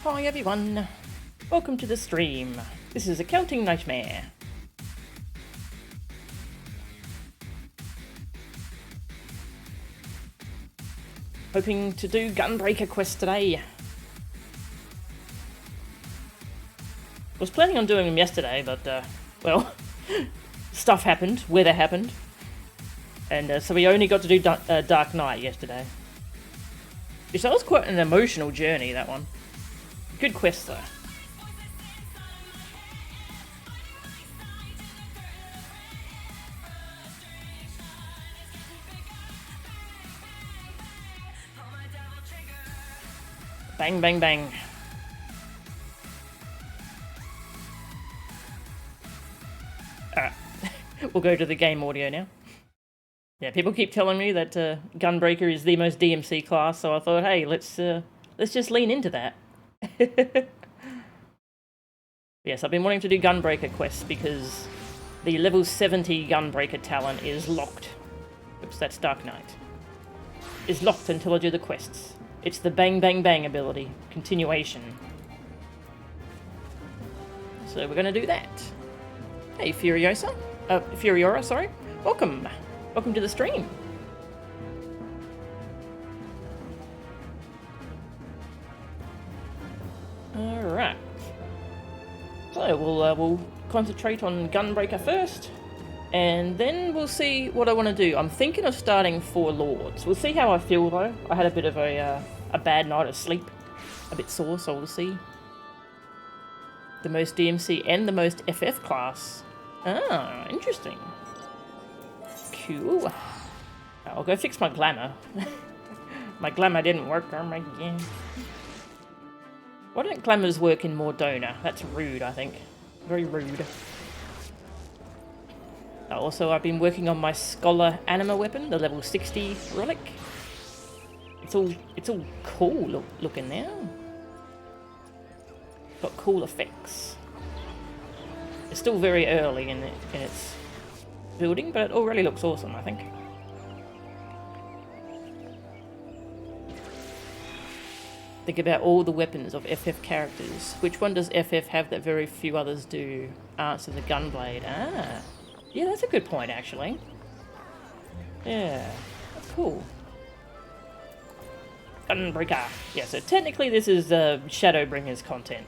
Hi everyone, welcome to the stream. This is Accounting Nightmare. Hoping to do Gunbreaker quest today. Was planning on doing them yesterday, but, well, stuff happened, weather happened. And so we only got to do Dark Knight yesterday. Which that was quite an emotional journey, that one. Good quest, though. Bang, bang, bang. Alright, we'll go to the game audio now. Yeah, people keep telling me that Gunbreaker is the most DMC class, so I thought, hey, let's just lean into that. Yes, I've been wanting to do Gunbreaker quests because the level 70 Gunbreaker talent is locked. Oops, that's Dark Knight. Is locked until I do the quests. It's the bang bang bang ability. Continuation. So we're gonna do that. Hey Furiora, sorry. Welcome. Welcome to the stream. Alright. So we'll concentrate on Gunbreaker first, and then we'll see what I want to do. I'm thinking of starting 4 Lords. We'll see how I feel though. I had a bit of a bad night of sleep. A bit sore, so we'll see. The most DMC and the most FF class. Ah, interesting. Cool. I'll go fix my glamour. My glamour didn't work on my game. Why don't glamours work in Mordona? That's rude, I think. Very rude. Also, I've been working on my Scholar Anima weapon, the level 60 relic. It's all cool looking now. Got cool effects. It's still very early in its building, but it already looks awesome, I think. Think about all the weapons of FF characters. Which one does FF have that very few others do? Answer the Gunblade. Ah. Yeah, that's a good point, actually. Yeah, that's cool. Gunbreaker. Yeah, so technically this is Shadowbringers content.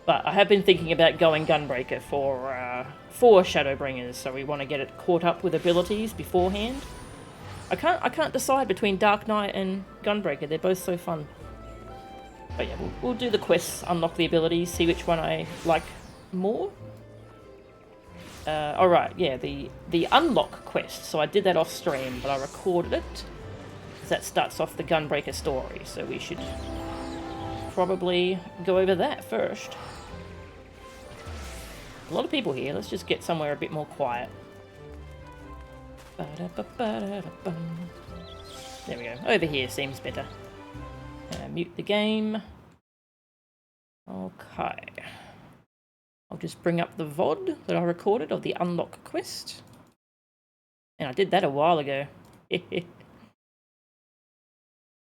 But I have been thinking about going Gunbreaker for Shadowbringers, so we want to get it caught up with abilities beforehand. I can't decide between Dark Knight and Gunbreaker. They're both so fun. But yeah, we'll do the quests, unlock the abilities, see which one I like more. Alright, yeah, the unlock quest. So I did that off stream, but I recorded it. That starts off the Gunbreaker story, so we should probably go over that first. A lot of people here, let's just get somewhere a bit more quiet. There we go, over here seems better. Mute the game. Okay. I'll just bring up the VOD that I recorded of the unlock quest. And I did that a while ago.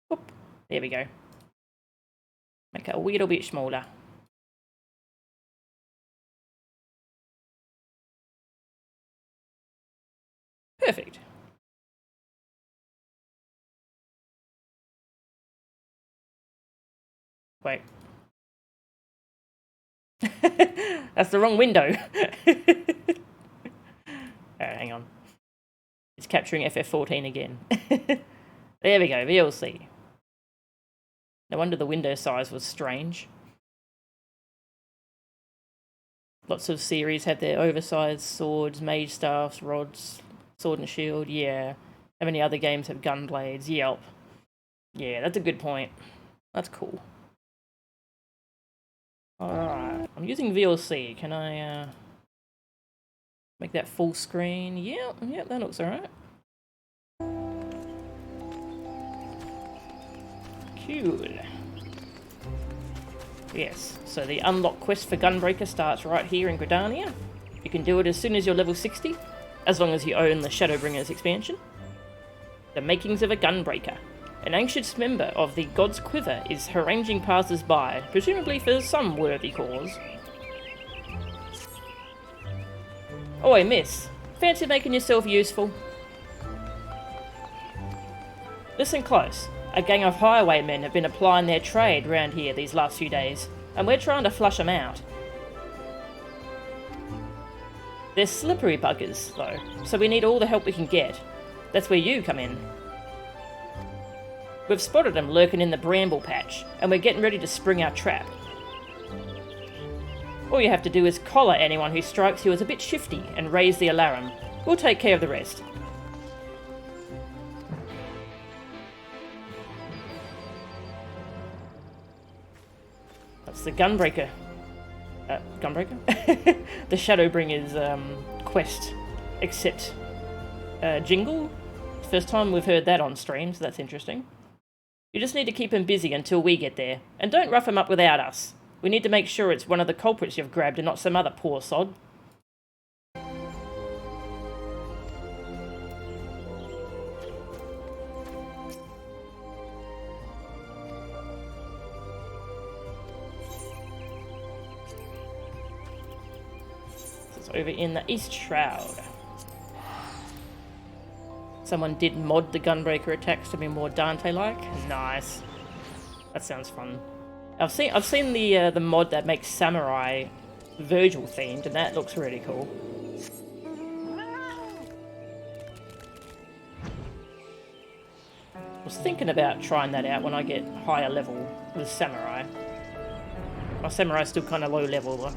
Whoop. There we go. Make it a little bit smaller. Perfect. Wait. That's the wrong window. Alright, hang on. It's capturing FF14 again. There we go, VLC. No wonder the window size was strange. Lots of series have their oversized swords, mage staffs, rods, sword and shield, yeah. How many other games have gunblades? Yelp. Yeah, that's a good point. That's cool. Alright, I'm using VLC. Can I make that full screen? Yeah, that looks alright. Cool. Yes, so the unlock quest for Gunbreaker starts right here in Gridania. You can do it as soon as you're level 60, as long as you own the Shadowbringers expansion. The makings of a Gunbreaker. An anxious member of the God's Quiver is haranguing passers-by, presumably for some worthy cause. Oi, miss. Fancy making yourself useful? Listen close. A gang of highwaymen have been applying their trade round here these last few days, and we're trying to flush them out. They're slippery buggers, though, so we need all the help we can get. That's where you come in. We've spotted them lurking in the bramble patch, and we're getting ready to spring our trap. All you have to do is collar anyone who strikes you as a bit shifty and raise the alarm. We'll take care of the rest. That's the Gunbreaker. Gunbreaker? The Shadowbringers quest. Except jingle? First time we've heard that on stream, so that's interesting. You just need to keep him busy until we get there. And don't rough him up without us. We need to make sure it's one of the culprits you've grabbed and not some other poor sod. This is over in the East Shroud. Someone did mod the Gunbreaker attacks to be more Dante-like. Nice. That sounds fun. I've seen the mod that makes Samurai Virgil themed, and that looks really cool. I was thinking about trying that out when I get higher level with Samurai. My Samurai's still kind of low level though.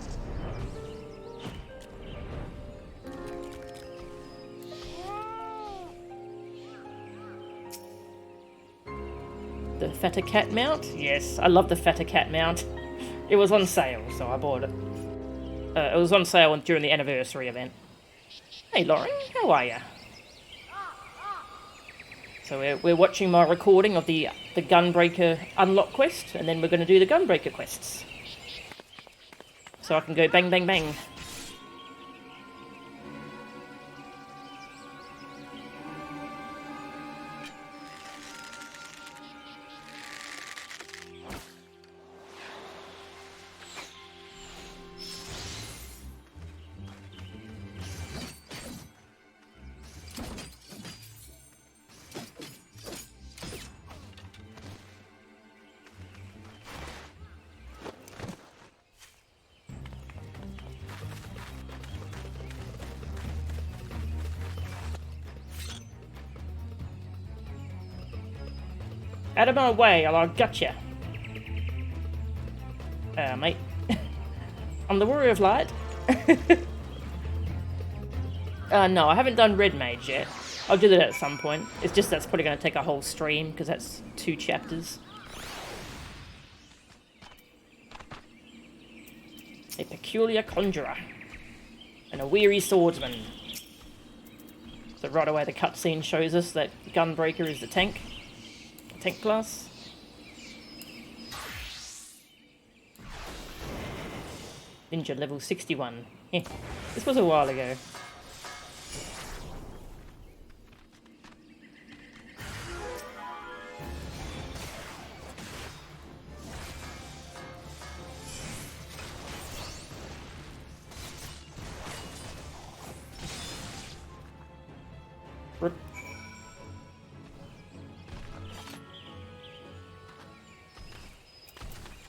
The Fatter Cat mount? Yes, I love the Fatter Cat mount. It was on sale, so I bought it. It was on sale during the anniversary event. Hey Lauren, how are ya? So we're watching my recording of the Gunbreaker unlock quest, and then we're going to do the Gunbreaker quests. So I can go bang bang bang. Out of my way, or I'll gotcha. Mate. I'm the Warrior of Light. No, I haven't done Red Mage yet. I'll do that at some point. It's just that's probably going to take a whole stream, because that's 2 chapters. A peculiar conjurer. And a weary swordsman. So right away the cutscene shows us that Gunbreaker is the tank. Tank class. Ninja level 61. This was a while ago.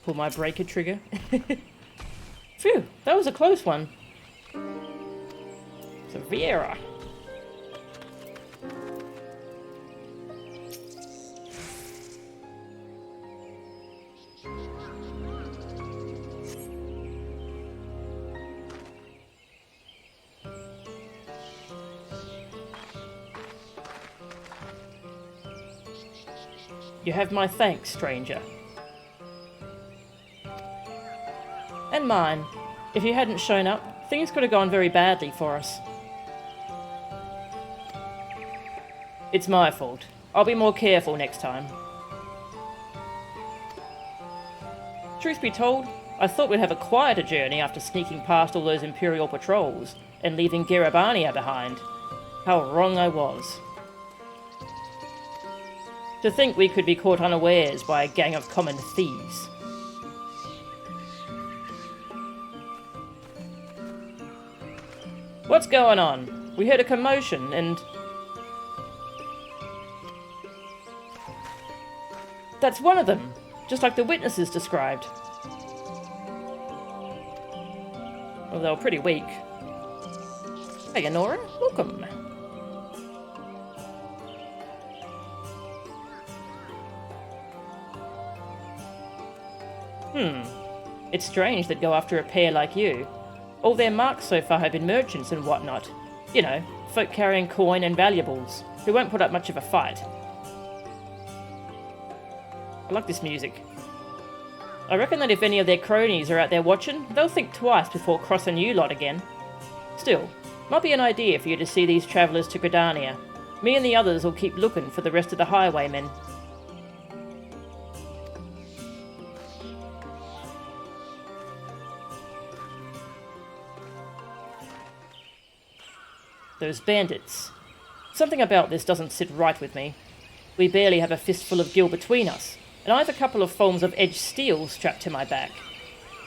Pull my breaker trigger. Phew, that was a close one. So Viera. You have my thanks, stranger. And mine. If you hadn't shown up, things could have gone very badly for us. It's my fault. I'll be more careful next time. Truth be told, I thought we'd have a quieter journey after sneaking past all those Imperial patrols and leaving Garabania behind. How wrong I was. To think we could be caught unawares by a gang of common thieves. What's going on? We heard a commotion and... That's one of them, just like the witnesses described. Well, they were pretty weak. Hey, Nora, welcome. It's strange they'd go after a pair like you. All their marks so far have been merchants and whatnot. You know, folk carrying coin and valuables, who won't put up much of a fight. I like this music. I reckon that if any of their cronies are out there watching, they'll think twice before crossing you lot again. Still, might be an idea for you to see these travellers to Gridania. Me and the others will keep looking for the rest of the highwaymen. Those bandits. Something about this doesn't sit right with me. We barely have a fistful of gil between us, and I have a couple of forms of edged steel strapped to my back.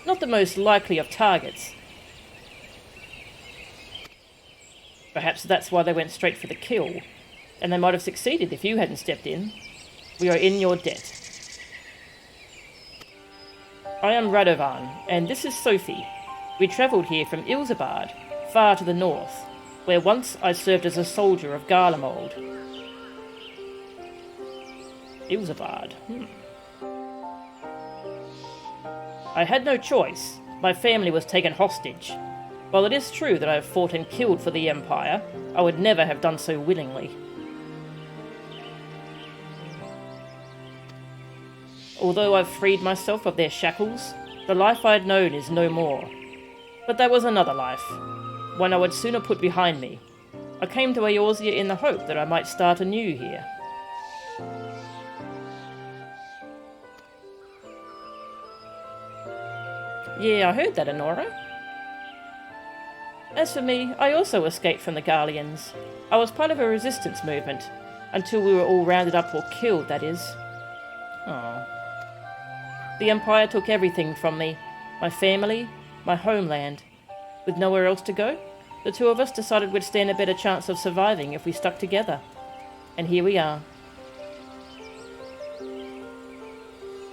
Not the most likely of targets. Perhaps that's why they went straight for the kill, and they might have succeeded if you hadn't stepped in. We are in your debt. I am Radovan, and this is Sophie. We travelled here from Ilzabard, far to the north, where once I served as a soldier of Garlemald. Ilzabard. I had no choice. My family was taken hostage. While it is true that I have fought and killed for the Empire, I would never have done so willingly. Although I've freed myself of their shackles, the life I had known is no more. But there was another life, one I would sooner put behind me. I came to Eorzea in the hope that I might start anew here. Yeah, I heard that, Honora. As for me, I also escaped from the Garleans. I was part of a resistance movement, until we were all rounded up or killed, that is. Oh. The Empire took everything from me. My family, my homeland. With nowhere else to go, the two of us decided we'd stand a better chance of surviving if we stuck together. And here we are.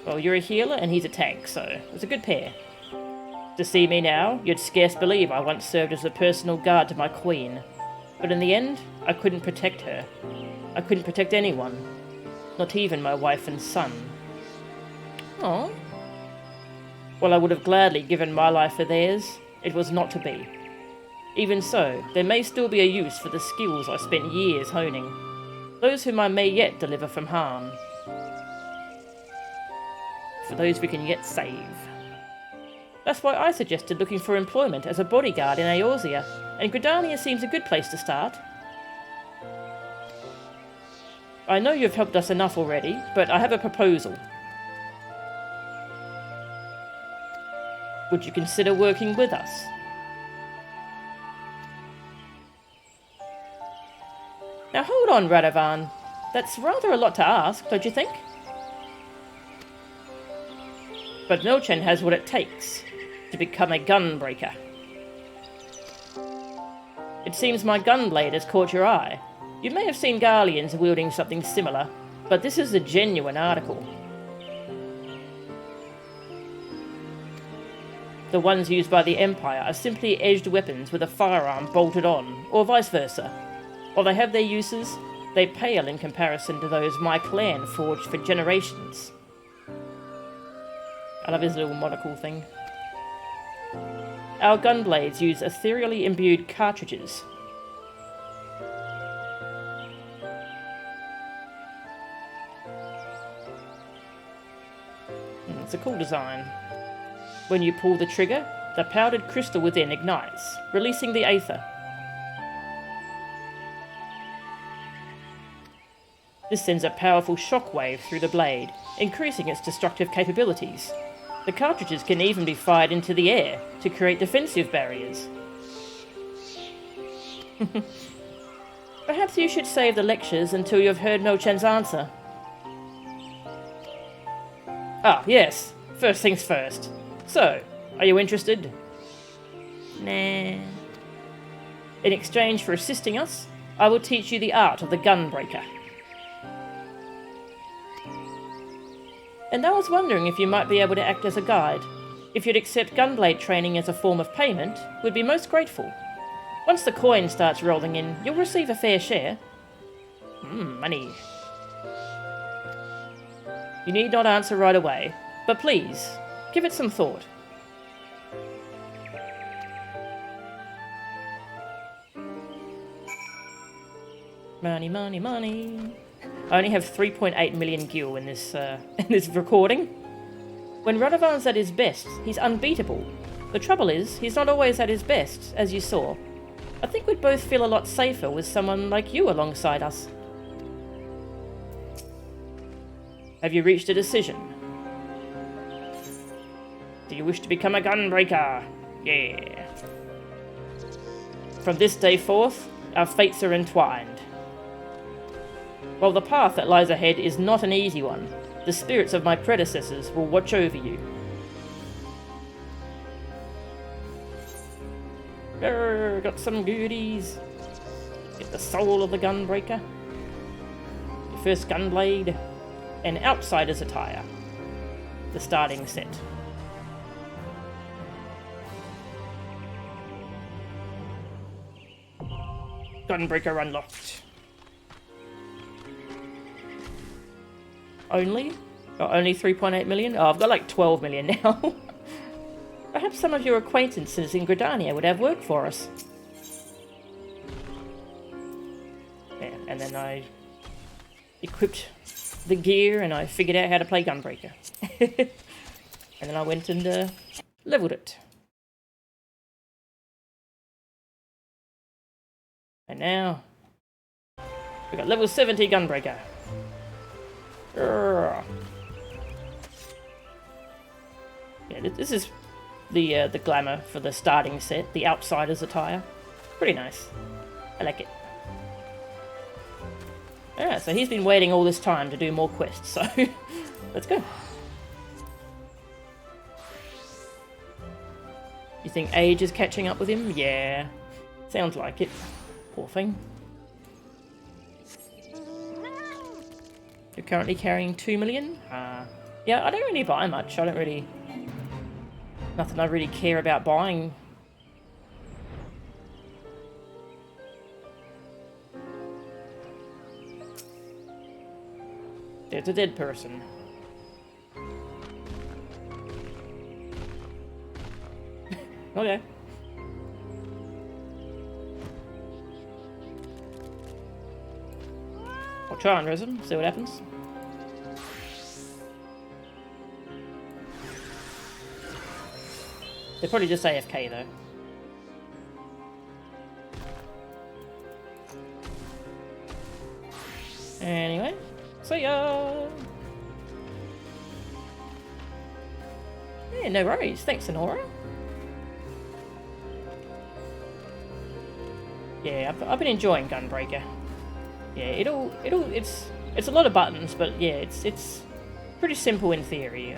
Well, you're a healer and he's a tank, so it's a good pair. To see me now, you'd scarce believe I once served as a personal guard to my queen. But in the end, I couldn't protect her. I couldn't protect anyone. Not even my wife and son. Oh. While I would have gladly given my life for theirs, it was not to be. Even so, there may still be a use for the skills I spent years honing. Those whom I may yet deliver from harm. For those we can yet save. That's why I suggested looking for employment as a bodyguard in Eorzea, and Gridania seems a good place to start. I know you've helped us enough already, but I have a proposal. Would you consider working with us? Now hold on, Radovan. That's rather a lot to ask, don't you think? But Milchen has what it takes to become a gunbreaker. It seems my gunblade has caught your eye. You may have seen Garleans wielding something similar, but this is a genuine article. The ones used by the Empire are simply edged weapons with a firearm bolted on, or vice versa. While they have their uses, they pale in comparison to those my clan forged for generations. I love his little monocle thing. Our gunblades use ethereally imbued cartridges. It's a cool design. When you pull the trigger, the powdered crystal within ignites, releasing the aether. This sends a powerful shockwave through the blade, increasing its destructive capabilities. The cartridges can even be fired into the air to create defensive barriers. Perhaps you should save the lectures until you have heard Milchen's answer. Ah, yes. First things first. So, are you interested? Nah. In exchange for assisting us, I will teach you the art of the Gunbreaker. And I was wondering if you might be able to act as a guide. If you'd accept gunblade training as a form of payment, we'd be most grateful. Once the coin starts rolling in, you'll receive a fair share. Money. You need not answer right away, but please, give it some thought. Money, money, money. I only have 3.8 million gil in this recording. When Radovan's at his best, he's unbeatable. The trouble is, he's not always at his best, as you saw. I think we'd both feel a lot safer with someone like you alongside us. Have you reached a decision? Do you wish to become a Gunbreaker? Yeah. From this day forth, our fates are entwined. While the path that lies ahead is not an easy one, the spirits of my predecessors will watch over you. Got some goodies. Get the soul of the Gunbreaker. Your first gunblade. And outsider's attire. The starting set. Gunbreaker unlocked. Only? Oh, only 3.8 million? Oh, I've got like 12 million now. Perhaps some of your acquaintances in Gridania would have work for us. Yeah, and then I equipped the gear and I figured out how to play Gunbreaker. And then I went and leveled it. And now we got level 70 Gunbreaker. Yeah, this is the glamour for the starting set, the outsider's attire. Pretty nice. I like it. Alright, so he's been waiting all this time to do more quests, so let's go. You think age is catching up with him? Yeah. Sounds like it. Poor thing. You're currently carrying 2 million? Yeah, I don't really buy much. Nothing I really care about buying. There's a dead person. Okay. I'll try and res him, see what happens. They're probably just AFK though. Anyway, see ya! Yeah, no worries. Thanks, Sonora. Yeah, I've been enjoying Gunbreaker. Yeah, it's a lot of buttons, but yeah, it's pretty simple in theory.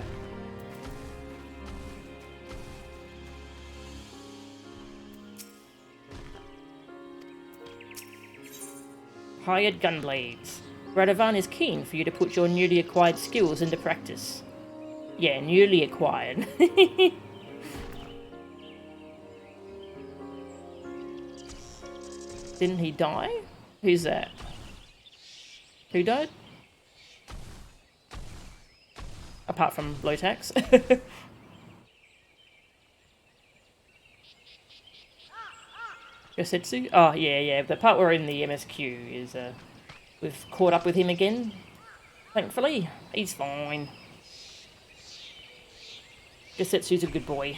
Hired Gunblades. Radovan is keen for you to put your newly acquired skills into practice. Yeah, newly acquired. Didn't he die? Who's that? Who died? Apart from Blotax. Yosetsu? Oh, yeah. The part where we're in the MSQ is, we've caught up with him again. Thankfully, he's fine. Yosetsu's a good boy.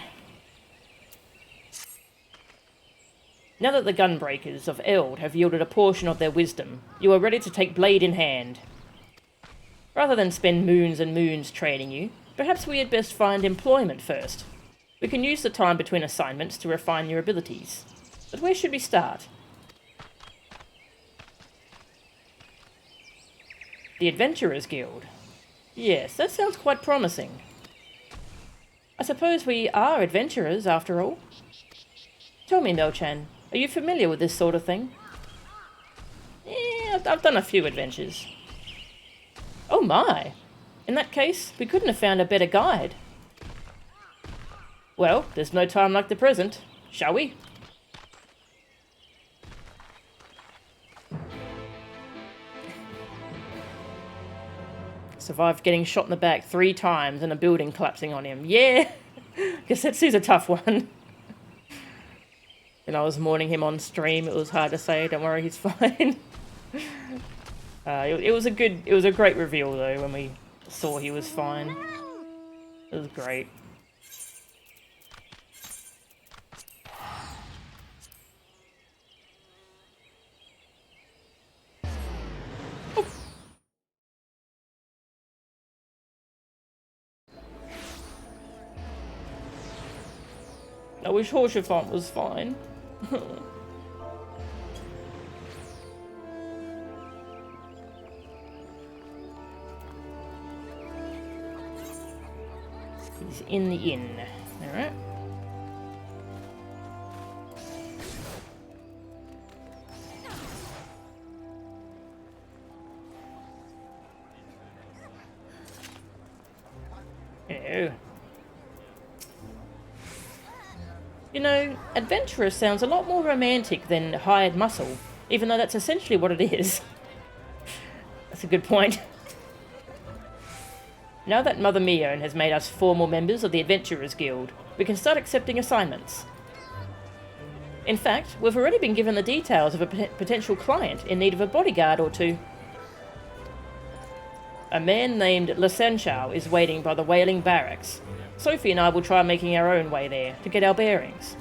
Now that the Gunbreakers of Eld have yielded a portion of their wisdom, you are ready to take blade in hand. Rather than spend moons and moons training you, perhaps we had best find employment first. We can use the time between assignments to refine your abilities. But where should we start? The Adventurers Guild. Yes, that sounds quite promising. I suppose we are adventurers, after all. Tell me, Mel-chan, are you familiar with this sort of thing? Yeah, I've done a few adventures. Oh my! In that case, we couldn't have found a better guide. Well, there's no time like the present, shall we? Survived getting shot in the back 3 times and a building collapsing on him. Yeah! Guess that is a tough one. And I was mourning him on stream. It was hard to say, don't worry, he's fine. It was a great reveal though when we saw he was fine. It was great. I wish Horsefont was fine. He's in the inn. Alright. Hello. You know, adventurer sounds a lot more romantic than hired muscle, even though that's essentially what it is. That's a good point. Now that Mother Mion has made us formal members of the Adventurers Guild, we can start accepting assignments. In fact, we've already been given the details of a potential client in need of a bodyguard or two. A man named Lisanchao is waiting by the Wailing Barracks. Sophie and I will try making our own way there to get our bearings.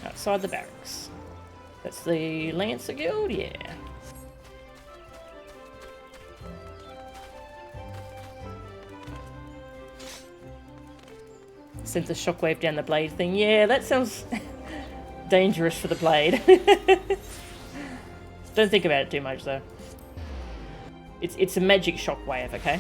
Outside the barracks. That's the Lancer Guild? Yeah. Sends a shockwave down the blade thing. Yeah, that sounds dangerous for the blade. Don't think about it too much though. It's a magic shockwave, okay?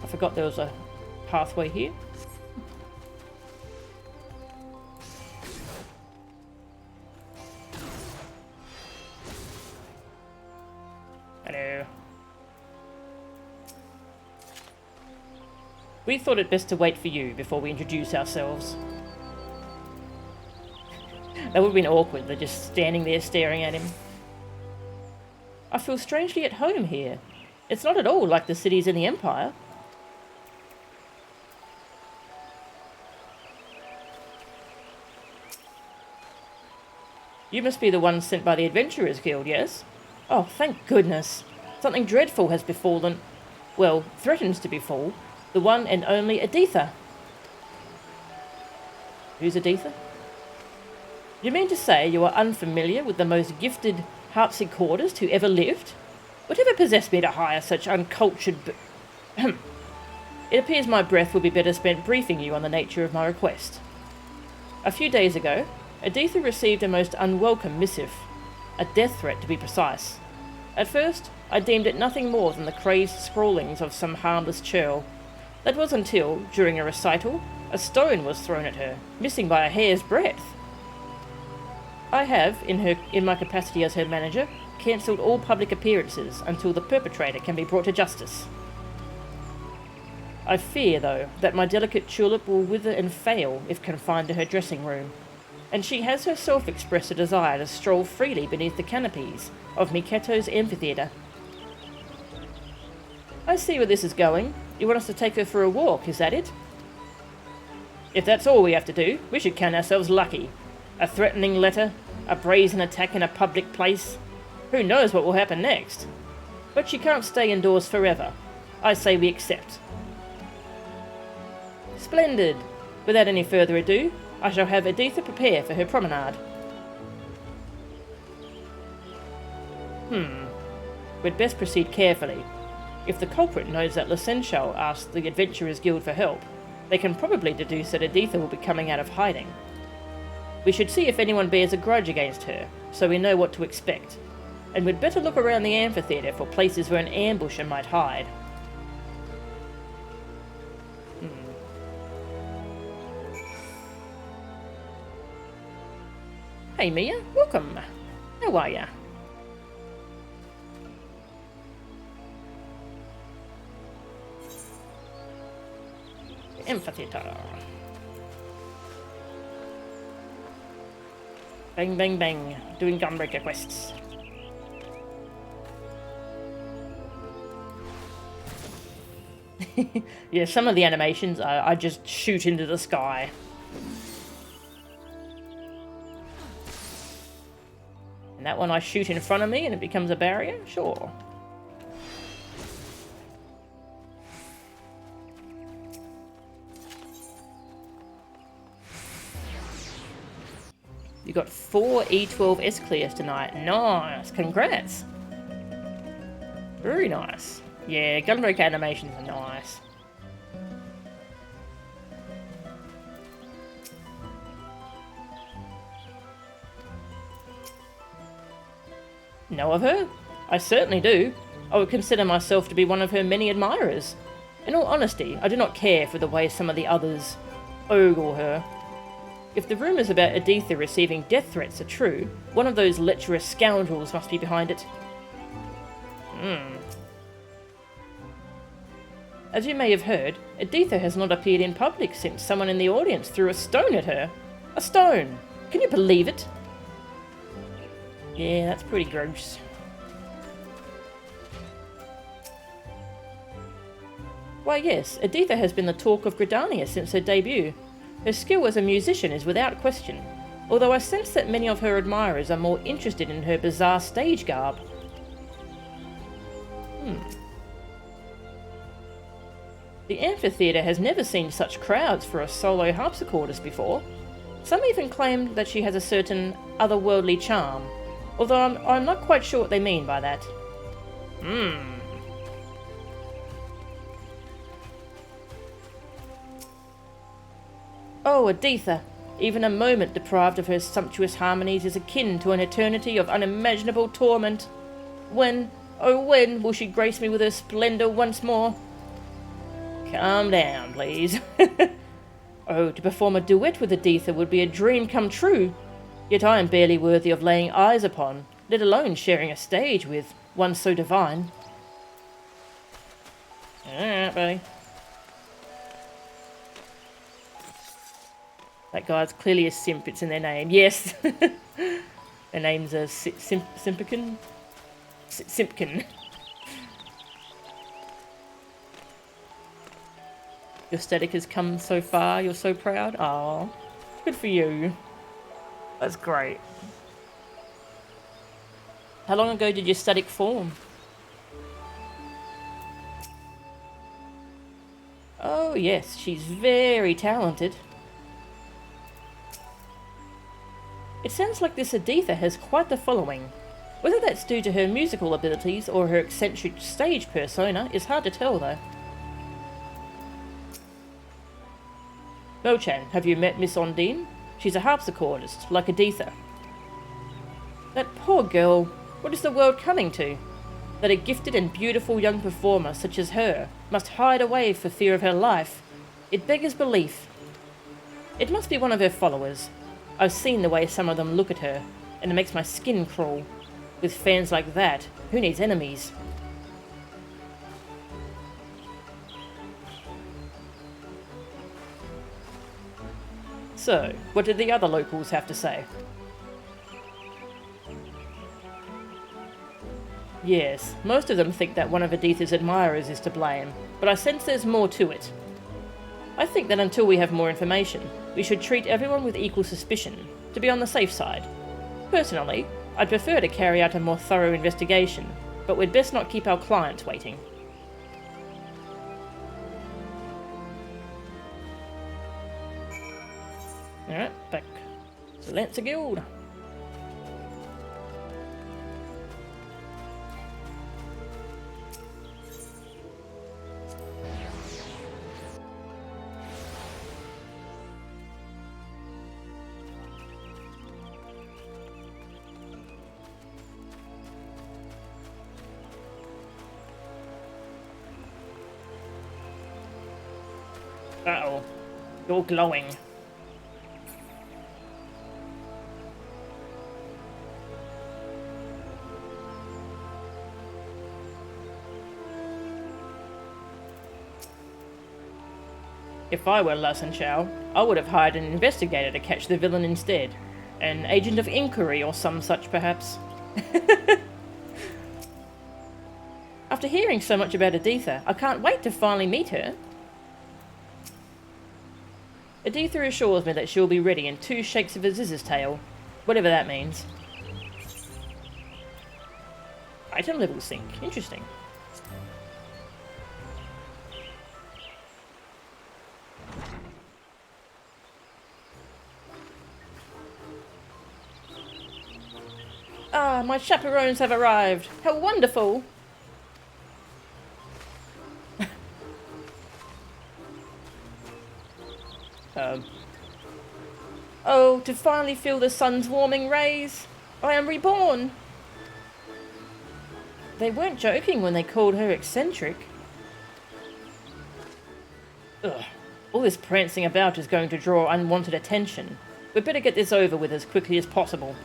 I forgot there was a pathway here. Hello. We thought it best to wait for you before we introduce ourselves. That would have been awkward, they're just standing there staring at him. I feel strangely at home here. It's not at all like the cities in the Empire. You must be the one sent by the Adventurers Guild, yes? Oh, thank goodness. Something dreadful has befallen, well, threatens to befall, the one and only Editha. Who's Editha? You mean to say you are unfamiliar with the most gifted harpsichordist who ever lived? Whatever possessed me to hire such uncultured It appears my breath would be better spent briefing you on the nature of my request. A few days ago, Editha received a most unwelcome missive, a death threat to be precise. At first, I deemed it nothing more than the crazed scrawlings of some harmless churl. That was until, during a recital, a stone was thrown at her, missing by a hair's breadth. I have, in my capacity as her manager, cancelled all public appearances until the perpetrator can be brought to justice. I fear, though, that my delicate tulip will wither and fail if confined to her dressing room, and she has herself expressed a desire to stroll freely beneath the canopies of Miketo's amphitheatre. I see where this is going. You want us to take her for a walk, is that it? If that's all we have to do, we should count ourselves lucky. A threatening letter, a brazen attack in a public place. Who knows what will happen next? But she can't stay indoors forever. I say we accept. Splendid. Without any further ado, I shall have Editha prepare for her promenade. We'd best proceed carefully. If the culprit knows that L'Essential asked the Adventurers Guild for help, they can probably deduce that Editha will be coming out of hiding. We should see if anyone bears a grudge against her, so we know what to expect. And we'd better look around the amphitheatre for places where an ambusher might hide. Hey Mia, welcome. How are ya? Amphitheatre. Bang, bang, bang. Doing Gunbreaker quests. Yeah, some of the animations I just shoot into the sky. And that one I shoot in front of me and it becomes a barrier? Sure. You got 4 E12S clears tonight. Nice. Congrats. Very nice. Yeah, Gunbreaker animations are nice. Know of her? I certainly do. I would consider myself to be one of her many admirers. In all honesty, I do not care for the way some of the others ogle her. If the rumours about Editha receiving death threats are true, one of those lecherous scoundrels must be behind it. As you may have heard, Editha has not appeared in public since someone in the audience threw a stone at her. A stone! Can you believe it? Yeah, that's pretty gross. Why yes, Editha has been the talk of Gridania since her debut. Her skill as a musician is without question, although I sense that many of her admirers are more interested in her bizarre stage garb. The amphitheatre has never seen such crowds for a solo harpsichordist before. Some even claim that she has a certain otherworldly charm, although I'm not quite sure what they mean by that. Oh, Editha! Even a moment deprived of her sumptuous harmonies is akin to an eternity of unimaginable torment. When, oh when, will she grace me with her splendour once more? Calm down, please. Oh, to perform a duet with Editha would be a dream come true. Yet I am barely worthy of laying eyes upon, let alone sharing a stage with one so divine. Alright, buddy. That guy's clearly a simp, it's in their name. Yes! Their name's a Simpkin? Simpkin. Your static has come so far, you're so proud. Aww. Good for you. That's great. How long ago did your static form? Oh yes, she's very talented. It sounds like this Editha has quite the following. Whether that's due to her musical abilities or her eccentric stage persona is hard to tell though. Mochan, have you met Miss Ondine? She's a harpsichordist, like Editha. That poor girl, what is the world coming to? That a gifted and beautiful young performer such as her must hide away for fear of her life. It beggars belief. It must be one of her followers. I've seen the way some of them look at her, and it makes my skin crawl. With fans like that, who needs enemies? So, what did the other locals have to say? Yes, most of them think that one of Editha's admirers is to blame, but I sense there's more to it. I think that until we have more information, we should treat everyone with equal suspicion, to be on the safe side. Personally, I'd prefer to carry out a more thorough investigation, but we'd best not keep our clients waiting. Alright, back to Lancer Guild. Uh-oh. You're glowing. If I were Lassen Chow, I would have hired an investigator to catch the villain instead. An agent of inquiry or some such, perhaps. After hearing so much about Editha, I can't wait to finally meet her. Editha assures me that she'll be ready in 2 shakes of a zizz's tail, whatever that means. Item level sync. Interesting. Ah, my chaperones have arrived. How wonderful! Oh, to finally feel the sun's warming rays. I am reborn. They weren't joking when they called her eccentric. Ugh. All this prancing about is going to draw unwanted attention. We'd better get this over with as quickly as possible.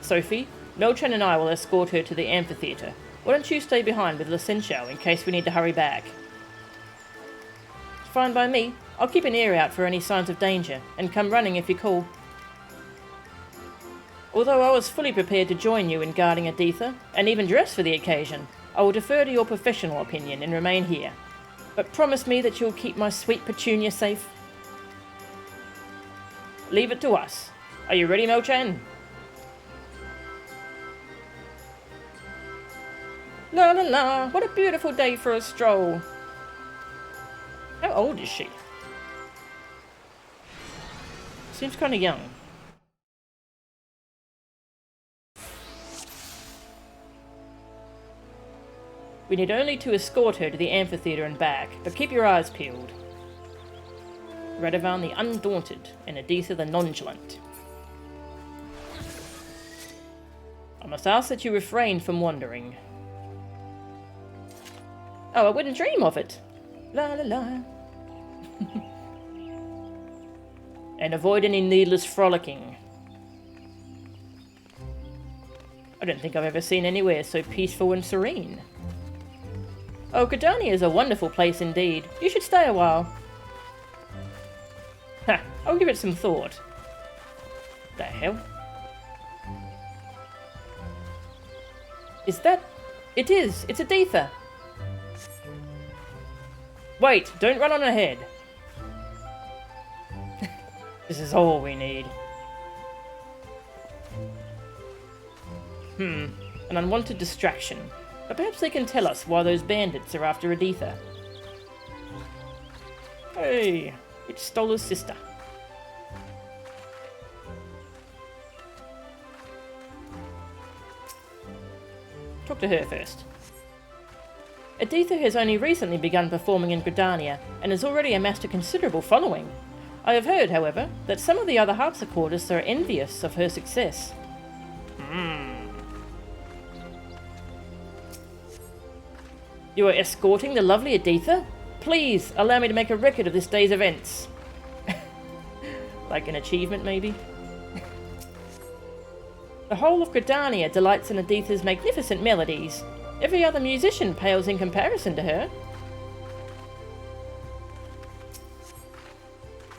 Sophie, Melchan and I will escort her to the amphitheatre. Why don't you stay behind with Licencio in case we need to hurry back? Fine by me. I'll keep an ear out for any signs of danger, and come running if you call. Although I was fully prepared to join you in guarding Editha, and even dressed for the occasion, I will defer to your professional opinion and remain here. But promise me that you'll keep my sweet Petunia safe. Leave it to us. Are you ready, Melchan? La la la, what a beautiful day for a stroll. How old is she? Seems kind of young. We need only to escort her to the amphitheatre and back, but keep your eyes peeled. Radovan the Undaunted and Editha the Nonchalant. I must ask that you refrain from wandering. Oh, I wouldn't dream of it. La la la. And avoid any needless frolicking. I don't think I've ever seen anywhere so peaceful and serene. Oh, Gridania is a wonderful place indeed. You should stay a while. Ha! I'll give it some thought. The hell? Is that... It is! It's Editha! Wait! Don't run on ahead! This is all we need. An unwanted distraction. But perhaps they can tell us why those bandits are after Editha. Hey! It's Stola's sister. Talk to her first. Editha has only recently begun performing in Gridania, and has already amassed a considerable following. I have heard, however, that some of the other harpsichordists are envious of her success. You are escorting the lovely Editha? Please, allow me to make a record of this day's events. Like an achievement, maybe? The whole of Gridania delights in Editha's magnificent melodies. Every other musician pales in comparison to her.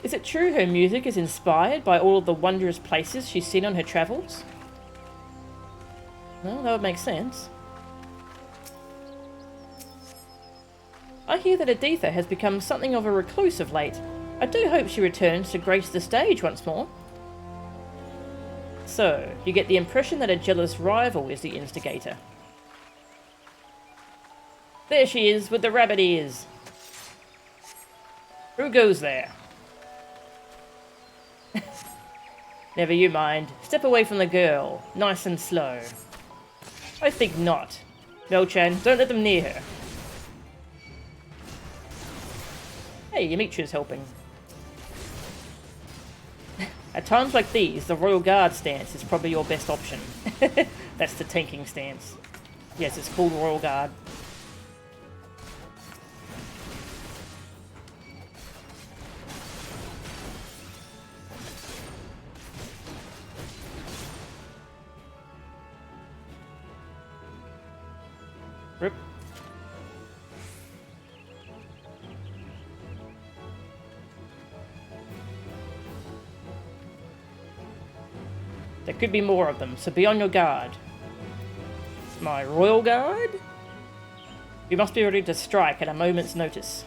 Is it true her music is inspired by all of the wondrous places she's seen on her travels? Well, that would make sense. I hear that Editha has become something of a recluse of late. I do hope she returns to grace the stage once more. So, you get the impression that a jealous rival is the instigator. There she is, with the rabbit ears. Who goes there? Never you mind. Step away from the girl. Nice and slow. I think not. Melchan, don't let them near her. Hey, Yamitra's helping. At times like these, the Royal Guard stance is probably your best option. That's the tanking stance. Yes, it's called Royal Guard. Rip. There could be more of them, so be on your guard. It's my royal guard? You must be ready to strike at a moment's notice.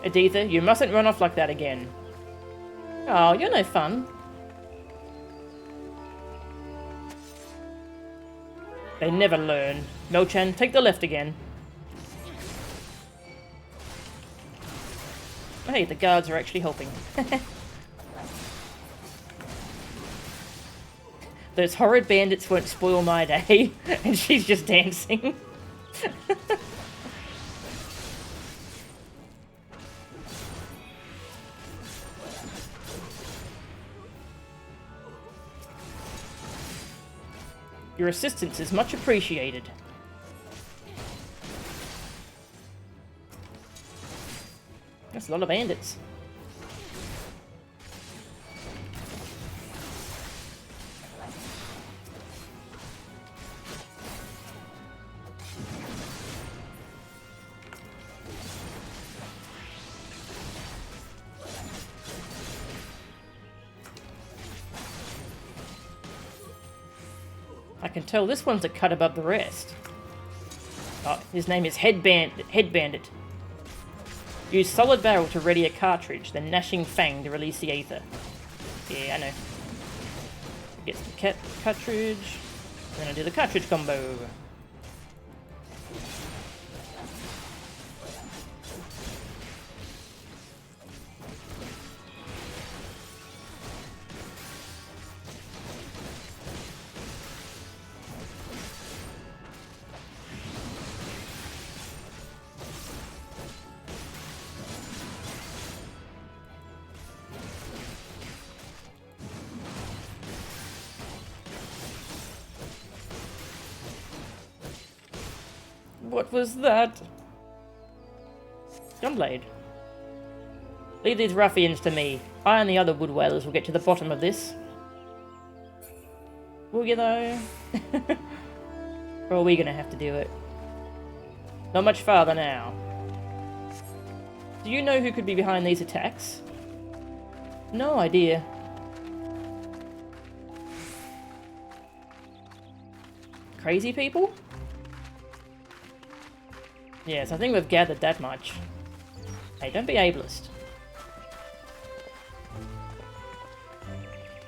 Editha, you mustn't run off like that again. Oh, you're no fun. They never learn. Melchan, take the left again. Hey, the guards are actually helping. Those horrid bandits won't spoil my day. And she's just dancing. Your assistance is much appreciated. That's a lot of bandits. I can tell this one's a cut above the rest. Oh, his name is Head Bandit. Use solid barrel to ready a cartridge, then gnashing fang to release the aether. Yeah, I know. Gets the cartridge, then I do the cartridge combo. What was that? Gunblade. Leave these ruffians to me. I and the other wood whalers will get to the bottom of this. Will you though? Or are we gonna have to do it? Not much farther now. Do you know who could be behind these attacks? No idea. Crazy people? Yes, I think we've gathered that much. Hey, don't be ableist.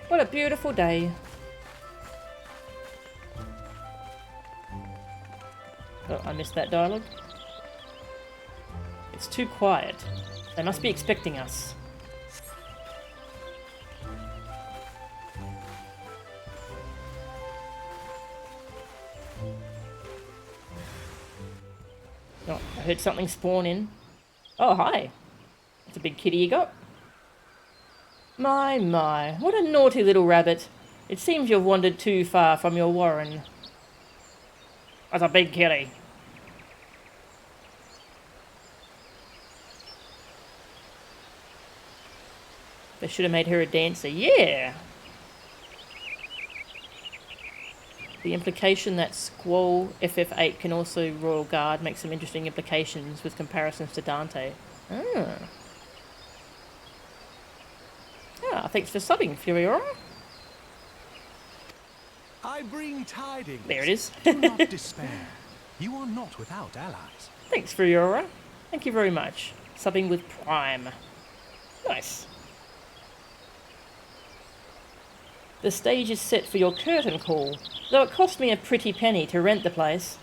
What a beautiful day. Oh, I missed that dialogue. It's too quiet. They must be expecting us. Oh, I heard something spawn in. Oh, hi. That's a big kitty you got. My, what a naughty little rabbit. It seems you've wandered too far from your warren. That's a big kitty. They should have made her a dancer. Yeah! The implication that Squall FF8 can also Royal Guard makes some interesting implications with comparisons to Dante. Ah, thanks for subbing, Furiora. I bring tidings. There it is. Do not despair. You are not without allies. Thanks, Furiora. Thank you very much. Subbing with Prime. Nice. The stage is set for your curtain call, though it cost me a pretty penny to rent the place.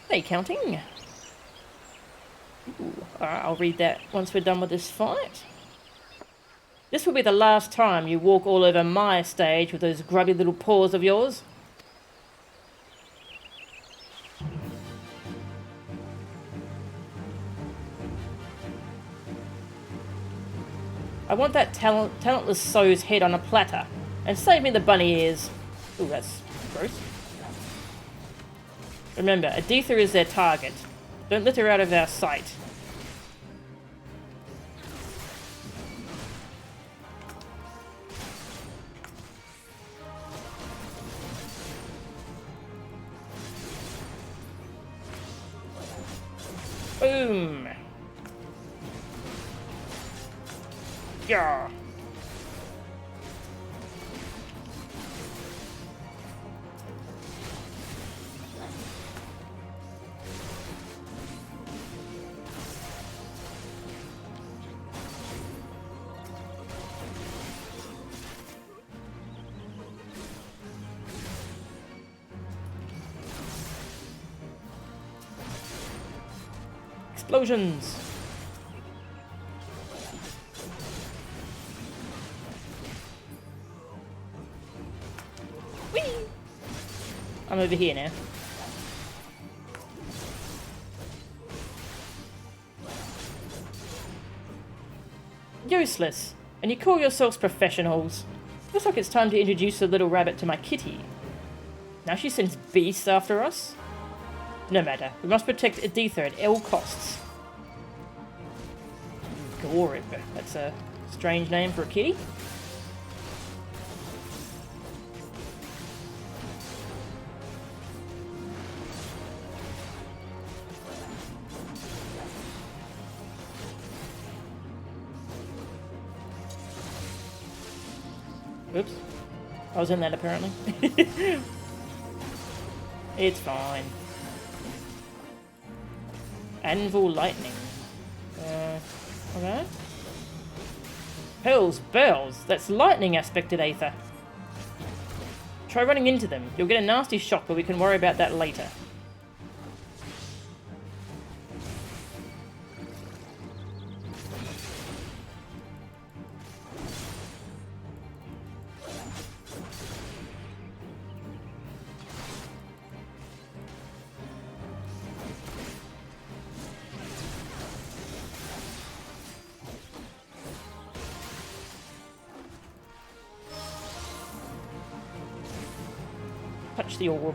Hey, counting. Ooh, alright, I'll read that once we're done with this fight. This will be the last time you walk all over my stage with those grubby little paws of yours. I want that talentless sow's head on a platter, and save me the bunny ears. Ooh, that's gross. Remember, Editha is their target. Don't let her out of our sight. Yeah. Explosions! Whee! I'm over here now. Useless! And you call yourselves professionals? Looks like it's time to introduce the little rabbit to my kitty. Now she sends beasts after us? No matter, we must protect Editha at all costs. Gunbreaker, that's a strange name for a kitty. Oops. I was in that apparently. It's fine. Anvil lightning. Okay. Hells bells, that's lightning aspected Aether. Try running into them. You'll get a nasty shock, but we can worry about that later. Touch the orb.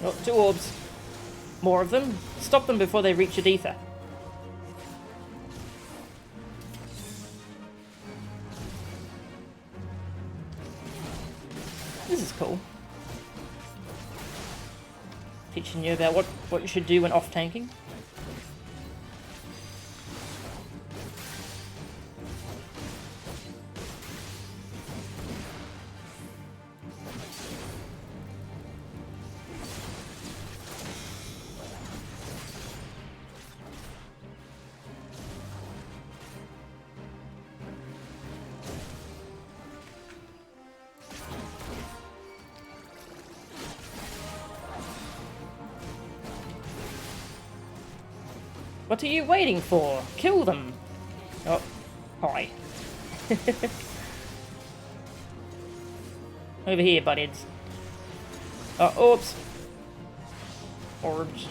Oh, 2 orbs. More of them. Stop them before they reach Editha. This is cool. Teaching you about what you should do when off-tanking. What are you waiting for? Kill them! Oh, hi. Over here, buddies. Oh, oops. Orbs.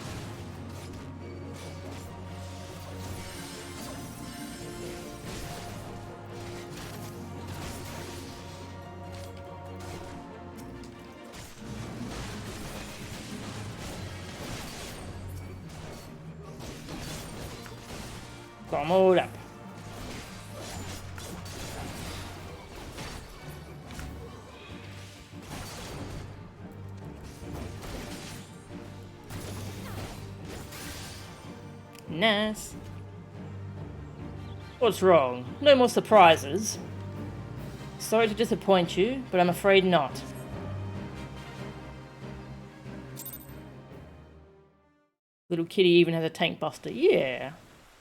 Come on up. Nice. What's wrong? No more surprises? Sorry to disappoint you, but I'm afraid not. Little kitty even has a tank buster. Yeah.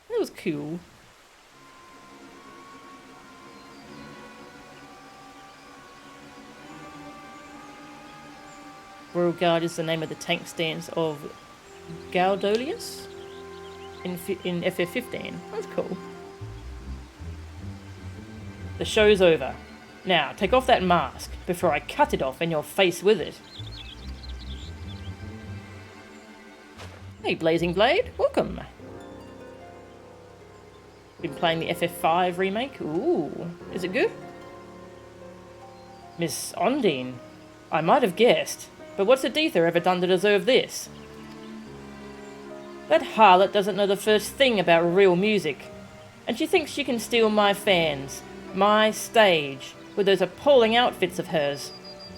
That was cool. Royal Guard is the name of the tank stance of Gaudolius in FF15. That's cool. The show's over. Now, take off that mask before I cut it off in your face with it. Hey, Blazing Blade, welcome. Been playing the FF5 remake. Ooh, is it good? Miss Ondine, I might have guessed, but what's Editha ever done to deserve this? That harlot doesn't know the first thing about real music. And she thinks she can steal my fans, my stage, with those appalling outfits of hers.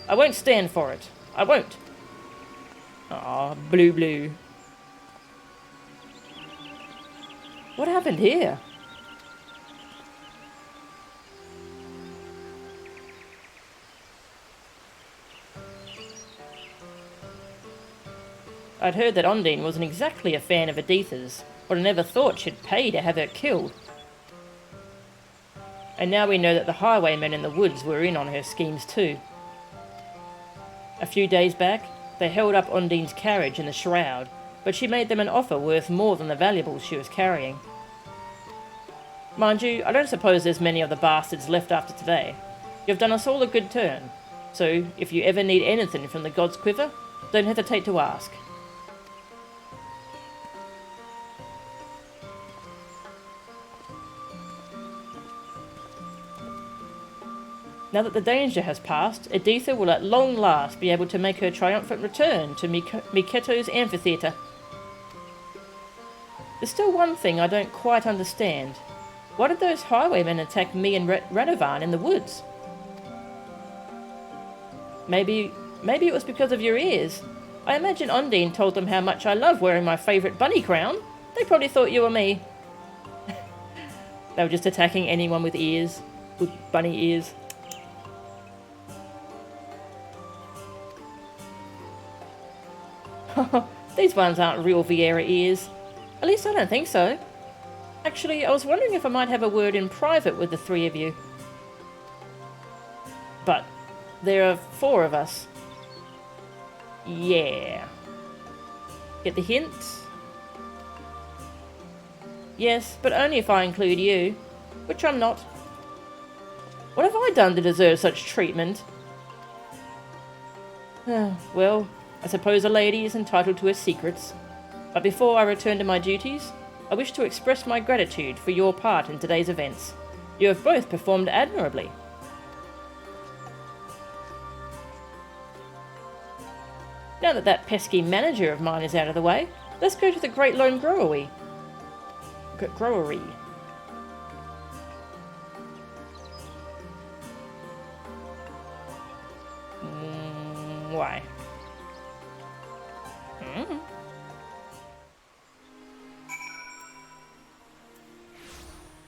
I won't stand for it. I won't. Aw, blue blue. What happened here? I'd heard that Undine wasn't exactly a fan of Editha's, but I never thought she'd pay to have her killed. And now we know that the highwaymen in the woods were in on her schemes too. A few days back, they held up Undine's carriage in the shroud, but she made them an offer worth more than the valuables she was carrying. Mind you, I don't suppose there's many of the bastards left after today. You've done us all a good turn, so if you ever need anything from the God's Quiver, don't hesitate to ask. Now that the danger has passed, Editha will at long last be able to make her triumphant return to Miketo's amphitheatre. There's still one thing I don't quite understand. Why did those highwaymen attack me and Radovan in the woods? Maybe it was because of your ears. I imagine Undine told them how much I love wearing my favourite bunny crown. They probably thought you were me. They were just attacking anyone with ears, with bunny ears. These ones aren't real Vieira ears. At least I don't think so. Actually, I was wondering if I might have a word in private with the three of you. But there are 4 of us. Yeah. Get the hint? Yes, but only if I include you, which I'm not. What have I done to deserve such treatment? Well, I suppose a lady is entitled to her secrets. But before I return to my duties, I wish to express my gratitude for your part in today's events. You have both performed admirably. Now that that pesky manager of mine is out of the way, let's go to the Great Lone Growery. Why?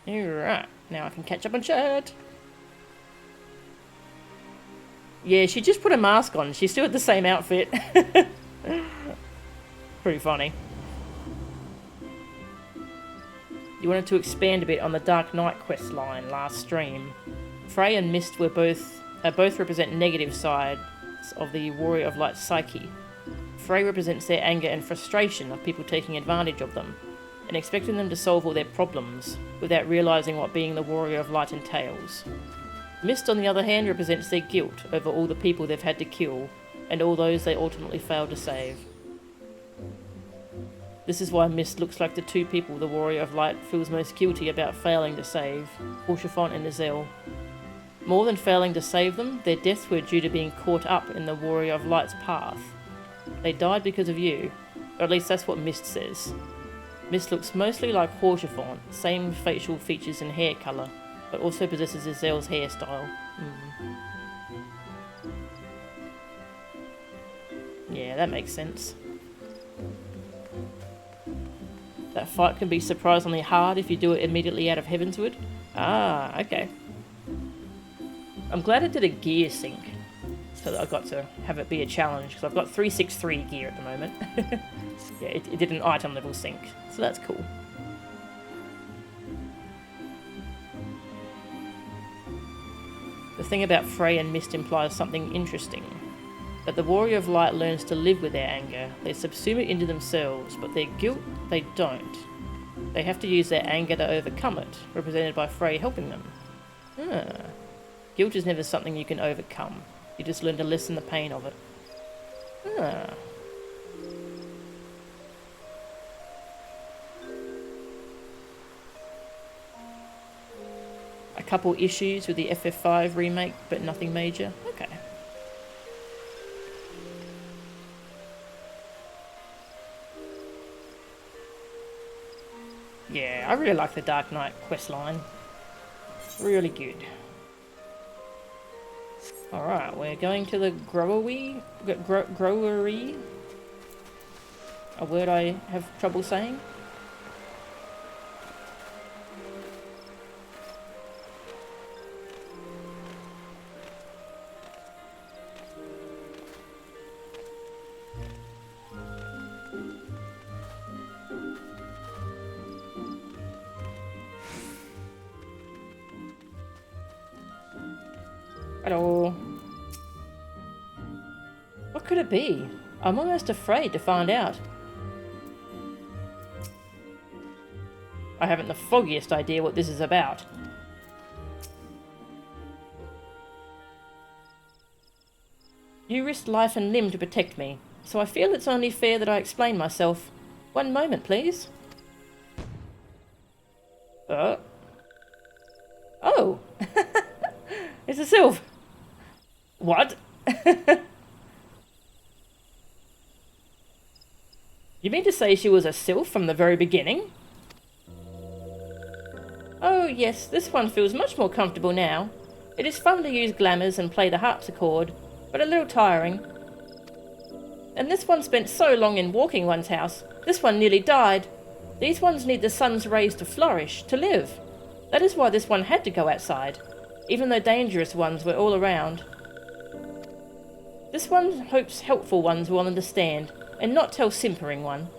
Alright, now I can catch up on chat. Yeah, she just put a mask on. She's still at the same outfit. Pretty funny. You wanted to expand a bit on the Dark Knight quest line last stream. Frey and Mist were both represent negative sides of the Warrior of Light's psyche. Frey represents their anger and frustration of people taking advantage of them, and expecting them to solve all their problems, without realising what being the Warrior of Light entails. Mist, on the other hand, represents their guilt over all the people they've had to kill, and all those they ultimately failed to save. This is why Mist looks like the 2 people the Warrior of Light feels most guilty about failing to save, Orshafont and Azel. More than failing to save them, their deaths were due to being caught up in the Warrior of Light's path. They died because of you, or at least that's what Mist says. Mist looks mostly like Orshafont, same facial features and hair colour, but also possesses Azel's hairstyle. Yeah, that makes sense. That fight can be surprisingly hard if you do it immediately out of Heavensward. Ah, okay. I'm glad it did a gear sync, so that I got to have it be a challenge, because I've got 363 gear at the moment. Yeah, it did an item level sync, so that's cool. The thing about Frey and Mist implies something interesting. That the Warrior of Light learns to live with their anger. They subsume it into themselves, but their guilt, they don't. They have to use their anger to overcome it, represented by Frey helping them. Guilt is never something you can overcome. You just learn to lessen the pain of it. A couple issues with the FF5 remake, but nothing major. Okay. Yeah, I really like the Dark Knight questline. Really good. Alright, we're going to the growery. Growery? A word I have trouble saying. Hello. What could it be? I'm almost afraid to find out. I haven't the foggiest idea what this is about. You risked life and limb to protect me, so I feel it's only fair that I explain myself. One moment, please. Oh! It's a sylph! What? You mean to say she was a sylph from the very beginning? Oh yes, this one feels much more comfortable now. It is fun to use glamours and play the harpsichord, but a little tiring. And this one spent so long in walking one's house. This one nearly died. These ones need the sun's rays to flourish, to live. That is why this one had to go outside, even though dangerous ones were all around. This one hopes helpful ones will understand, and not tell simpering one.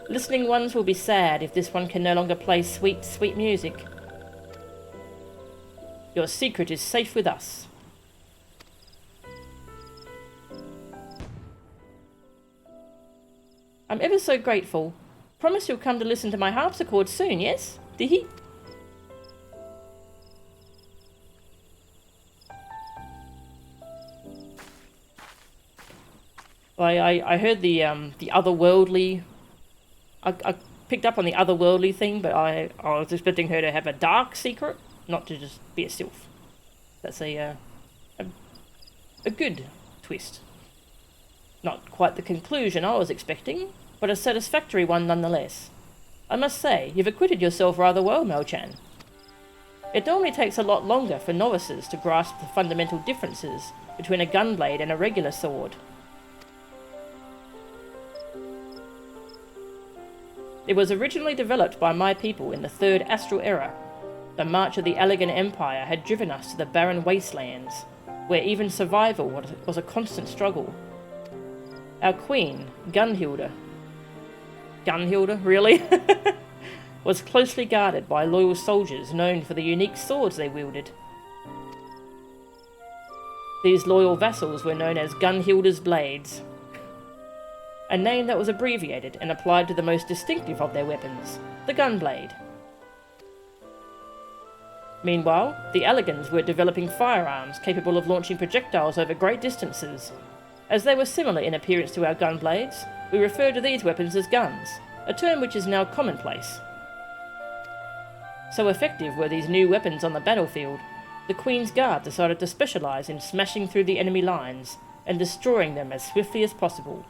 Listening ones will be sad if this one can no longer play sweet, sweet music. Your secret is safe with us. I'm ever so grateful. Promise you'll come to listen to my harpsichord soon, yes? Dee-hee. I heard the otherworldly. I picked up on the otherworldly thing, but I was expecting her to have a dark secret, not to just be a sylph. That's a good twist. Not quite the conclusion I was expecting, but a satisfactory one nonetheless. I must say, you've acquitted yourself rather well, Mel-chan. It normally takes a lot longer for novices to grasp the fundamental differences between a gunblade and a regular sword. It was originally developed by my people in the Third Astral Era. The march of the Allegan Empire had driven us to the barren wastelands, where even survival was a constant struggle. Our queen, Gunhilda, really? was closely guarded by loyal soldiers known for the unique swords they wielded. These loyal vassals were known as Gunhilda's Blades, a name that was abbreviated and applied to the most distinctive of their weapons, the gunblade. Meanwhile, the Allegans were developing firearms capable of launching projectiles over great distances. As they were similar in appearance to our gunblades, we refer to these weapons as guns, a term which is now commonplace. So effective were these new weapons on the battlefield, the Queen's Guard decided to specialise in smashing through the enemy lines and destroying them as swiftly as possible.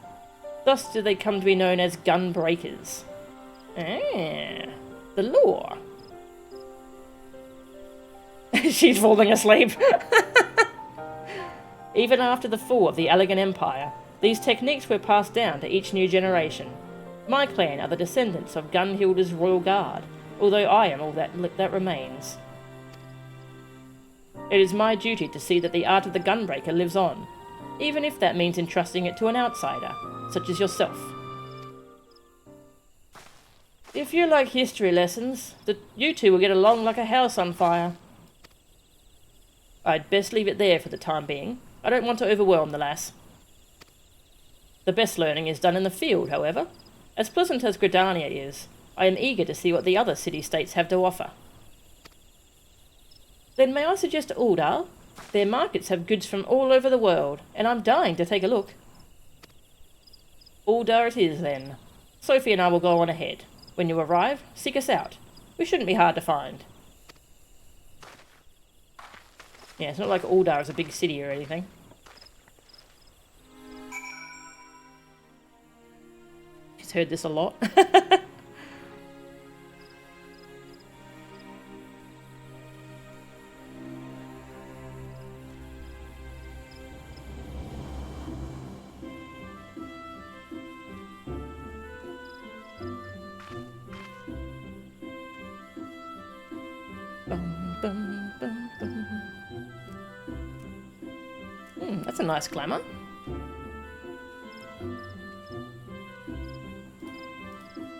Thus did they come to be known as Gunbreakers. Ah, the lore. She's falling asleep. Even after the fall of the Allegan Empire, these techniques were passed down to each new generation. My clan are the descendants of Gunhilda's royal guard, although I am all that remains. It is my duty to see that the art of the Gunbreaker lives on, even if that means entrusting it to an outsider, such as yourself. If you like history lessons, you two will get along like a house on fire. I'd best leave it there for the time being. I don't want to overwhelm the lass. The best learning is done in the field, however. As pleasant as Gridania is, I am eager to see what the other city-states have to offer. Then may I suggest Uldar? Their markets have goods from all over the world, and I'm dying to take a look. Uldar it is, then. Sophie and I will go on ahead. When you arrive, seek us out. We shouldn't be hard to find. Yeah, it's not like Uldar is a big city or anything. She's heard this a lot. bum, bum, bum. That's a nice glamour.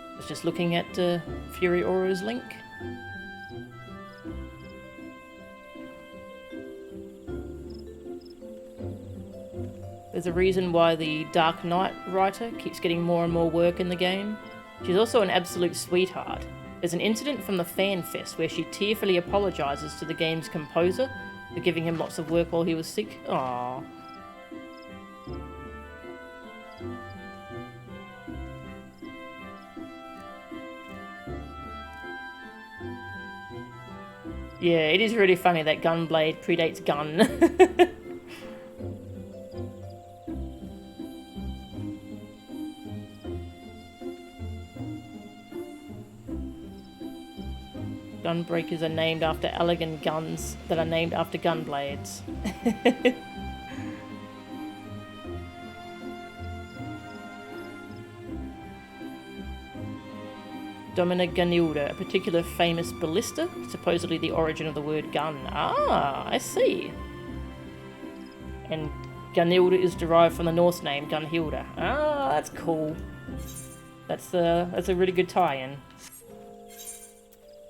I was just looking at Fury Aura's link. There's a reason why the Dark Knight writer keeps getting more and more work in the game. She's also an absolute sweetheart. There's an incident from the Fan Fest where she tearfully apologises to the game's composer for giving him lots of work while he was sick. Aww. Yeah, it is really funny that Gunblade predates Gun. Gunbreakers are named after elegant guns that are named after gunblades. Domina Gunilda, a particular famous ballista, supposedly the origin of the word gun. Ah, I see. And Gunilda is derived from the Norse name Gunhilda. Ah, that's cool. That's a really good tie-in.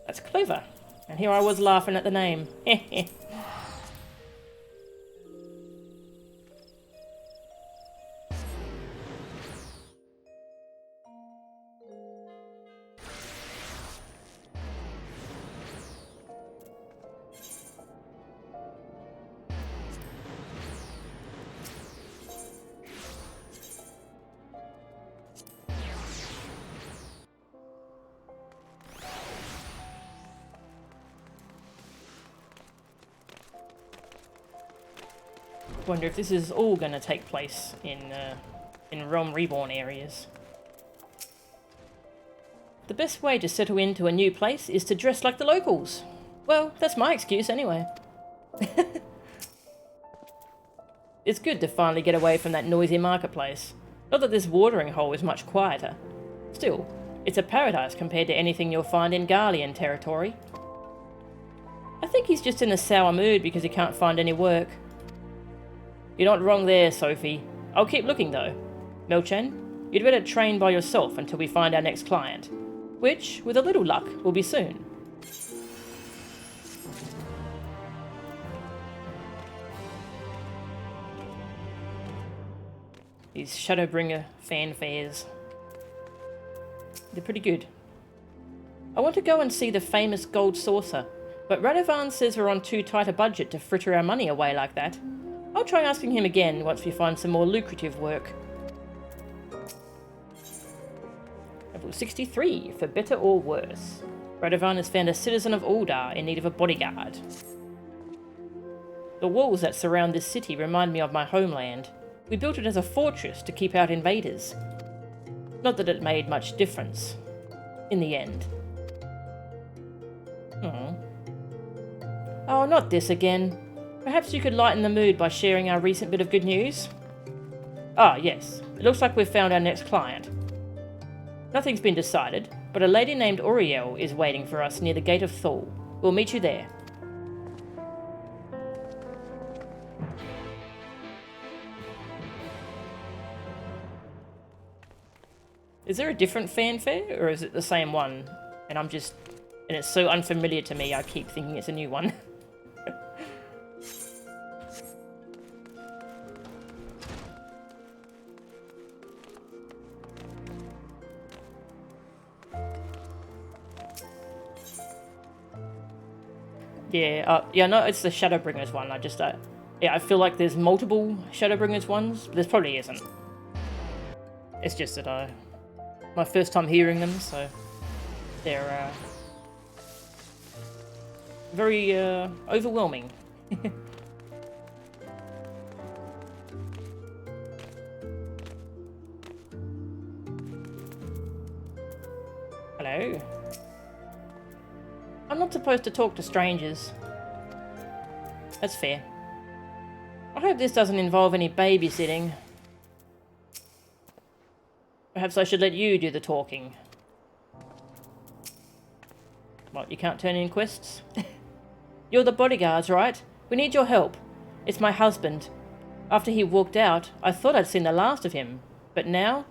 That's clever. And here I was laughing at the name. Wonder if this is all going to take place in Realm Reborn areas. The best way to settle into a new place is to dress like the locals. Well, that's my excuse anyway. It's good to finally get away from that noisy marketplace. Not that this watering hole is much quieter. Still, it's a paradise compared to anything you'll find in Garlean territory. I think he's just in a sour mood because he can't find any work. You're not wrong there, Sophie. I'll keep looking, though. Melchen, you'd better train by yourself until we find our next client, which, with a little luck, will be soon. These Shadowbringer fanfares. They're pretty good. I want to go and see the famous gold saucer, but Radovan says we're on too tight a budget to fritter our money away like that. I'll try asking him again once we find some more lucrative work. Level 63, for better or worse. Radovan has found a citizen of Uldar in need of a bodyguard. The walls that surround this city remind me of my homeland. We built it as a fortress to keep out invaders. Not that it made much difference. In the end. Oh, not this again. Perhaps you could lighten the mood by sharing our recent bit of good news? Ah, yes. It looks like we've found our next client. Nothing's been decided, but a lady named Uriel is waiting for us near the Gate of Thul. We'll meet you there. Is there a different fanfare, or is it the same one? And it's so unfamiliar to me, I keep thinking it's a new one. Yeah, no, it's the Shadowbringers one. I feel like there's multiple Shadowbringers ones, but there probably isn't. It's just that my first time hearing them, so they're very overwhelming. Hello. I'm not supposed to talk to strangers. That's fair. I hope this doesn't involve any babysitting. Perhaps I should let you do the talking. What, you can't turn in quests? You're the bodyguards, right? We need your help. It's my husband. After he walked out, I thought I'd seen the last of him. But now,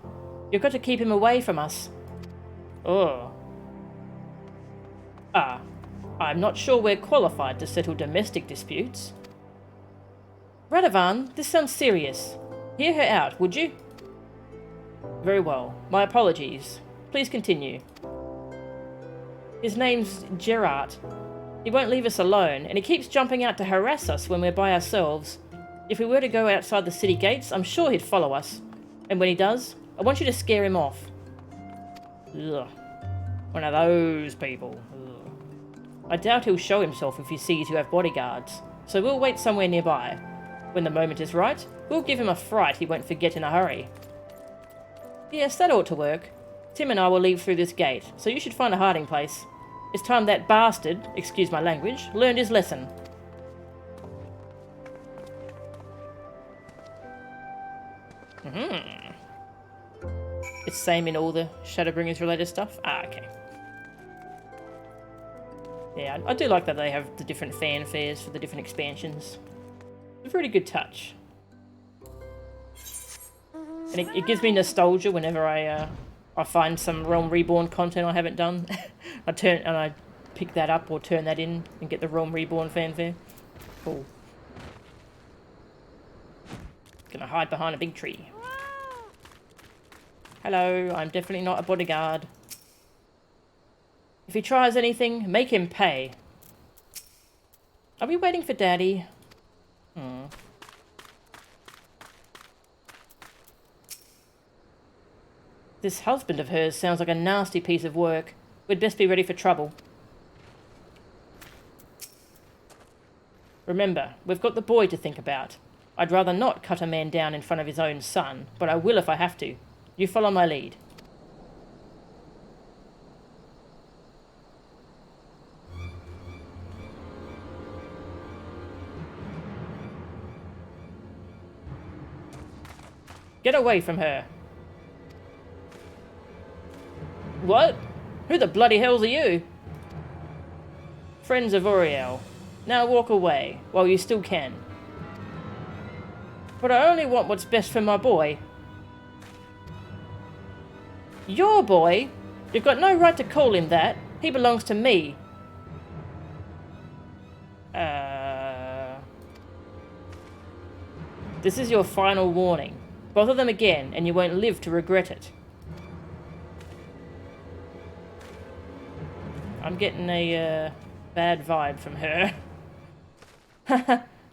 you've got to keep him away from us. Oh. I'm not sure we're qualified to settle domestic disputes. Radovan, this sounds serious. Hear her out, would you? Very well. My apologies. Please continue. His name's Gerard. He won't leave us alone, and he keeps jumping out to harass us when we're by ourselves. If we were to go outside the city gates, I'm sure he'd follow us. And when he does, I want you to scare him off. Ugh. One of those people. Ugh. I doubt he'll show himself if he sees you have bodyguards, so we'll wait somewhere nearby. When the moment is right, we'll give him a fright he won't forget in a hurry. Yes, that ought to work. Tim and I will leave through this gate, so you should find a hiding place. It's time that bastard, excuse my language, learned his lesson. It's same in all the Shadowbringers related stuff? Ah, okay. Yeah, I do like that they have the different fanfares for the different expansions. It's a pretty good touch. And it gives me nostalgia whenever I find some Realm Reborn content I haven't done. I pick that up or turn that in and get the Realm Reborn fanfare. Cool. Gonna hide behind a big tree. Hello, I'm definitely not a bodyguard. If he tries anything, make him pay. Are we waiting for Daddy? This husband of hers sounds like a nasty piece of work. We'd best be ready for trouble. Remember, we've got the boy to think about. I'd rather not cut a man down in front of his own son, but I will if I have to. You follow my lead. Get away from her. What? Who the bloody hells are you? Friends of Uriel. Now walk away, while you still can. But I only want what's best for my boy. Your boy? You've got no right to call him that. He belongs to me. This is your final warning. Bother them again, and you won't live to regret it. I'm getting a bad vibe from her.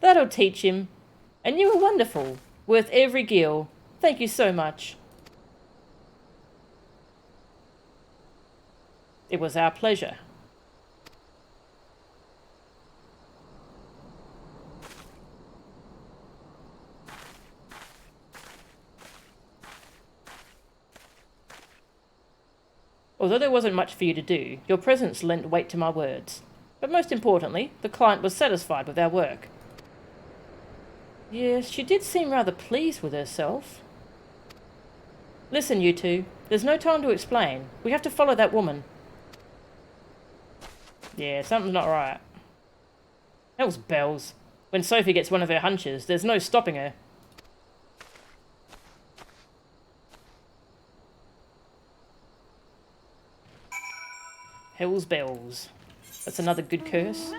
That'll teach him. And you were wonderful. Worth every gil. Thank you so much. It was our pleasure. Although there wasn't much for you to do, your presence lent weight to my words. But most importantly, the client was satisfied with our work. Yes, she did seem rather pleased with herself. Listen, you two. There's no time to explain. We have to follow that woman. Yeah, something's not right. Hell's bells. When Sophie gets one of her hunches, there's no stopping her. Hell's bells. That's another good curse.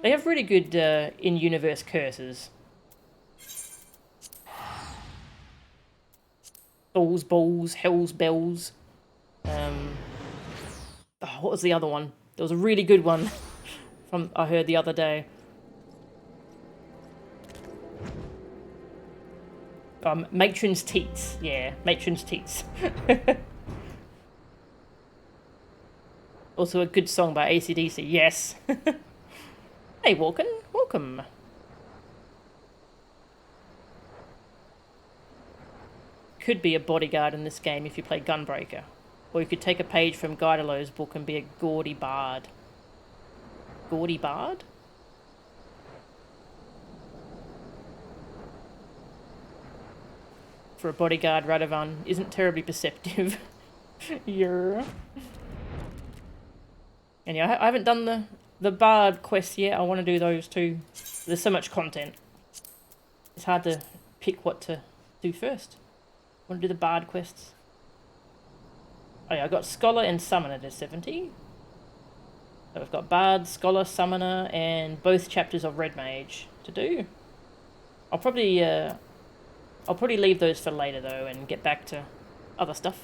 They have really good in-universe curses. Balls, balls, hell's bells. What was the other one? There was a really good one from I heard the other day. Matron's Teats. Yeah, Matron's Teats. Also a good song by AC/DC. Yes. Hey, Walken. Welcome. Could be a bodyguard in this game if you play Gunbreaker. Or you could take a page from Guidalo's book and be a gaudy bard. Gaudy bard? For a bodyguard, Radovan isn't terribly perceptive. Yeah. And yeah, I haven't done The Bard quests, yeah, I want to do those too. There's so much content. It's hard to pick what to do first. I want to do the Bard quests. Oh yeah, I got Scholar and Summoner to 70. So we've got Bard, Scholar, Summoner, and both chapters of Red Mage to do. I'll probably leave those for later though and get back to other stuff.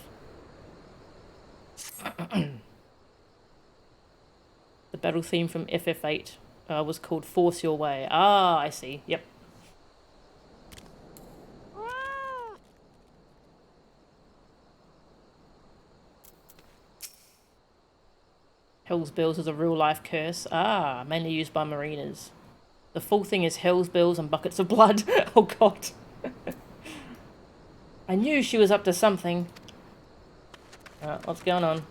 The battle theme from FF8 was called Force Your Way. Ah, I see. Yep. Hell's Bells is a real-life curse. Ah, mainly used by mariners. The full thing is Hell's Bells and buckets of blood. Oh god. I knew she was up to something. What's going on?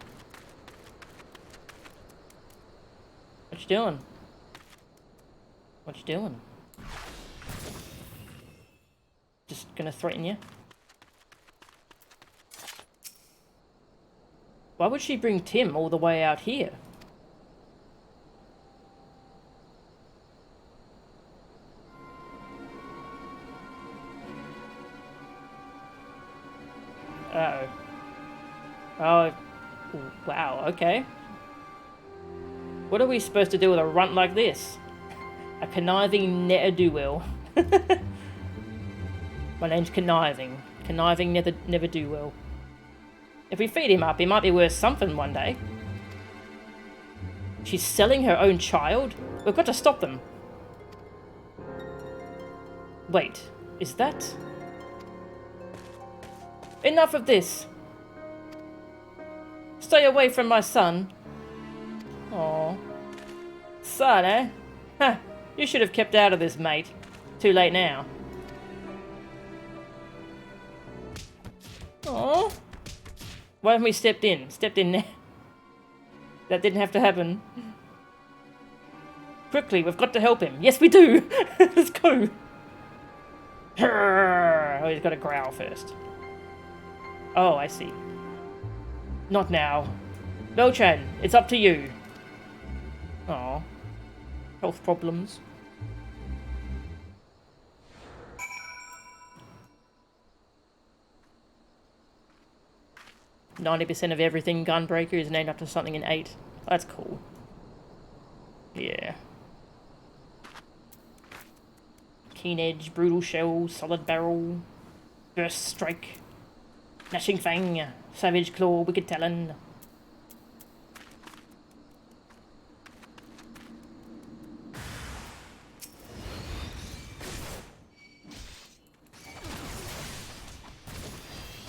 What you doing? What you doing? Just gonna threaten you? Why would she bring Tim all the way out here? Uh-oh. Oh, wow, okay. What are we supposed to do with a runt like this? A conniving ne'er-do-well. My name's Conniving. Conniving never-do-well. If we feed him up, he might be worth something one day. She's selling her own child? We've got to stop them. Wait, is that... Enough of this! Stay away from my son. Aww. Son, eh? Ha! You should have kept out of this, mate. Too late now. Aww. Why haven't we stepped in? Stepped in now. That didn't have to happen. Quickly, we've got to help him. Yes, we do! Let's go! Oh, he's got to growl first. Oh, I see. Not now. Belchan, it's up to you. Aw. Health problems. %90 of everything Gunbreaker is named after something in 8. That's cool. Yeah. Keen Edge, Brutal Shell, Solid Barrel, Burst Strike, Gnashing Fang, Savage Claw, Wicked Talon.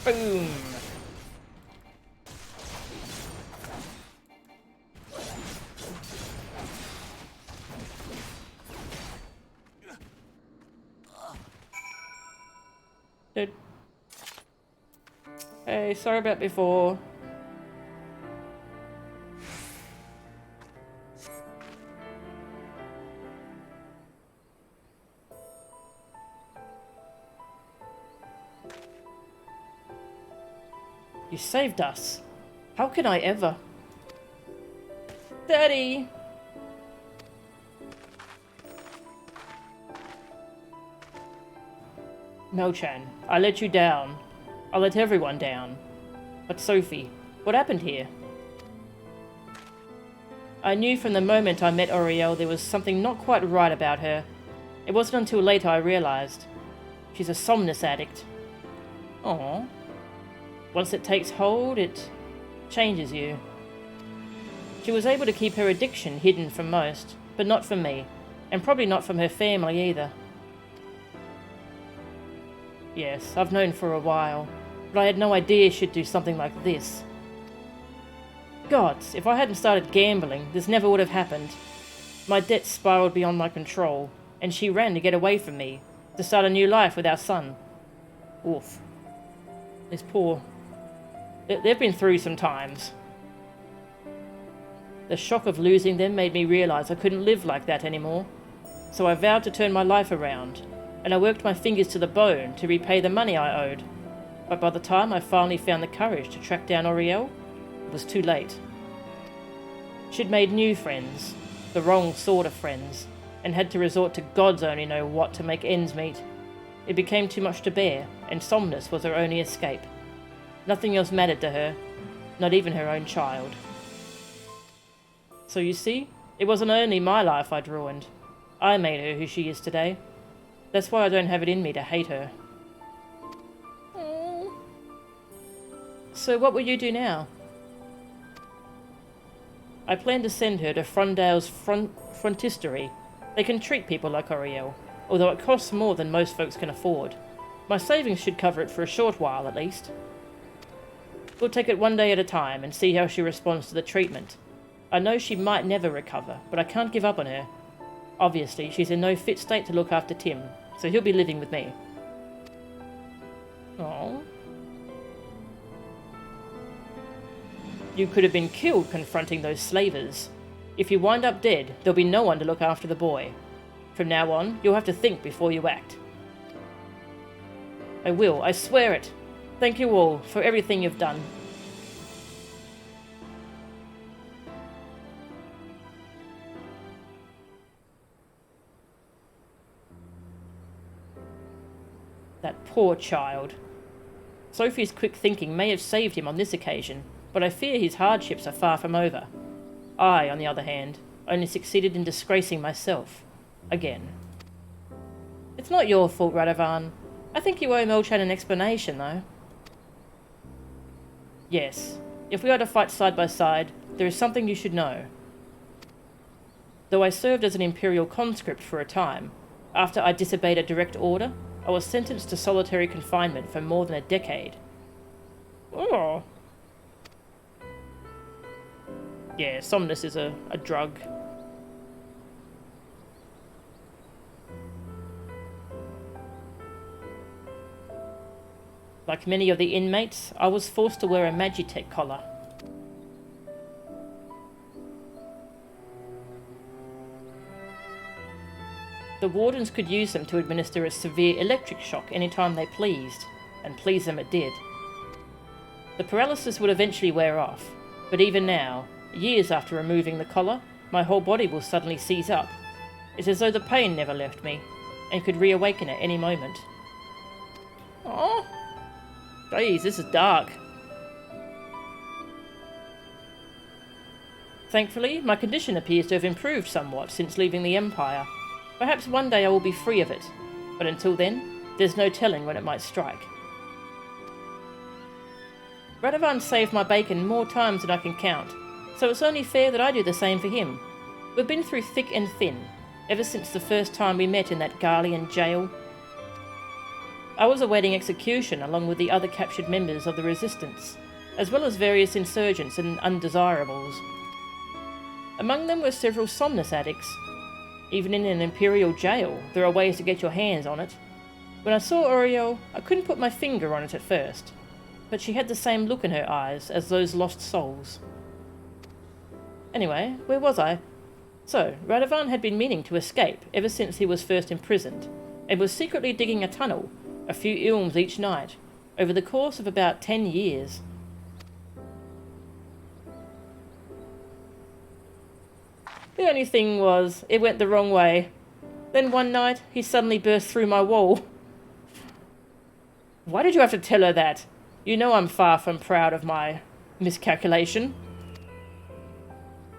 Boom! Dude. Hey, sorry about before. You saved us. How can I ever? Daddy! Melchan, I let you down. I let everyone down. But Sophie, what happened here? I knew from the moment I met Oriel there was something not quite right about her. It wasn't until later I realized. She's a somnus addict. Aww. Once it takes hold, it changes you. She was able to keep her addiction hidden from most, but not from me, and probably not from her family either. Yes, I've known for a while, but I had no idea she'd do something like this. Gods, if I hadn't started gambling, this never would have happened. My debts spiraled beyond my control, and she ran to get away from me, to start a new life with our son. Oof. This poor... They've been through some times. The shock of losing them made me realize I couldn't live like that anymore, so I vowed to turn my life around, and I worked my fingers to the bone to repay the money I owed. But by the time I finally found the courage to track down Oriel, it was too late. She'd made new friends, The wrong sort of friends, and had to resort to gods only know what to make ends meet. It became too much to bear, and Somnus was her only escape. Nothing else mattered to her, not even her own child. So you see, it wasn't only my life I'd ruined. I made her who she is today. That's why I don't have it in me to hate her. So what will you do now? I plan to send her to Frondale's frontistery. They can treat people like Oriel, although it costs more than most folks can afford. My savings should cover it for a short while, at least. We'll take it one day at a time and see how she responds to the treatment. I know she might never recover, but I can't give up on her. Obviously, she's in no fit state to look after Tim, so he'll be living with me. Aww. You could have been killed confronting those slavers. If you wind up dead, there'll be no one to look after the boy. From now on, you'll have to think before you act. I will, I swear it. Thank you all for everything you've done. That poor child. Sophie's quick thinking may have saved him on this occasion, but I fear his hardships are far from over. I, on the other hand, only succeeded in disgracing myself. Again. It's not your fault, Radovan. I think you owe Melchan an explanation, though. Yes. If we are to fight side by side, there is something you should know. Though I served as an Imperial conscript for a time, after I disobeyed a direct order, I was sentenced to solitary confinement for more than a decade. Oh. Yeah, Somnus is a drug. Like many of the inmates, I was forced to wear a Magitech collar. The wardens could use them to administer a severe electric shock anytime they pleased, and please them it did. The paralysis would eventually wear off, but even now, years after removing the collar, my whole body will suddenly seize up. It's as though the pain never left me, and could reawaken at any moment. Aww. Jeez, this is dark. Thankfully, my condition appears to have improved somewhat since leaving the Empire. Perhaps one day I will be free of it, but until then, there's no telling when it might strike. Radovan saved my bacon more times than I can count, so it's only fair that I do the same for him. We've been through thick and thin, ever since the first time we met in that Garlean jail. I was awaiting execution along with the other captured members of the Resistance, as well as various insurgents and undesirables. Among them were several Somnus addicts. Even in an Imperial jail, there are ways to get your hands on it. When I saw Oriel, I couldn't put my finger on it at first, but she had the same look in her eyes as those lost souls. Anyway, where was I? So, Radovan had been meaning to escape ever since he was first imprisoned, and was secretly digging a tunnel, a few ilms each night, over the course of about 10 years. The only thing was, it went the wrong way. Then one night, he suddenly burst through my wall. Why did you have to tell her that? You know I'm far from proud of my miscalculation.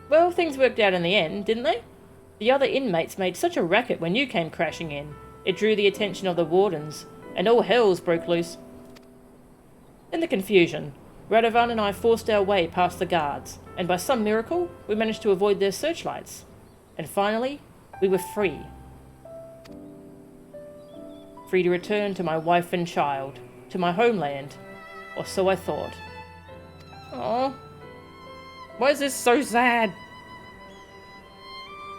Well, things worked out in the end, didn't they? The other inmates made such a racket when you came crashing in. It drew the attention of the wardens, and all hells broke loose. In the confusion, Radovan and I forced our way past the guards, and by some miracle, we managed to avoid their searchlights. And finally, we were free. Free to return to my wife and child, to my homeland, or so I thought. Aww. Why is this so sad?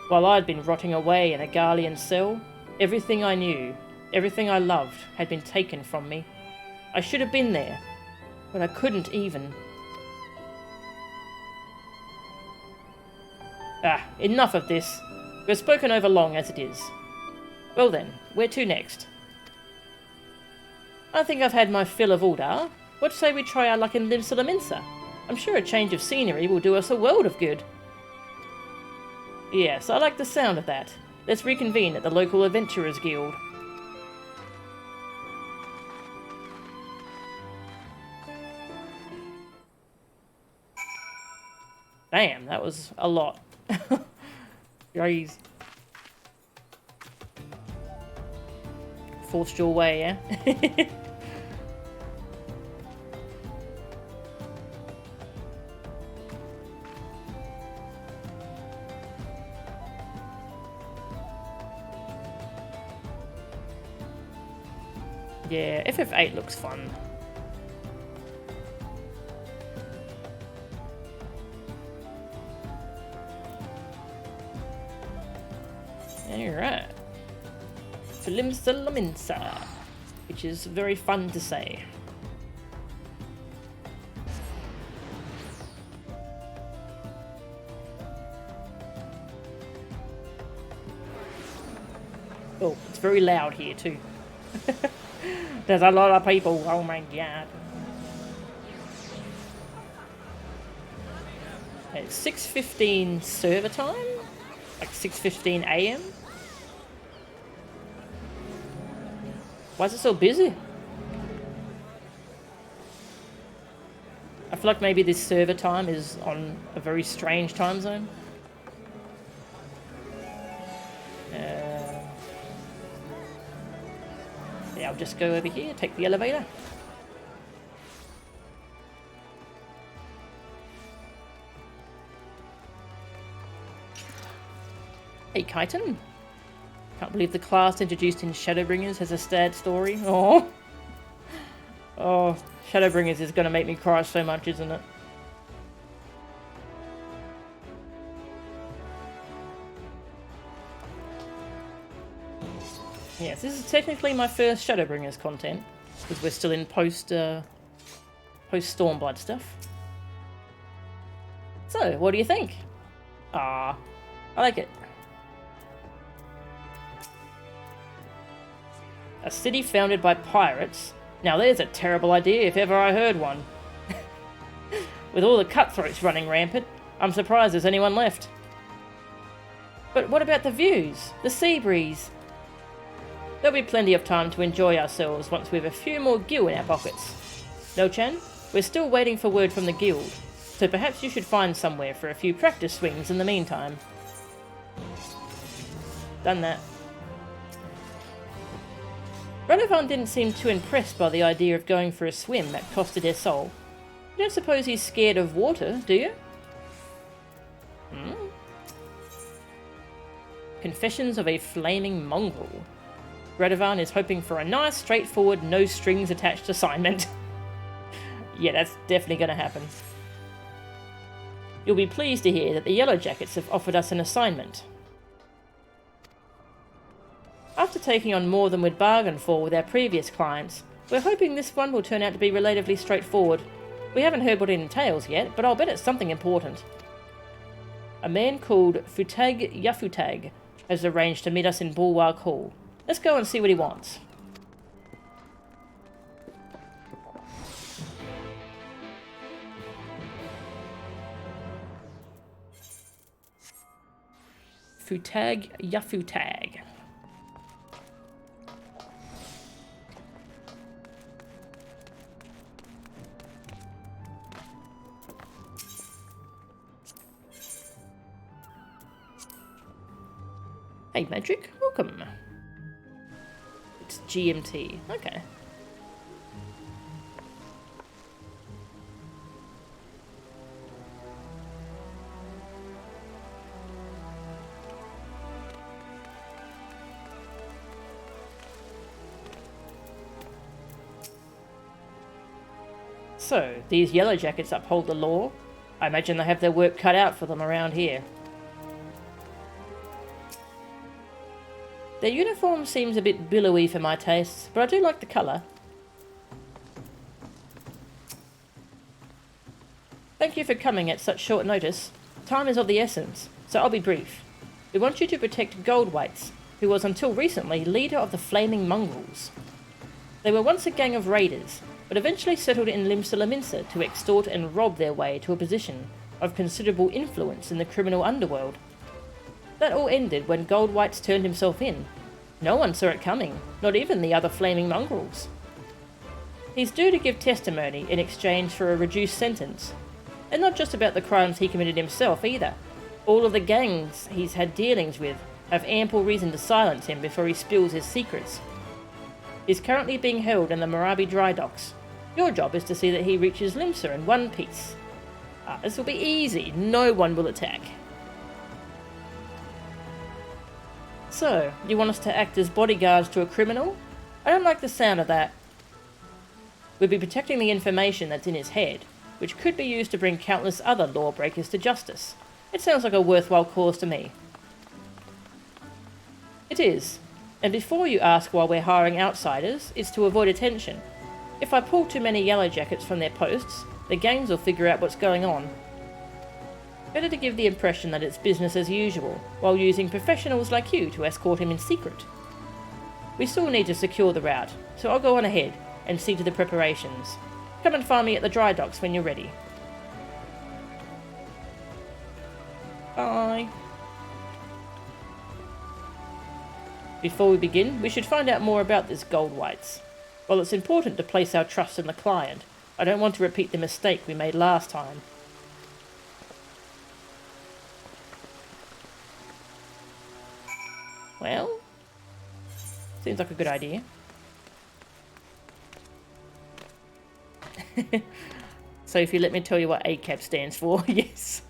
While I'd been rotting away in a Garlean cell, everything I knew, everything I loved, had been taken from me. I should have been there, but I couldn't even. Enough of this. We've spoken over long as it is. Well then, where to next? I think I've had my fill of Uldar. What say we try our luck in Limsa? I'm sure a change of scenery will do us a world of good. Yes, I like the sound of that. Let's reconvene at the local Adventurers Guild. Damn, that was a lot. Jeez. Forced your way, yeah? Yeah, FF8 looks fun. Alright. Filimsa, which is very fun to say. Oh, it's very loud here too. There's a lot of people, oh my god. It's 6:15 server time? Like 6:15 AM? Why is it so busy? I feel like maybe this server time is on a very strange time zone. Yeah, I'll just go over here, take the elevator. Hey, Chitin. Can't believe the class introduced in Shadowbringers has a sad story. Oh. Oh, Shadowbringers is going to make me cry so much, isn't it? Yes, this is technically my first Shadowbringers content, because we're still in post Stormblood stuff. So, what do you think? Ah, I like it. A city founded by pirates? Now there's a terrible idea if ever I heard one. With all the cutthroats running rampant, I'm surprised there's anyone left. But what about the views? The sea breeze? There'll be plenty of time to enjoy ourselves once we have a few more gil in our pockets. No-chan, we're still waiting for word from the guild, so perhaps you should find somewhere for a few practice swings in the meantime. Done that. Radovan didn't seem too impressed by the idea of going for a swim at Costa del Sol. You don't suppose he's scared of water, do you? Confessions of a Flaming Mongrel. Radovan is hoping for a nice, straightforward, no-strings-attached assignment. Yeah, that's definitely going to happen. You'll be pleased to hear that the Yellow Jackets have offered us an assignment. After taking on more than we'd bargained for with our previous clients, we're hoping this one will turn out to be relatively straightforward. We haven't heard what it entails yet, but I'll bet it's something important. A man called Futag Yafutag has arranged to meet us in Bulwark Hall. Let's go and see what he wants. Futag Yafutag. Hey, Magic, welcome. It's GMT. Okay. So, these Yellow Jackets uphold the law. I imagine they have their work cut out for them around here. Their uniform seems a bit billowy for my tastes, but I do like the colour. Thank you for coming at such short notice. Time is of the essence, so I'll be brief. We want you to protect Goldweights, who was until recently leader of the Flaming Mongrels. They were once a gang of raiders, but eventually settled in Limsa to extort and rob their way to a position of considerable influence in the criminal underworld. That all ended when Goldwhite's turned himself in. No one saw it coming, not even the other flaming mongrels. He's due to give testimony in exchange for a reduced sentence. And not just about the crimes he committed himself either. All of the gangs he's had dealings with have ample reason to silence him before he spills his secrets. He's currently being held in the Marabi dry docks. Your job is to see that he reaches Limsa in one piece. This will be easy. No one will attack. So, you want us to act as bodyguards to a criminal? I don't like the sound of that. We'll be protecting the information that's in his head, which could be used to bring countless other lawbreakers to justice. It sounds like a worthwhile cause to me. It is. And before you ask why we're hiring outsiders, it's to avoid attention. If I pull too many yellowjackets from their posts, the gangs will figure out what's going on. Better to give the impression that it's business as usual, while using professionals like you to escort him in secret. We still need to secure the route, so I'll go on ahead and see to the preparations. Come and find me at the dry docks when you're ready. Bye. Before we begin, we should find out more about this Goldwhites. While it's important to place our trust in the client, I don't want to repeat the mistake we made last time. Well, seems like a good idea. So if you let me tell you what ACAB stands for, yes.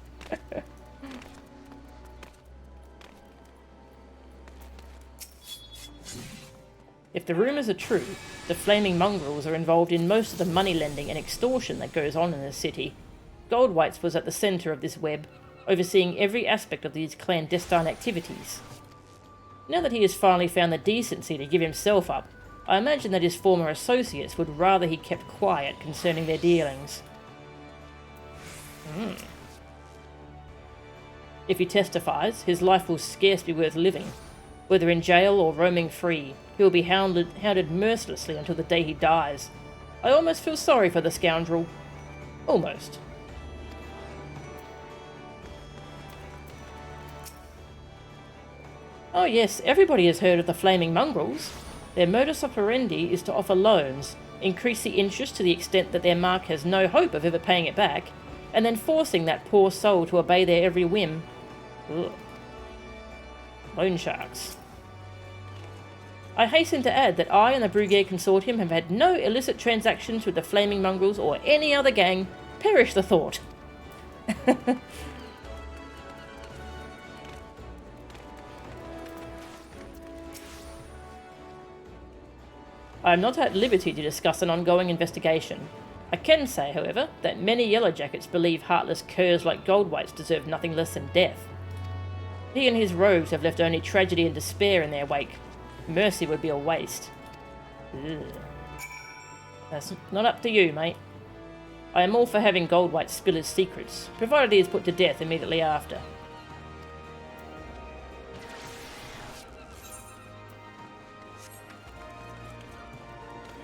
If the rumours are true, the flaming mongrels are involved in most of the money lending and extortion that goes on in the city. Goldwhites was at the centre of this web, overseeing every aspect of these clandestine activities. Now that he has finally found the decency to give himself up, I imagine that his former associates would rather he kept quiet concerning their dealings. If he testifies, his life will scarce be worth living. Whether in jail or roaming free, he will be hounded mercilessly until the day he dies. I almost feel sorry for the scoundrel. Almost. Oh yes, everybody has heard of the flaming mongrels. Their modus operandi is to offer loans, increase the interest to the extent that their mark has no hope of ever paying it back, and then forcing that poor soul to obey their every whim. Ugh. Loan sharks. I hasten to add that I and the Brugere Consortium have had no illicit transactions with the flaming mongrels or any other gang. Perish the thought. I am not at liberty to discuss an ongoing investigation. I can say, however, that many Yellowjackets believe heartless curs like Goldwhites deserve nothing less than death. He and his rogues have left only tragedy and despair in their wake. Mercy would be a waste. Ugh. That's not up to you, mate. I am all for having Goldwhite spill his secrets, provided he is put to death immediately after.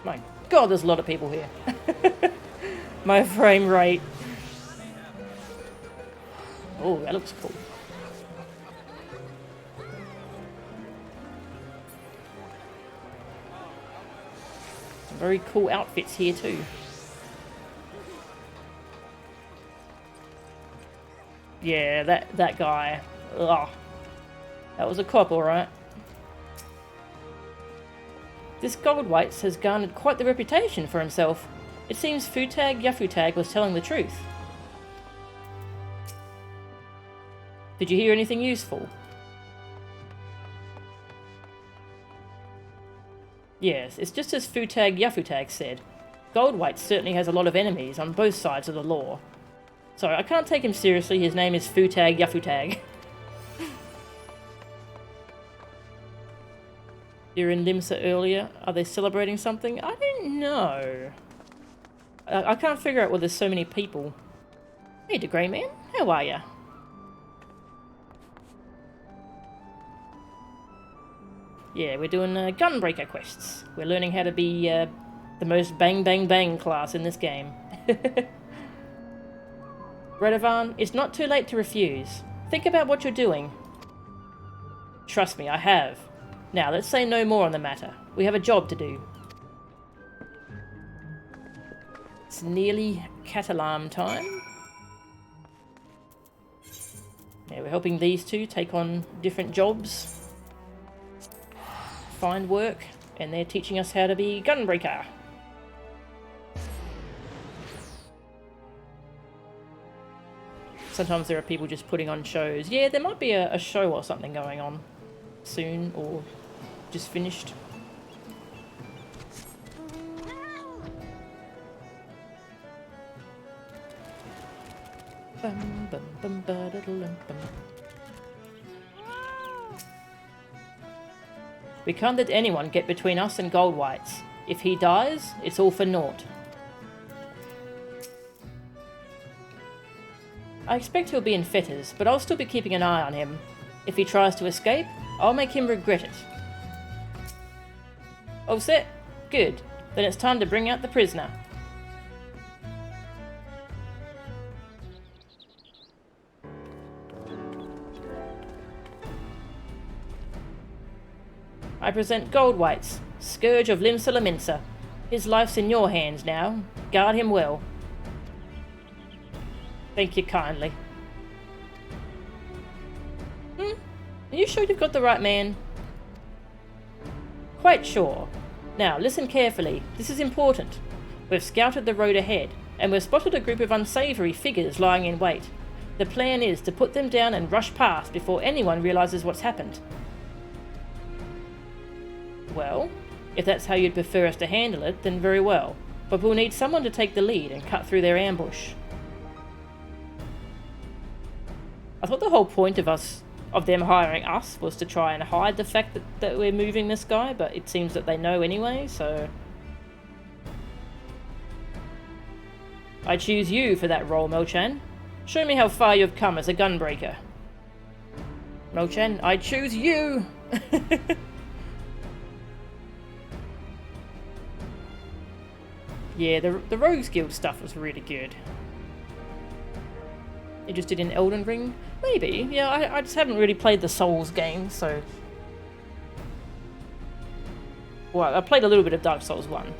My god, there's a lot of people here. My frame rate. Oh, that looks cool. Some very cool outfits here too. Yeah, that guy. Ugh. That was a cop, alright. This Goldwhites has garnered quite the reputation for himself. It seems Futag Yafutag was telling the truth. Did you hear anything useful? Yes, it's just as Futag Yafutag said. Goldwhite certainly has a lot of enemies on both sides of the law. Sorry, I can't take him seriously. His name is Futag Yafutag. You were in Limsa earlier. Are they celebrating something? I don't know. I can't figure out why there's so many people. Hey, the Grey Man. How are ya? Yeah, we're doing Gunbreaker quests. We're learning how to be the most bang bang bang class in this game. Radovan, it's not too late to refuse. Think about what you're doing. Trust me, I have. Now, let's say no more on the matter. We have a job to do. It's nearly cat alarm time. Yeah, we're helping these two take on different jobs, find work, and they're teaching us how to be Gunbreaker. Sometimes there are people just putting on shows. Yeah, there might be a show or something going on soon, or just finished. Bum, bum, bum, ba-da-da-lum, bum. We can't let anyone get between us and Gold Whites. If he dies, it's all for naught. I expect he'll be in fetters, but I'll still be keeping an eye on him. If he tries to escape, I'll make him regret it. All set? Good. Then it's time to bring out the prisoner. I present Gold Whites, Scourge of Limsa Laminsa. His life's in your hands now. Guard him well. Thank you kindly. Are you sure you've got the right man? Quite sure. Now, listen carefully. This is important. We've scouted the road ahead, and we've spotted a group of unsavoury figures lying in wait. The plan is to put them down and rush past before anyone realises what's happened. Well, if that's how you'd prefer us to handle it, then very well. But we'll need someone to take the lead and cut through their ambush. I thought the whole point of them hiring us was to try and hide the fact that we're moving this guy, but it seems that they know anyway, so... I choose you for that role, Mo-chan. Show me how far you've come as a gunbreaker. Mo-chan, I choose you! Yeah, the Rogues Guild stuff was really good. Interested in Elden Ring? Maybe. Yeah, I just haven't really played the Souls game, so... Well, I played a little bit of Dark Souls 1.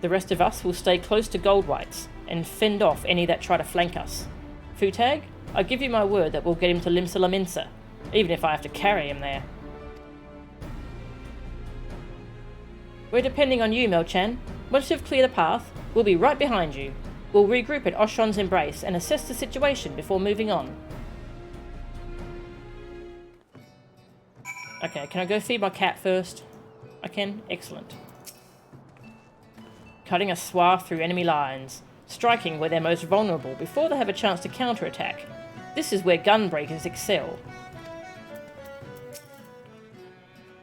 The rest of us will stay close to Gold Whites and fend off any that try to flank us. Futag, I give you my word that we'll get him to Limsa Laminsa, even if I have to carry him there. We're depending on you, Mel-chan. Once you've cleared a path, we'll be right behind you. We'll regroup at Oshon's Embrace and assess the situation before moving on. Okay, can I go feed my cat first? I can? Excellent. Cutting a swath through enemy lines, striking where they're most vulnerable before they have a chance to counterattack. This is where gunbreakers excel.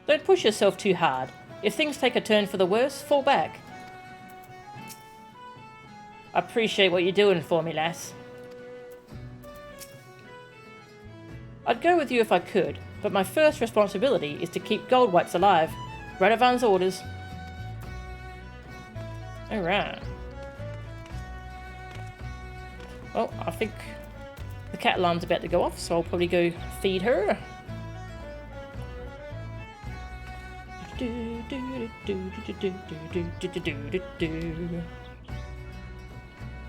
Don't push yourself too hard. If things take a turn for the worse, fall back. I appreciate what you're doing for me, lass. I'd go with you if I could, but my first responsibility is to keep Gold Whites alive. Radovan's orders. Alright. Well, I think the cat alarm's about to go off, so I'll probably go feed her.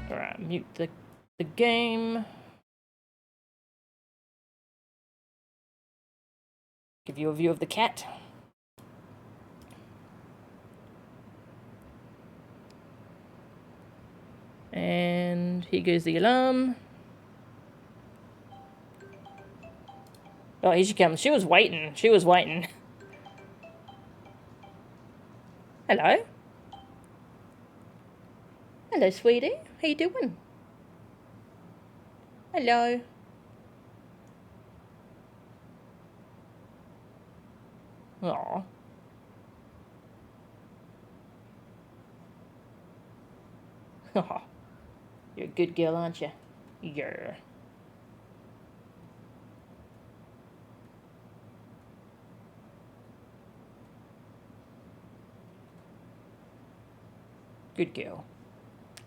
Alright, mute the game. Give you a view of the cat. And here goes the alarm. Oh, here she comes. She was waiting. She was waiting. Hello. Hello, sweetie. How you doing? Hello. Aw. Aw. You're a good girl, aren't you? Yeah. Good girl.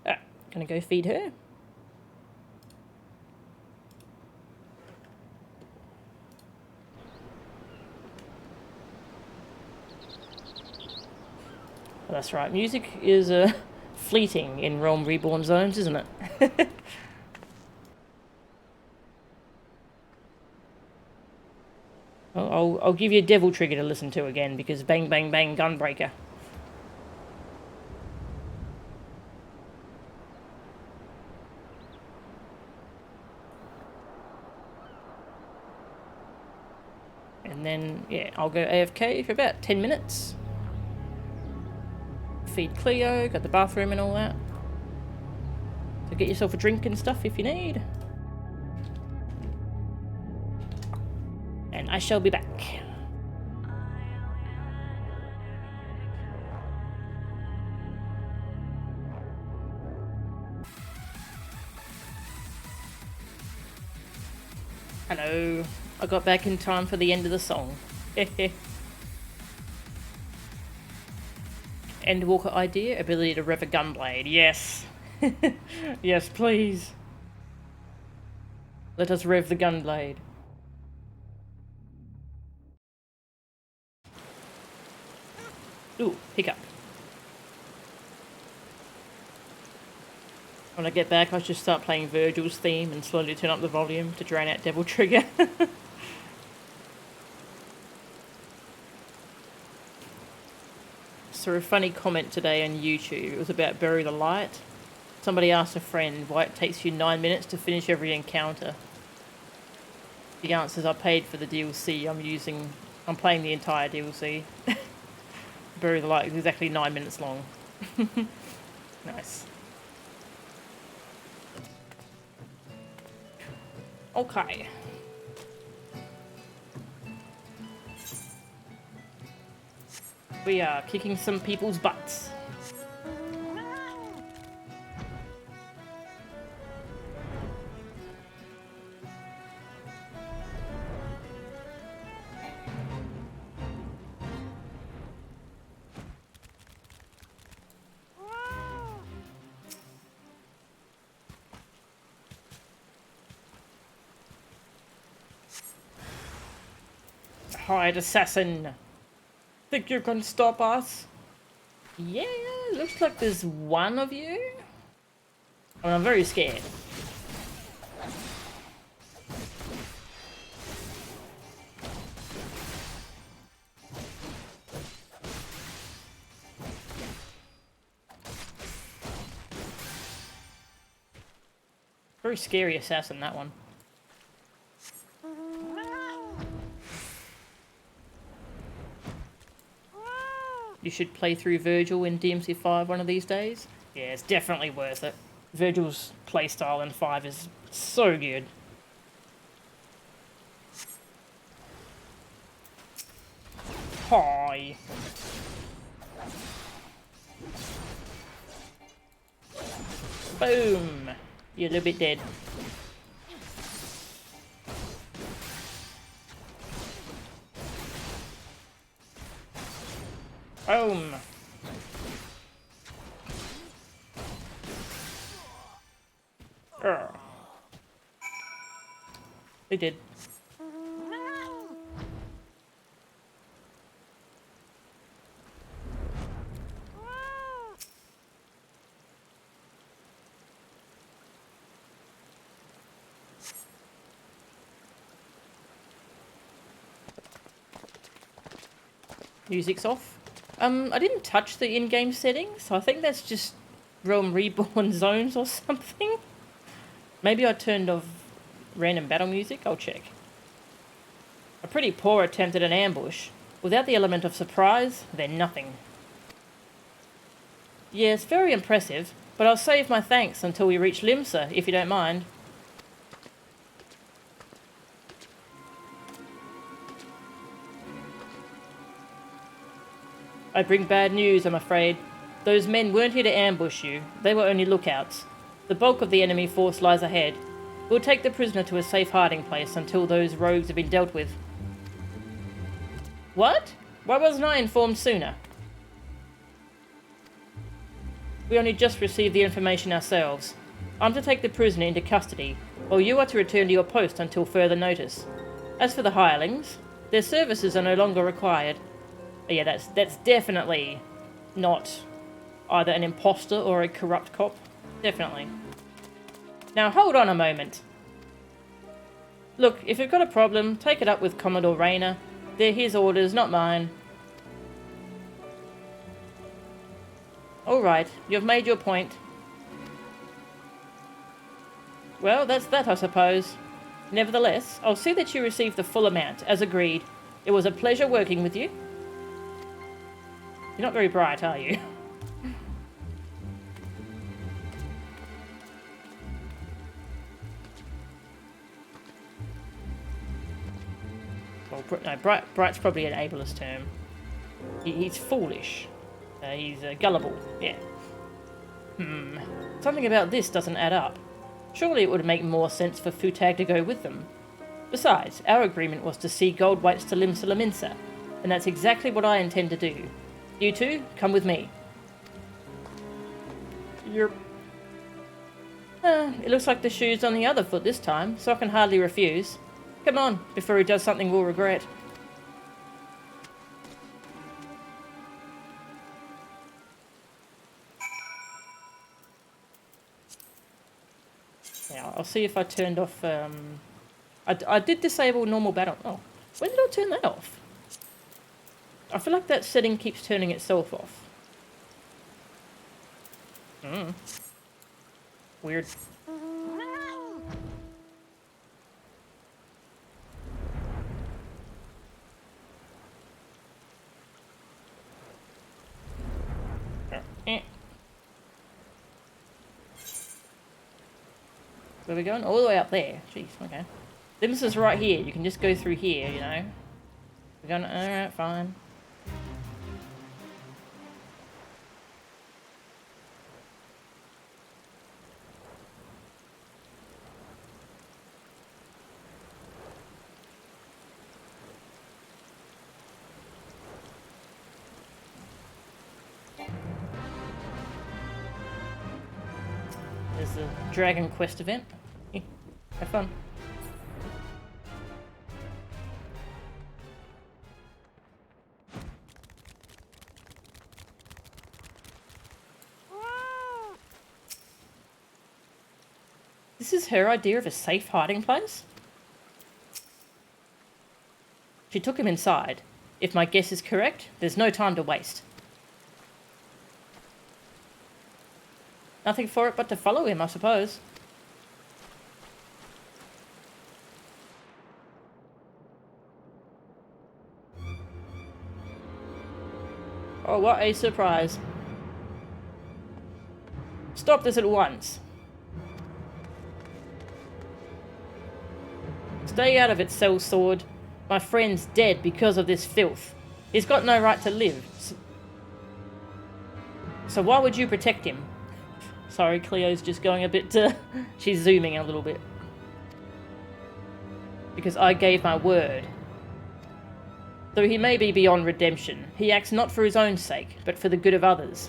Ah, gonna go feed her. Oh, that's right, music is fleeting in Realm Reborn zones, isn't it? I'll give you a Devil Trigger to listen to again, because bang, bang, bang, Gunbreaker. And then, yeah, I'll go AFK for about 10 minutes. Feed Cleo, got the bathroom and all that. So get yourself a drink and stuff if you need. And I shall be back. Hello. I got back in time for the end of the song. Endwalker idea, ability to rev a gunblade. Yes. Yes, please. Let us rev the gunblade. Ooh, hiccup. When I get back, I should start playing Virgil's theme and slowly turn up the volume to drain out Devil Trigger. Saw a funny comment today on YouTube. It was about Bury the Light. Somebody asked a friend why it takes you 9 minutes to finish every encounter. The answer is I paid for the DLC. I'm playing the entire DLC. Bury the Light is exactly 9 minutes long. Nice. Okay. We are kicking some people's butts. Hide assassin. Think you're gonna stop us? Yeah, looks like there's one of you. I mean, I'm very scared. Very scary assassin, that one. You should play through Virgil in DMC5 one of these days. Yeah, it's definitely worth it. Virgil's playstyle in 5 is so good. Hi. Boom. You're a little bit dead. Boom. They did. Music's off. I didn't touch the in-game settings. I think that's just Realm Reborn zones or something. Maybe I turned off random battle music. I'll check. A pretty poor attempt at an ambush. Without the element of surprise, they're nothing. Yeah, it's very impressive, but I'll save my thanks until we reach Limsa, if you don't mind. I bring bad news, I'm afraid. Those men weren't here to ambush you. They were only lookouts. The bulk of the enemy force lies ahead. We'll take the prisoner to a safe hiding place until those rogues have been dealt with. What? Why wasn't I informed sooner? We only just received the information ourselves. I'm to take the prisoner into custody, while you are to return to your post until further notice. As for the hirelings, their services are no longer required. Yeah, that's definitely not either an imposter or a corrupt cop. Definitely. Now, hold on a moment. Look, if you've got a problem, take it up with Commodore Rayner. They're his orders, not mine. Alright, you've made your point. Well, that's that, I suppose. Nevertheless, I'll see that you receive the full amount, as agreed. It was a pleasure working with you. You're not very bright, are you? Well, no, bright's probably an ableist term. He's foolish. He's gullible, yeah. Something about this doesn't add up. Surely it would make more sense for Futag to go with them. Besides, our agreement was to see Gold Whites to Limsa, and that's exactly what I intend to do. You two, come with me. It looks like the shoe's on the other foot this time, so I can hardly refuse. Come on, before he does something we'll regret. Now, I'll see if I turned off, I did disable normal battle. Oh, when did I turn that off? I feel like that setting keeps turning itself off. Weird. Where are we going? All the way up there. Jeez, okay. Limsa's right here. You can just go through here, you know. We're going, alright, fine. There's the Dragon Quest event. Have fun. This is her idea of a safe hiding place? She took him inside. If my guess is correct, there's no time to waste. Nothing for it but to follow him, I suppose. Oh, what a surprise. Stop this at once. Stay out of it, sellsword. My friend's dead because of this filth. He's got no right to live. So why would you protect him? Sorry, Cleo's just going a bit... she's zooming a little bit. Because I gave my word. Though he may be beyond redemption, he acts not for his own sake, but for the good of others.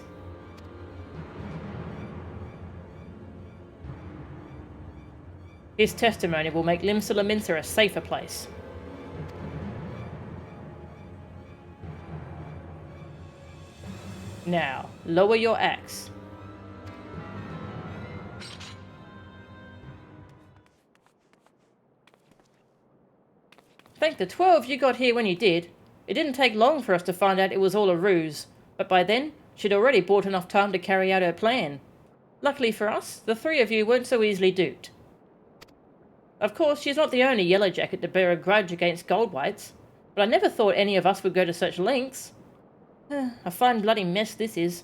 His testimony will make Limsa a safer place. Now, lower your axe. Thank the 12 you got here when you did. It didn't take long for us to find out it was all a ruse, but by then, she'd already bought enough time to carry out her plan. Luckily for us, the three of you weren't so easily duped. Of course, she's not the only yellowjacket to bear a grudge against Gold Whites, but I never thought any of us would go to such lengths. A fine bloody mess this is.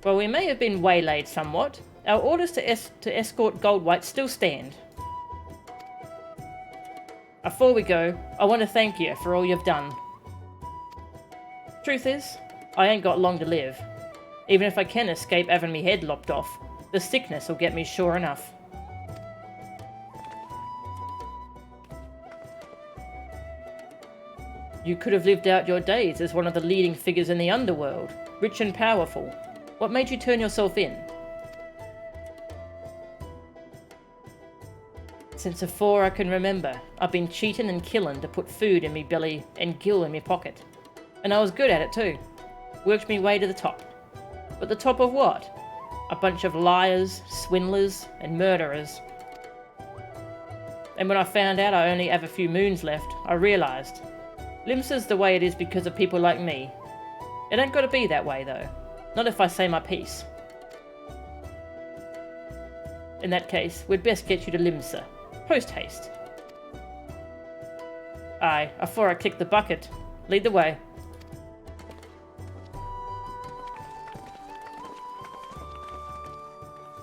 While we may have been waylaid somewhat, our orders to escort Gold Whites still stand. Before we go, I want to thank you for all you've done. Truth is, I ain't got long to live. Even if I can escape having me head lopped off, the sickness will get me sure enough. You could have lived out your days as one of the leading figures in the underworld, rich and powerful. What made you turn yourself in? Since afore I can remember, I've been cheating and killing to put food in me belly and gil in me pocket. And I was good at it too. Worked me way to the top. But the top of what? A bunch of liars, swindlers, and murderers. And when I found out I only have a few moons left, I realised Limsa's the way it is because of people like me. It ain't gotta be that way though. Not if I say my piece. In that case, we'd best get you to Limsa. Post haste. Aye, afore I kick the bucket. Lead the way.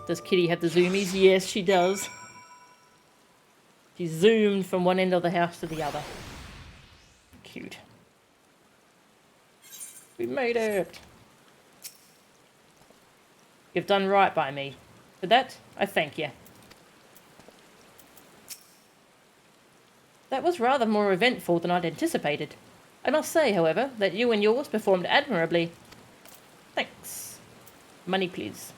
Does Kitty have the zoomies? Yes, she does. She zoomed from one end of the house to the other. Cute. We made it. You've done right by me. For that, I thank you. That was rather more eventful than I'd anticipated. I must say, however, that you and yours performed admirably. Thanks. Money, please.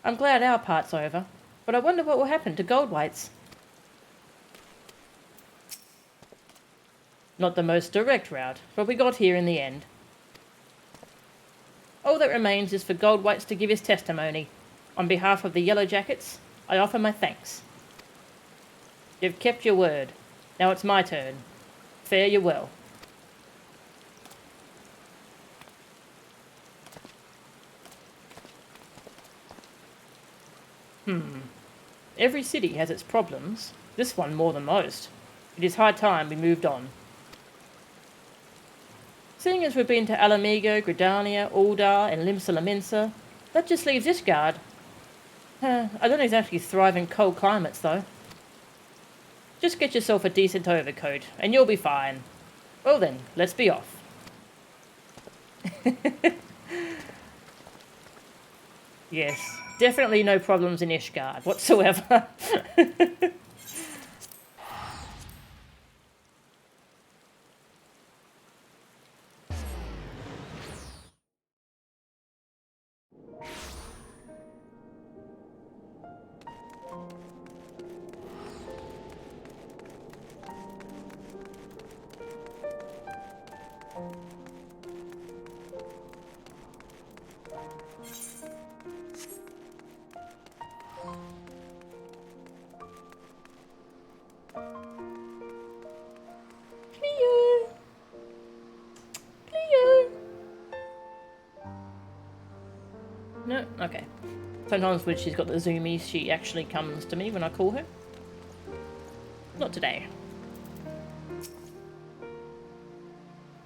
I'm glad our part's over, but I wonder what will happen to Goldwhite's. Not the most direct route, but we got here in the end. All that remains is for Goldwhite's to give his testimony. On behalf of the Yellow Jackets, I offer my thanks. You've kept your word. Now it's my turn. Fare you well. Every city has its problems. This one more than most. It is high time we moved on. Seeing as we've been to Alamigo, Gridania, Uldar, and Limsa Laminsa, that just leaves Ishgard. I don't exactly thrive in cold climates, though. Just get yourself a decent overcoat, and you'll be fine. Well then, let's be off. Yes, definitely no problems in Ishgard whatsoever. No? Okay. Sometimes when she's got the zoomies, she actually comes to me when I call her. Not today.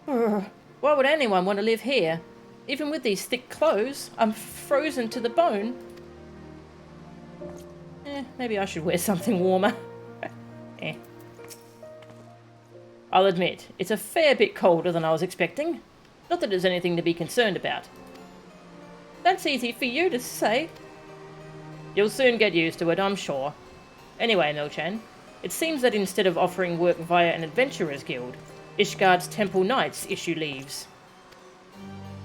Why would anyone want to live here? Even with these thick clothes, I'm frozen to the bone. Maybe I should wear something warmer. I'll admit, it's a fair bit colder than I was expecting. Not that there's anything to be concerned about. That's easy for you to say. You'll soon get used to it, I'm sure. Anyway, Milchan, it seems that instead of offering work via an adventurer's guild, Ishgard's Temple Knights issue leaves.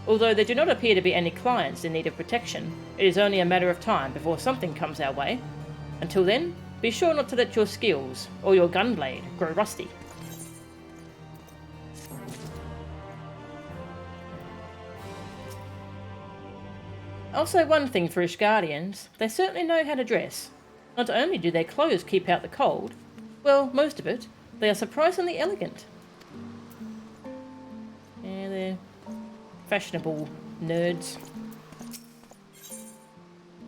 Although there do not appear to be any clients in need of protection, it is only a matter of time before something comes our way. Until then, be sure not to let your skills, or your gunblade, grow rusty. I'll say one thing for Ishgardians, they certainly know how to dress. Not only do their clothes keep out the cold, well, most of it, they are surprisingly elegant. Yeah, they're fashionable nerds.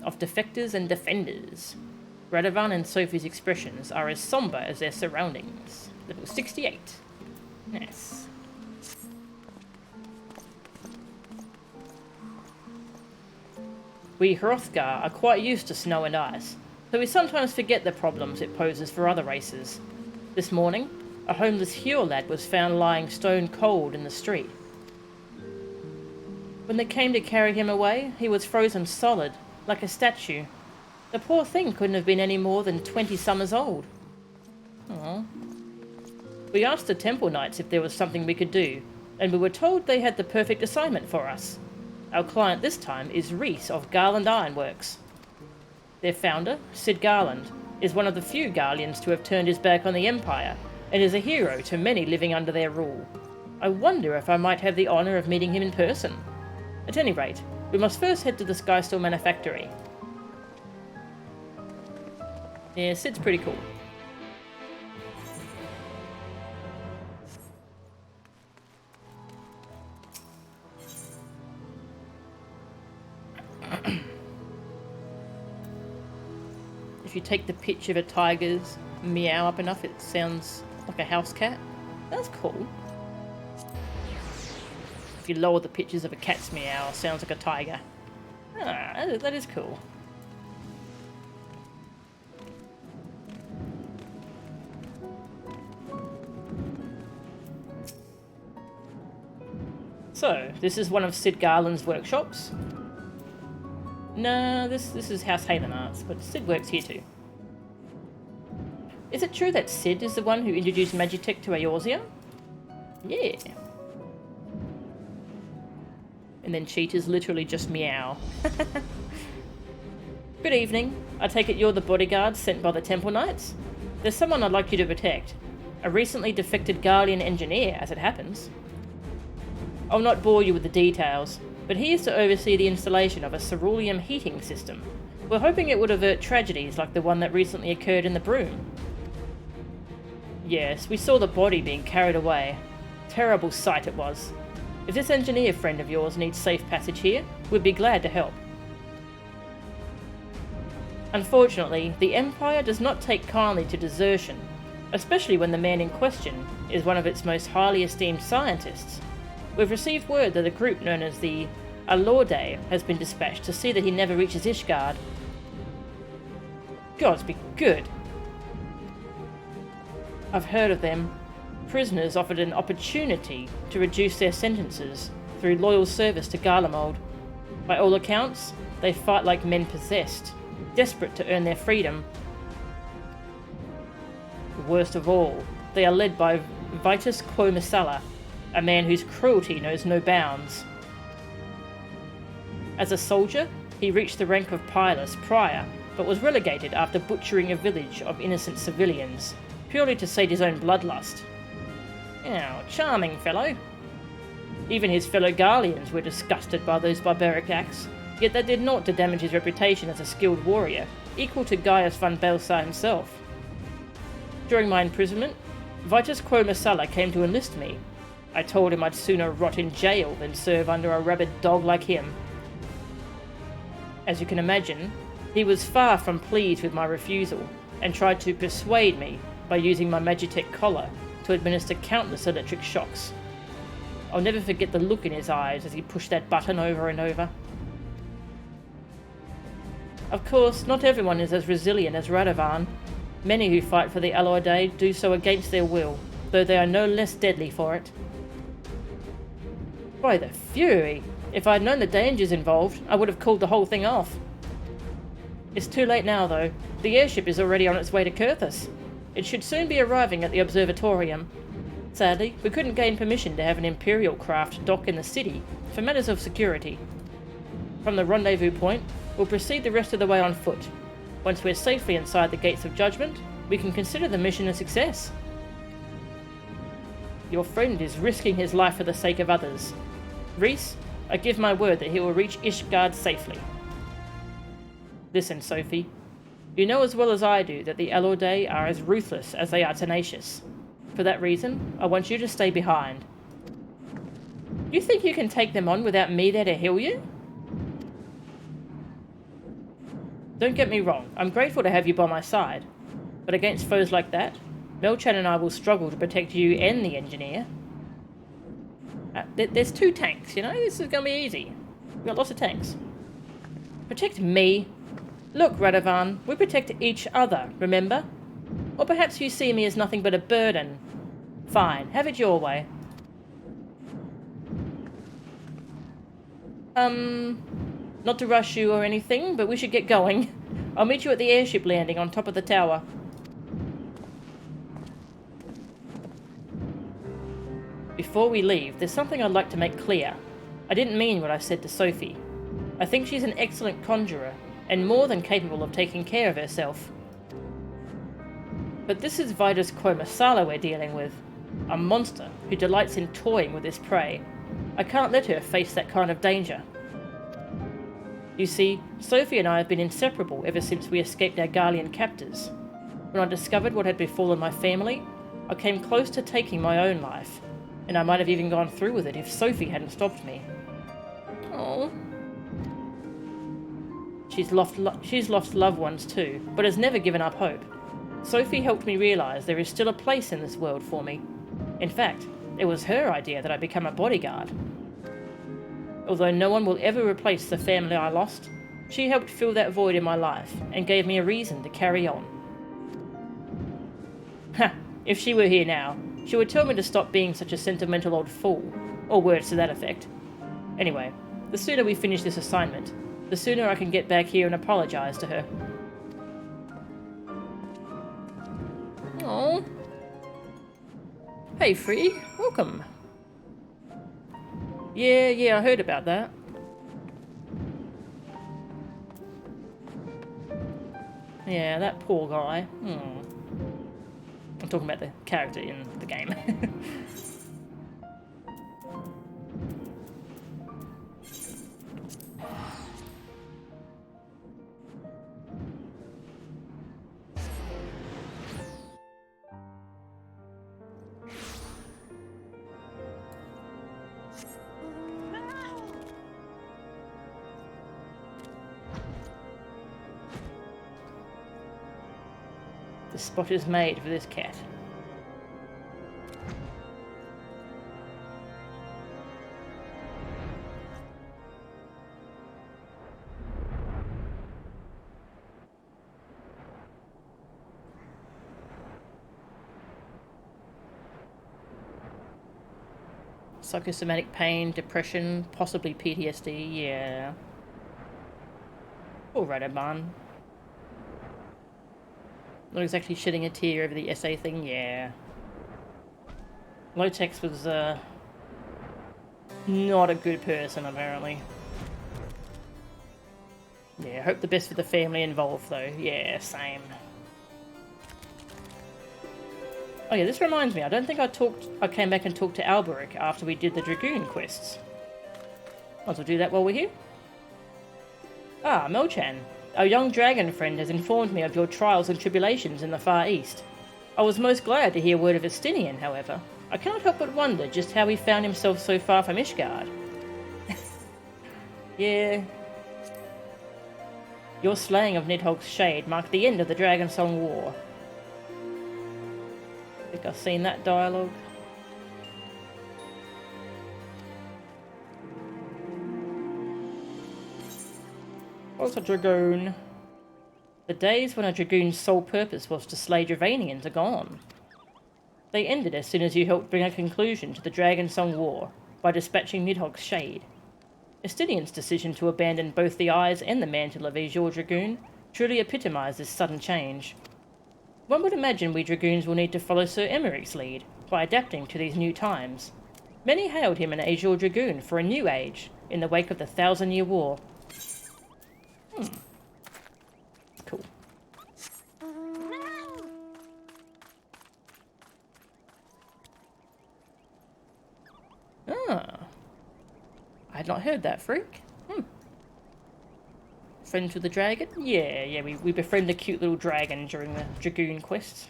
Of defectors and defenders. Radovan and Sophie's expressions are as somber as their surroundings. Level 68. Nice. We Hrothgar are quite used to snow and ice, so we sometimes forget the problems it poses for other races. This morning, a homeless Huer lad was found lying stone cold in the street. When they came to carry him away, he was frozen solid, like a statue. The poor thing couldn't have been any more than 20 summers old. Aww. We asked the Temple Knights if there was something we could do, and we were told they had the perfect assignment for us. Our client this time is Reese of Garland Ironworks. Their founder, Sid Garland, is one of the few Garleans to have turned his back on the Empire, and is a hero to many living under their rule. I wonder if I might have the honour of meeting him in person. At any rate, we must first head to the Skysteel Manufactory. Yeah, Sid's pretty cool. If you take the pitch of a tiger's meow up enough, it sounds like a house cat. That's cool. If you lower the pitches of a cat's meow, it sounds like a tiger. Ah, that is cool. So, this is one of Sid Garland's workshops. No, this is House Haven Arts, but Sid works here too. Is it true that Sid is the one who introduced Magitech to Eorzea? Yeah. And then cheetahs literally just meow. Good evening. I take it you're the bodyguard sent by the Temple Knights? There's someone I'd like you to protect. A recently defected Guardian engineer, as it happens. I'll not bore you with the details, but he is to oversee the installation of a ceruleum heating system. We're hoping it would avert tragedies like the one that recently occurred in the Broom. Yes, we saw the body being carried away. Terrible sight it was. If this engineer friend of yours needs safe passage here, we'd be glad to help. Unfortunately, the Empire does not take kindly to desertion, especially when the man in question is one of its most highly esteemed scientists. We've received word that a group known as the Alorde has been dispatched to see that he never reaches Ishgard. Gods be good. I've heard of them. Prisoners offered an opportunity to reduce their sentences through loyal service to Garlemald. By all accounts, they fight like men possessed, desperate to earn their freedom. Worst of all, they are led by Vitus Quo Missala, a man whose cruelty knows no bounds. As a soldier, he reached the rank of Pilus prior, but was relegated after butchering a village of innocent civilians, purely to sate his own bloodlust. Oh, charming fellow. Even his fellow Garleans were disgusted by those barbaric acts, yet that did naught to damage his reputation as a skilled warrior, equal to Gaius van Belsar himself. During my imprisonment, Vitus Quo Missala came to enlist me. I told him I'd sooner rot in jail than serve under a rabid dog like him. As you can imagine, he was far from pleased with my refusal, and tried to persuade me by using my Magitech collar to administer countless electric shocks. I'll never forget the look in his eyes as he pushed that button over and over. Of course, not everyone is as resilient as Radovan. Many who fight for the Alorde do so against their will, though they are no less deadly for it. By the Fury! If I'd known the dangers involved, I would have called the whole thing off. It's too late now, though. The airship is already on its way to Kurthus. It should soon be arriving at the observatorium. Sadly, we couldn't gain permission to have an Imperial craft dock in the city for matters of security. From the rendezvous point, we'll proceed the rest of the way on foot. Once we're safely inside the Gates of Judgment, we can consider the mission a success. Your friend is risking his life for the sake of others. Reese, I give my word that he will reach Ishgard safely. Listen, Sophie. You know as well as I do that the Alorde are as ruthless as they are tenacious. For that reason, I want you to stay behind. You think you can take them on without me there to heal you? Don't get me wrong, I'm grateful to have you by my side. But against foes like that, Melchan and I will struggle to protect you and the engineer. There's 2 tanks, you know? This is going to be easy. We've got lots of tanks. Protect me? Look, Radovan, we protect each other, remember? Or perhaps you see me as nothing but a burden. Fine, have it your way. Not to rush you or anything, but we should get going. I'll meet you at the airship landing on top of the tower. Before we leave, there's something I'd like to make clear. I didn't mean what I said to Sophie. I think she's an excellent conjurer, and more than capable of taking care of herself. But this is Vitus Quo Masala we're dealing with. A monster who delights in toying with his prey. I can't let her face that kind of danger. You see, Sophie and I have been inseparable ever since we escaped our Garlean captors. When I discovered what had befallen my family, I came close to taking my own life, and I might have even gone through with it if Sophie hadn't stopped me. Oh. She's lost loved ones too, but has never given up hope. Sophie helped me realise there is still a place in this world for me. In fact, it was her idea that I become a bodyguard. Although no one will ever replace the family I lost, she helped fill that void in my life and gave me a reason to carry on. Ha! If she were here now, she would tell me to stop being such a sentimental old fool, or words to that effect. Anyway, the sooner we finish this assignment, the sooner I can get back here and apologise to her. Oh. Hey, Free. Welcome. Yeah, I heard about that. Yeah, that poor guy. I'm talking about the character in the game. The spot is made for this cat. Psychosomatic pain, depression, possibly PTSD, yeah. Alright, man. Not exactly shedding a tear over the essay thing, yeah. Lotex was, not a good person, apparently. Yeah, hope the best for the family involved, though. Yeah, same. Oh yeah, this reminds me, I don't think I came back and talked to Alberic after we did the Dragoon quests. Might as well do that while we're here. Ah, Melchan. Our young dragon friend has informed me of your trials and tribulations in the Far East. I was most glad to hear word of Estinian, however. I cannot help but wonder just how he found himself so far from Ishgard. Yeah. Your slaying of Nidhogg's Shade marked the end of the Dragonsong War. I think I've seen that dialogue. What's a dragoon? The days when a dragoon's sole purpose was to slay Dravanians are gone. They ended as soon as you helped bring a conclusion to the Dragonsong War by dispatching Nidhogg's Shade. Estinian's decision to abandon both the eyes and the mantle of Azure Dragoon truly epitomised this sudden change. One would imagine we dragoons will need to follow Sir Emeric's lead by adapting to these new times. Many hailed him an Azure Dragoon for a new age in the wake of the 1,000-Year War. Cool. Ah. I had not heard that, freak. Friends with the dragon? Yeah, we befriend a cute little dragon during the Dragoon quests.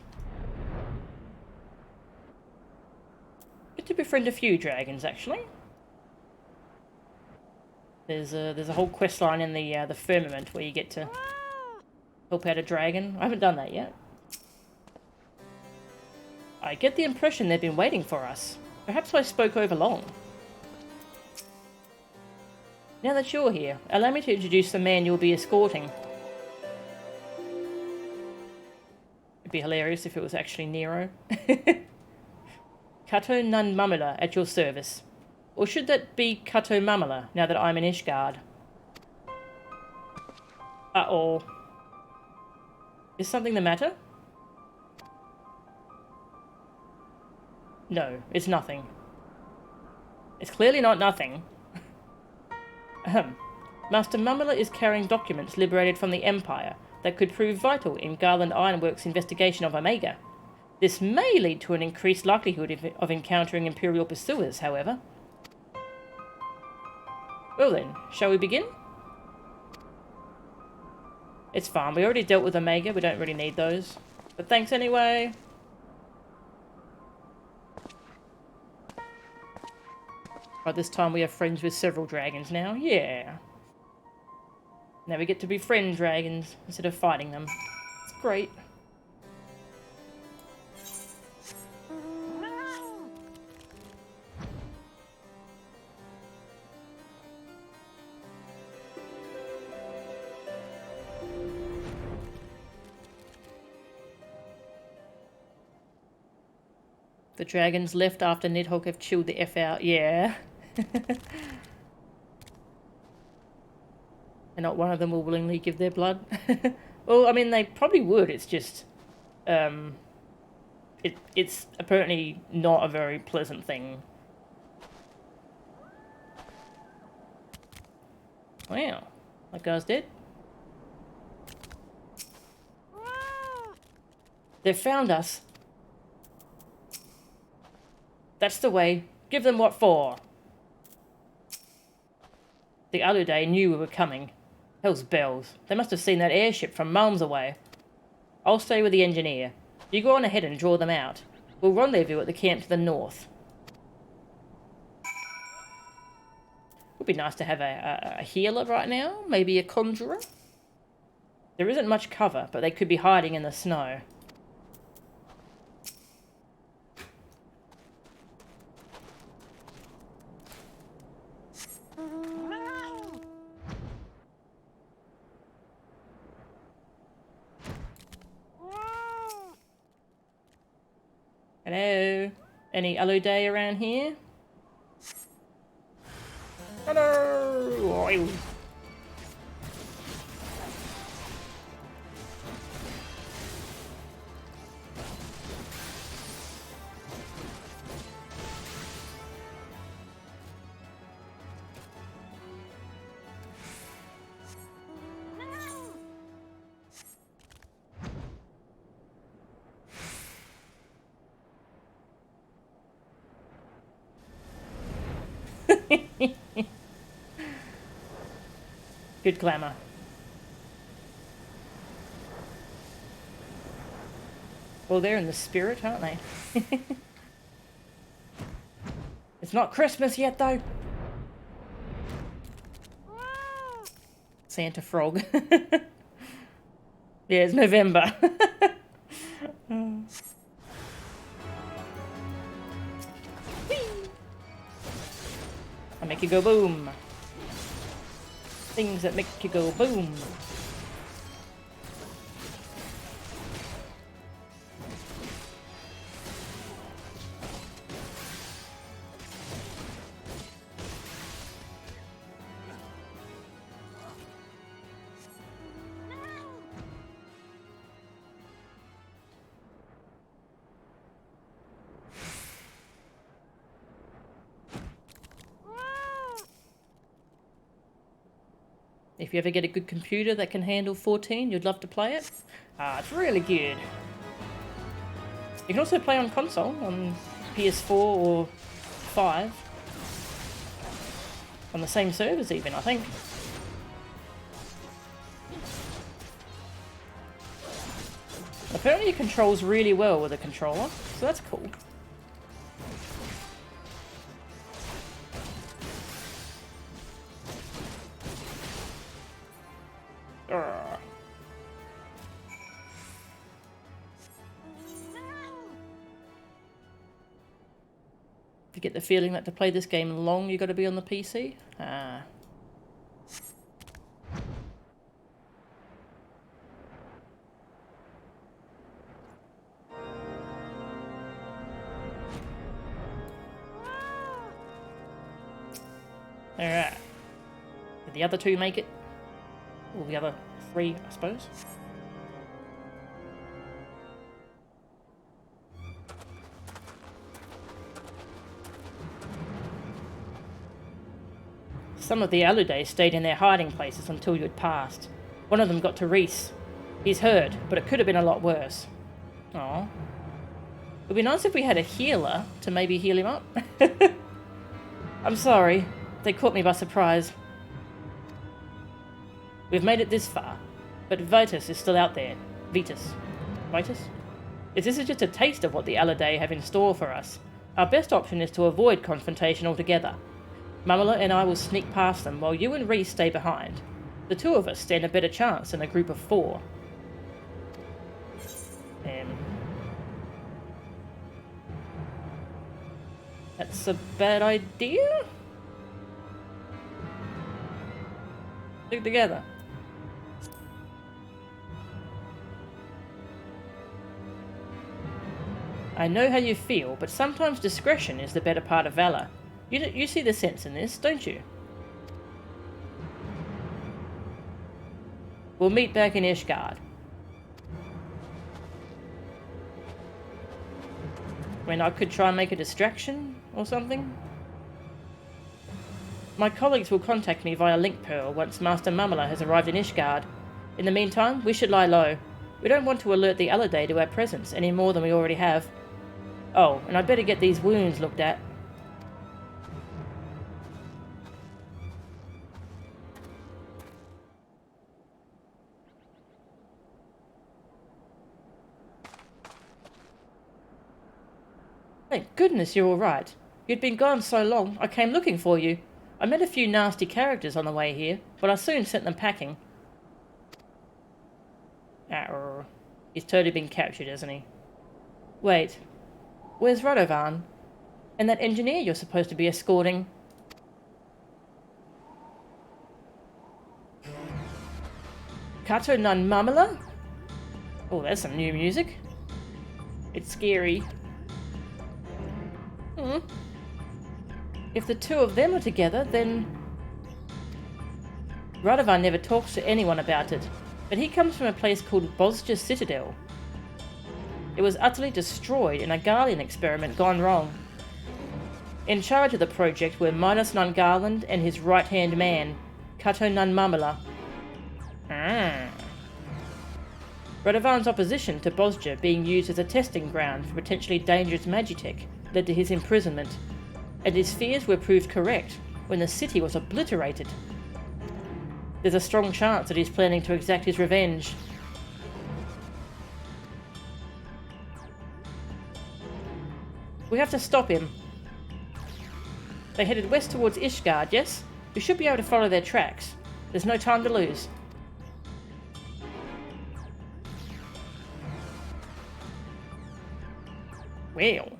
Good to befriend a few dragons, actually. There's a whole quest line in the Firmament where you get to help out a dragon. I haven't done that yet. I get the impression they've been waiting for us. Perhaps I spoke over long. Now that you're here, allow me to introduce the man you'll be escorting. It'd be hilarious if it was actually Nero. Kato Nun Mamula at your service. Or should that be Kato Mamula, now that I'm in Ishgard? Uh-oh. Is something the matter? No, it's nothing. It's clearly not nothing. Ahem. Master Mummler is carrying documents liberated from the Empire that could prove vital in Garland Ironworks' investigation of Omega. This may lead to an increased likelihood of encountering Imperial pursuers, however. Well then, shall we begin? It's fine, we already dealt with Omega, we don't really need those. But thanks anyway. By this time we are friends with several dragons now, yeah. Now we get to befriend dragons instead of fighting them. It's great. The dragons left after Nidhogg have chilled the F out. Yeah. And not one of them will willingly give their blood. Well, I mean, they probably would. It's just... it's apparently not a very pleasant thing. Wow. That guy's dead. They've found us. That's the way. Give them what for. The Alude knew we were coming. Hell's bells. They must have seen that airship from miles away. I'll stay with the engineer. You go on ahead and draw them out. We'll rendezvous at the camp to the north. Would be nice to have a healer right now. Maybe a conjurer. There isn't much cover, but they could be hiding in the snow. Hello? Any Alude around here? Hello! Oil. Good glamour. Well, they're in the spirit, aren't they? It's not Christmas yet, though. Santa Frog. Yeah, it's November. I make you go boom. Things that make you go boom. If you ever get a good computer that can handle 14, you'd love to play it. It's really good. You can also play on console, on PS4 or 5. On the same servers even, I think. Apparently it controls really well with a controller, so that's cool. You get the feeling that to play this game long, you got to be on the PC. Alright. Did the other two make it? Or the other three, I suppose? Some of the Aludae stayed in their hiding places until you'd passed. One of them got to Reese. He's hurt, but it could have been a lot worse. Aw. It would be nice if we had a healer to maybe heal him up. I'm sorry. They caught me by surprise. We've made it this far, but Vitus is still out there. Vitus? If this is just a taste of what the Aludae have in store for us, our best option is to avoid confrontation altogether. Mamala and I will sneak past them while you and Reese stay behind. The two of us stand a better chance than a group of 4. That's a bad idea? Stick together. I know how you feel, but sometimes discretion is the better part of valor. You see the sense in this, don't you? We'll meet back in Ishgard. When I could try and make a distraction or something? My colleagues will contact me via Link Pearl once Master Mamala has arrived in Ishgard. In the meantime, we should lie low. We don't want to alert the Aludae to our presence any more than we already have. Oh, and I'd better get these wounds looked at. Thank goodness you're alright. You'd been gone so long, I came looking for you. I met a few nasty characters on the way here, but I soon sent them packing. Arr. He's totally been captured, hasn't he? Wait. Where's Radovan? And that engineer you're supposed to be escorting? Kato Nun Mamala? Oh, that's some new music. It's scary. If the two of them are together, then... Radovan never talks to anyone about it, but he comes from a place called Bosja Citadel. It was utterly destroyed in a Garlean experiment gone wrong. In charge of the project were Midas Nun Garland and his right-hand man, Kato Nun Mamala. Radovan's opposition to Bosja being used as a testing ground for potentially dangerous magitech led to his imprisonment, and his fears were proved correct when the city was obliterated. There's a strong chance that he's planning to exact his revenge. We have to stop him. They headed west towards Ishgard, yes? We should be able to follow their tracks. There's no time to lose. Well.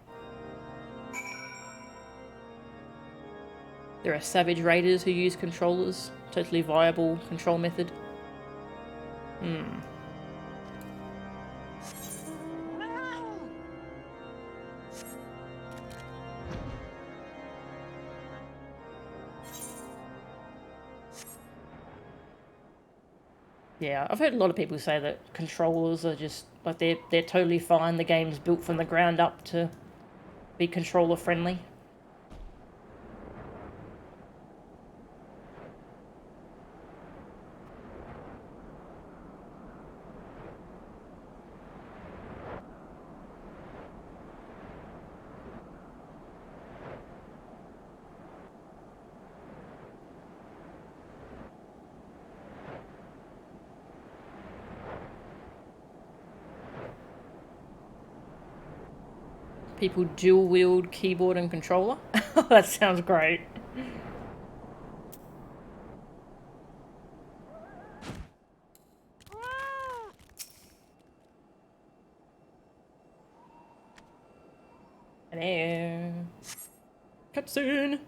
There are savage raiders who use controllers. Totally viable control method. Yeah, I've heard a lot of people say that controllers are just, like, they're totally fine. The game's built from the ground up to be controller friendly. People dual wield keyboard and controller. That sounds great. Hello. Cutscene.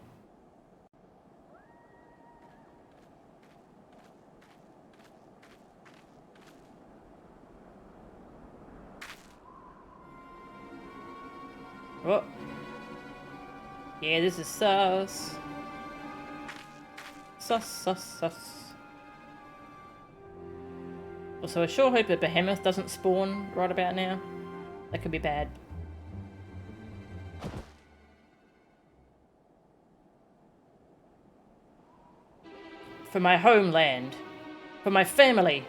Oh. Yeah, this is sus. Sus. Also, I sure hope a behemoth doesn't spawn right about now. That could be bad. For my homeland. For my family.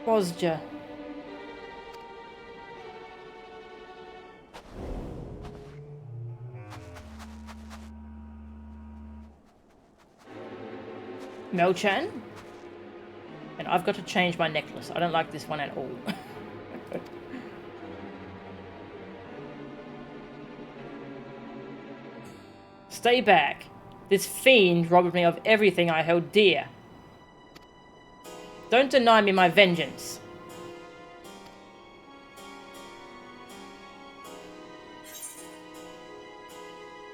Bosja. Melchan? And I've got to change my necklace. I don't like this one at all. Stay back. This fiend robbed me of everything I held dear. Don't deny me my vengeance.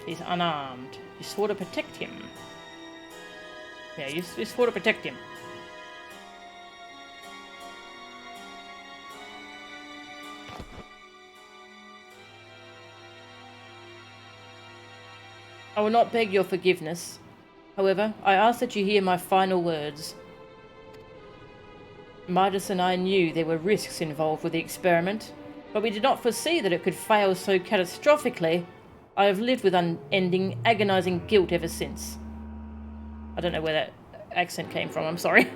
He's unarmed. You swore to protect him. Yeah, you swore to protect him. I will not beg your forgiveness. However, I ask that you hear my final words. Midas and I knew there were risks involved with the experiment, but we did not foresee that it could fail so catastrophically. I have lived with unending, agonizing guilt ever since. I don't know where that accent came from, I'm sorry.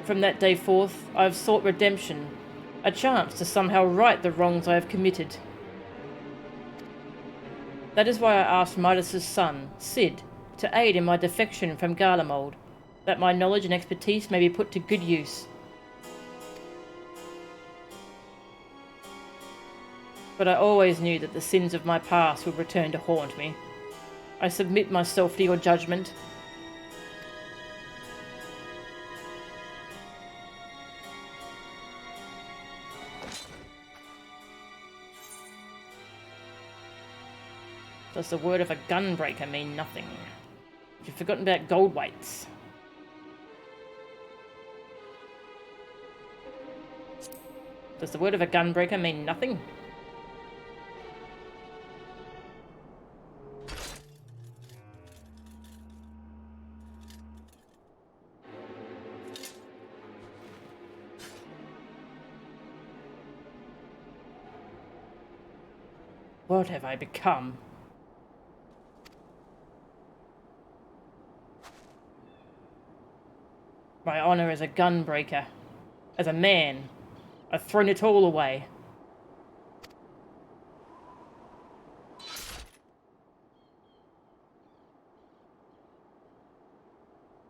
From that day forth, I have sought redemption, a chance to somehow right the wrongs I have committed. That is why I asked Midas' son, Sid, to aid in my defection from Garlemald, that my knowledge and expertise may be put to good use. But I always knew that the sins of my past would return to haunt me. I submit myself to your judgment. Does the word of a gunbreaker mean nothing? You've forgotten about gold weights. Does the word of a gunbreaker mean nothing? What have I become? My honor as a gunbreaker, as a man, I've thrown it all away.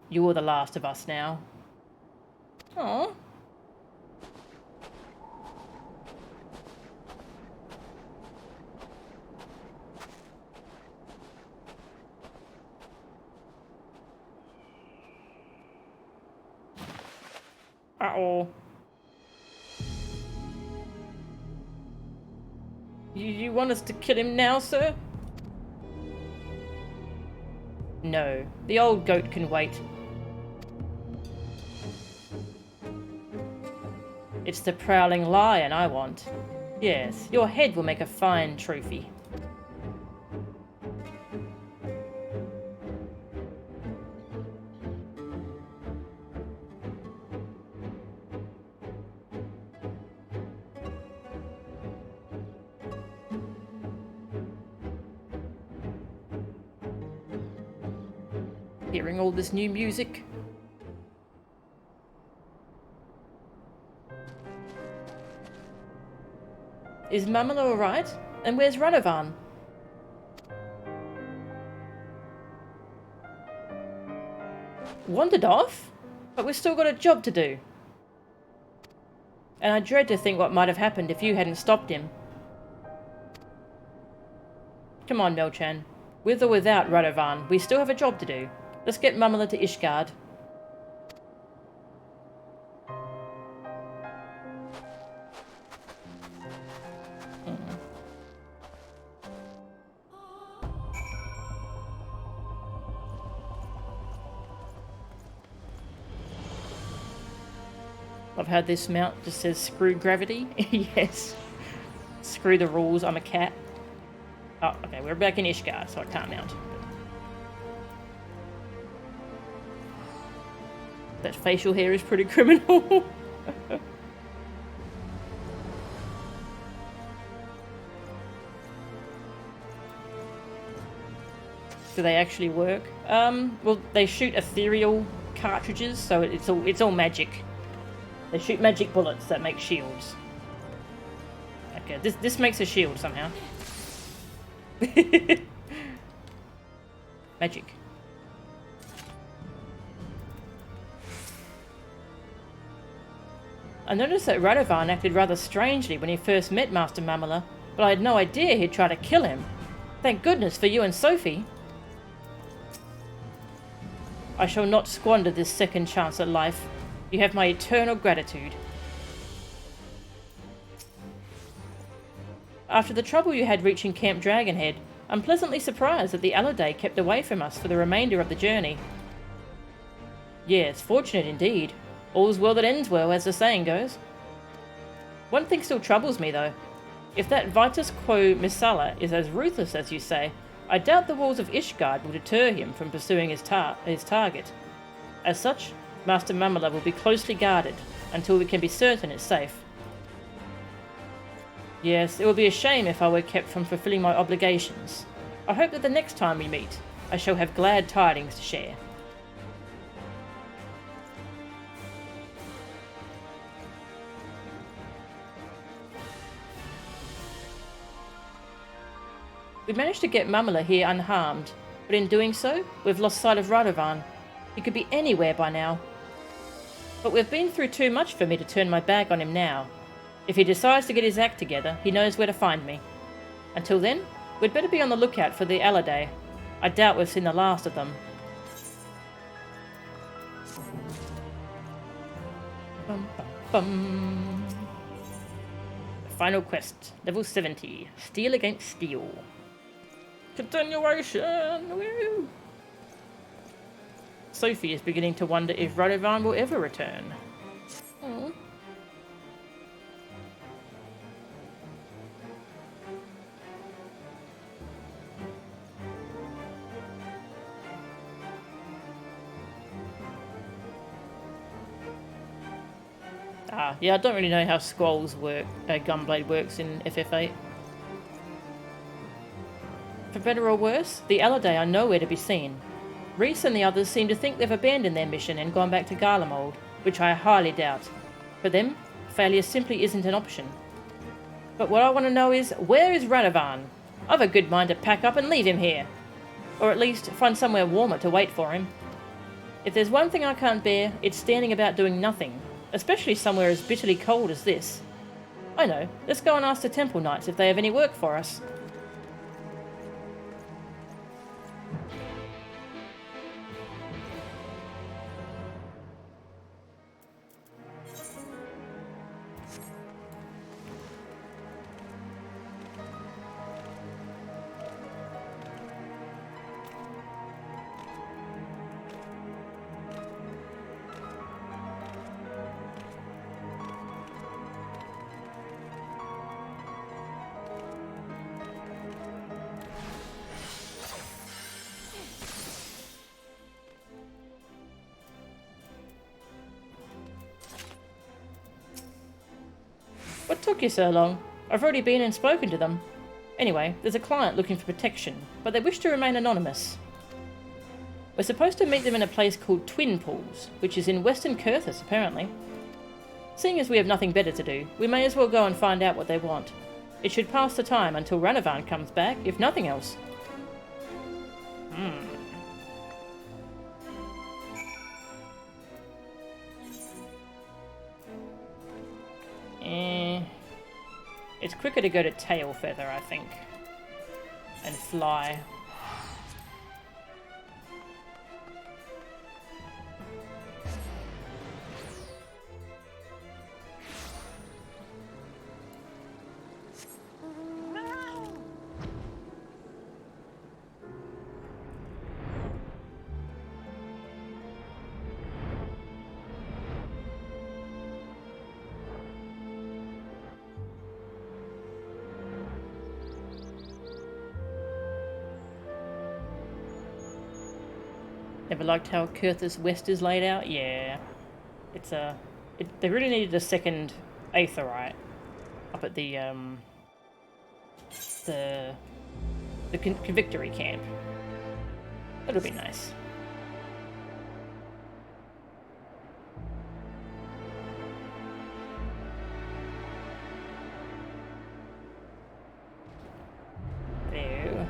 You're the last of us now. Aww. Uh-oh. You want us to kill him now, sir? No, the old goat can wait. It's the prowling lion I want. Yes, your head will make a fine trophy. Hearing all this new music. Is Mamala alright? And where's Radovan? Wandered off? But we've still got a job to do. And I dread to think what might have happened if you hadn't stopped him. Come on, Melchan. With or without Radovan, we still have a job to do. Let's get Mamala to Ishgard. I've had this mount just says screw gravity. Yes. Screw the rules, I'm a cat. Oh, okay, we're back in Ishgard, so I can't mount. That facial hair is pretty criminal. Do they actually work? Well, they shoot ethereal cartridges, so it's all magic. They shoot magic bullets that make shields. Okay, this makes a shield somehow. Magic. I noticed that Radovan acted rather strangely when he first met Master Mamala, but I had no idea he'd try to kill him. Thank goodness for you and Sophie. I shall not squander this second chance at life. You have my eternal gratitude. After the trouble you had reaching Camp Dragonhead, I'm pleasantly surprised that the Aladay kept away from us for the remainder of the journey. Yes, fortunate indeed. All's well that ends well, as the saying goes. One thing still troubles me, though. If that Vitus Quo Missala is as ruthless as you say, I doubt the walls of Ishgard will deter him from pursuing his target. As such, Master Mamala will be closely guarded until we can be certain it's safe. Yes, it would be a shame if I were kept from fulfilling my obligations. I hope that the next time we meet, I shall have glad tidings to share. We managed to get Mamala here unharmed, but in doing so, we've lost sight of Radovan. He could be anywhere by now. But we've been through too much for me to turn my back on him now. If he decides to get his act together, he knows where to find me. Until then, we'd better be on the lookout for the Aladay. I doubt we've seen the last of them. Bum, bum, bum. Final quest, level 70. Steel against steel. Continuation! Woo! Sophie is beginning to wonder if Radovan will ever return. Aww. Yeah, I don't really know how scrolls work, Gunblade works in FF8. For better or worse, the Aladay are nowhere to be seen. Reese and the others seem to think they've abandoned their mission and gone back to Garlemald, which I highly doubt. For them, failure simply isn't an option. But what I want to know is, where is Radovan? I've a good mind to pack up and leave him here. Or at least find somewhere warmer to wait for him. If there's one thing I can't bear, it's standing about doing nothing. Especially somewhere as bitterly cold as this. I know, let's go and ask the Temple Knights if they have any work for us. What took you so long? I've already been and spoken to them. Anyway, there's a client looking for protection, but they wish to remain anonymous. We're supposed to meet them in a place called Twin Pools, which is in Western Kurthus, apparently. Seeing as we have nothing better to do, we may as well go and find out what they want. It should pass the time until Radovan comes back, if nothing else. It's quicker to go to Tail Feather, I think. And fly. Ever liked how Kurthus West is laid out? Yeah. It's they really needed a second Aetheryte up at the Convictory camp. That'll be nice. There.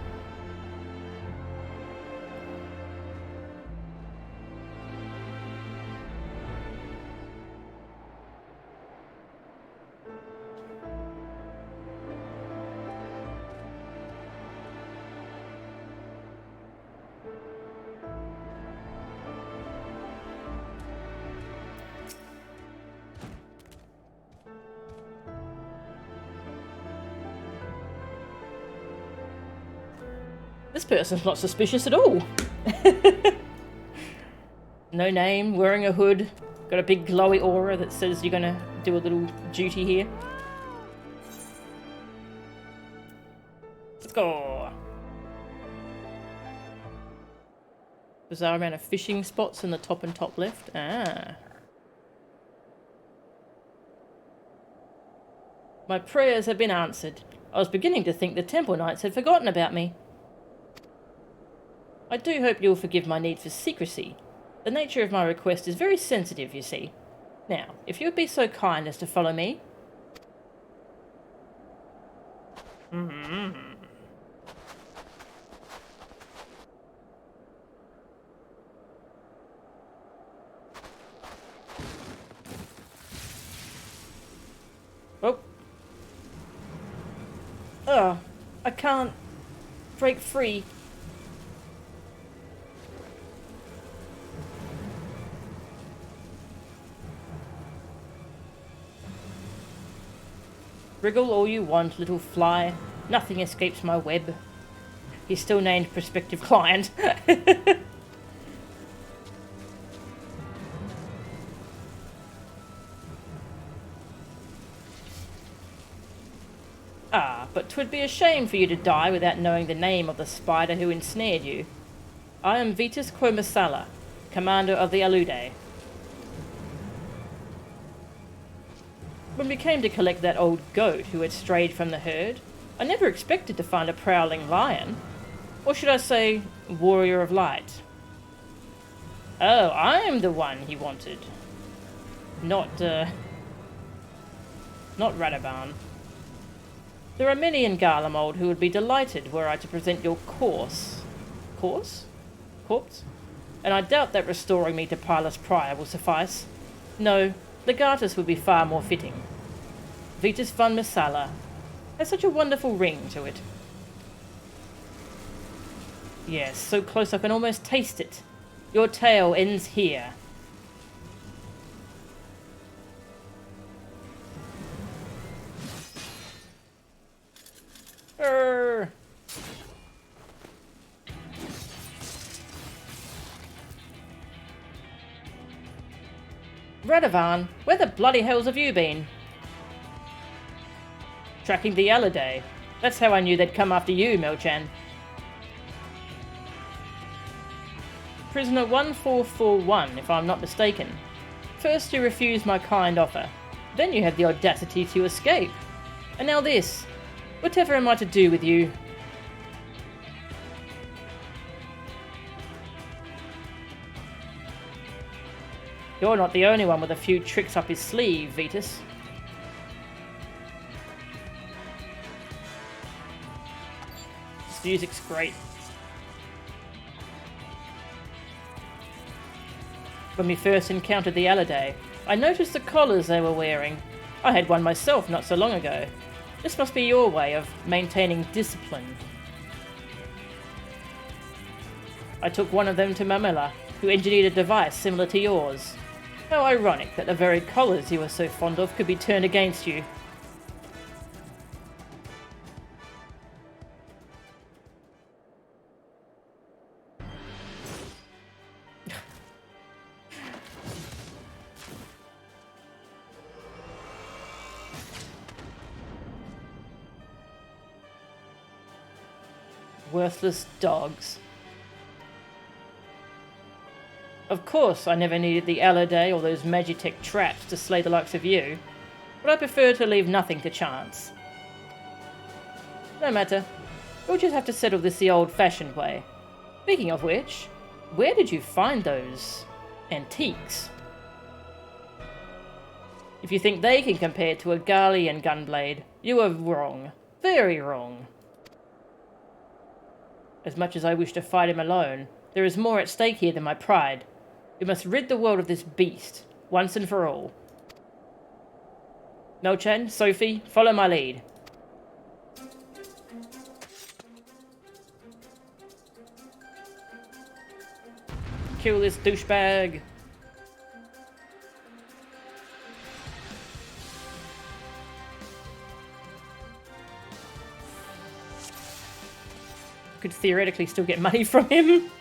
This person's not suspicious at all. No name, wearing a hood, got a big glowy aura that says you're gonna do a little duty here. Let's go. Bizarre amount of fishing spots in the top and top left. Ah. My prayers have been answered. I was beginning to think the Temple Knights had forgotten about me. I do hope you'll forgive my need for secrecy. The nature of my request is very sensitive, you see. Now, if you would be so kind as to follow me. Oh. Oh, I can't break free. Wriggle all you want, little fly. Nothing escapes my web. He's still named prospective client. Ah, but 'twould be a shame for you to die without knowing the name of the spider who ensnared you. I am Vitus Quomasala, commander of the Alude. When we came to collect that old goat who had strayed from the herd, I never expected to find a prowling lion. Or should I say, warrior of light. Oh, I'm the one he wanted. Not Radaban. There are many in Garlemald who would be delighted were I to present your corpse? And I doubt that restoring me to Pilus Prior will suffice. No, Legatus would be far more fitting. Vitus von Messala has such a wonderful ring to it. Yes, so close I can almost taste it. Your tale ends here. Err. Radovan, where the bloody hells have you been? Tracking the Alude. That's how I knew they'd come after you, Melchan. Prisoner 1441, if I'm not mistaken. First you refused my kind offer. Then you had the audacity to escape. And now this. Whatever am I to do with you? You're not the only one with a few tricks up his sleeve, Vitus. This music's great. When we first encountered the Alude, I noticed the collars they were wearing. I had one myself not so long ago. This must be your way of maintaining discipline. I took one of them to Mamela, who engineered a device similar to yours. How ironic that the very collars you were so fond of could be turned against you. Worthless dogs. Of course, I never needed the Alude or those Magitech traps to slay the likes of you, but I prefer to leave nothing to chance. No matter. We'll just have to settle this the old-fashioned way. Speaking of which, where did you find those antiques? If you think they can compare to a Garlean gunblade, you are wrong. Very wrong. As much as I wish to fight him alone, there is more at stake here than my pride. We must rid the world of this beast, once and for all. Melchen, Sophie, follow my lead. Kill this douchebag. Could theoretically still get money from him.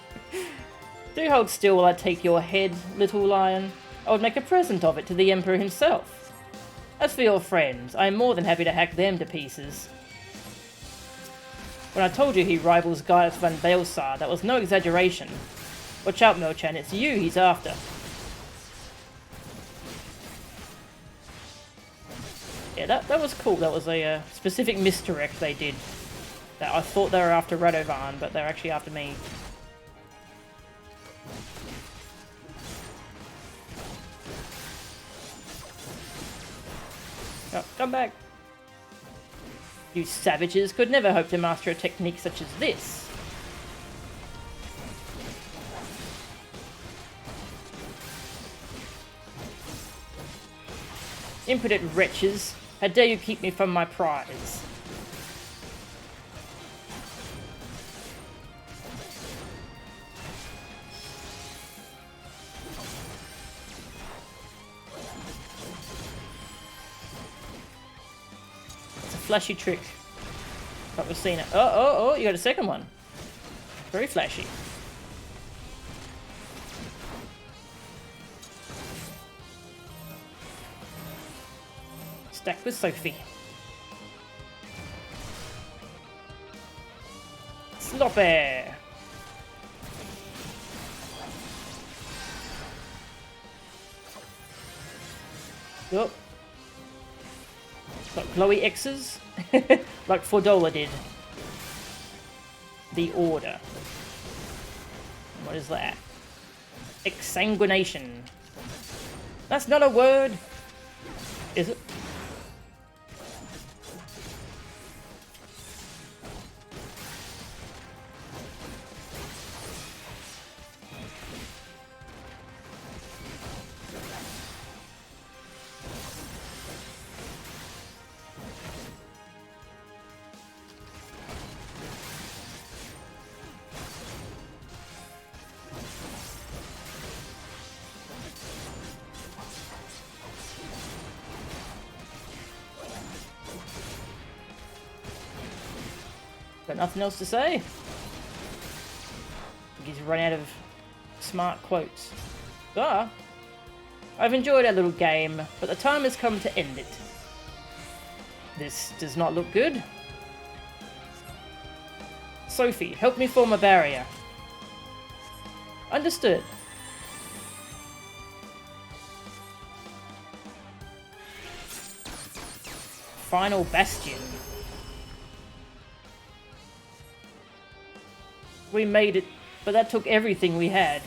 Do hold still while I take your head, little lion. I would make a present of it to the Emperor himself. As for your friends, I am more than happy to hack them to pieces. When I told you he rivals Gaius van Baelsar, that was no exaggeration. Watch out, Melchan, it's you he's after. Yeah, that was cool. That was a specific misdirect they did. That I thought they were after Radovan, but they're actually after me. Oh, come back. You savages could never hope to master a technique such as this. Impudent wretches, how dare you keep me from my prize? Flashy trick. But we've seen it. Oh, you got a second one. Very flashy. Stack with Sophie. Sloppy. Oh. Got glowy X's, like Fordola did. The Order. What is that? Exsanguination. That's not a word. Is it? Got nothing else to say. I think he's run out of smart quotes. Ah, I've enjoyed our little game, but the time has come to end it. This does not look good. Sophie, help me form a barrier. Understood. Final bastion. We made it, but that took everything we had.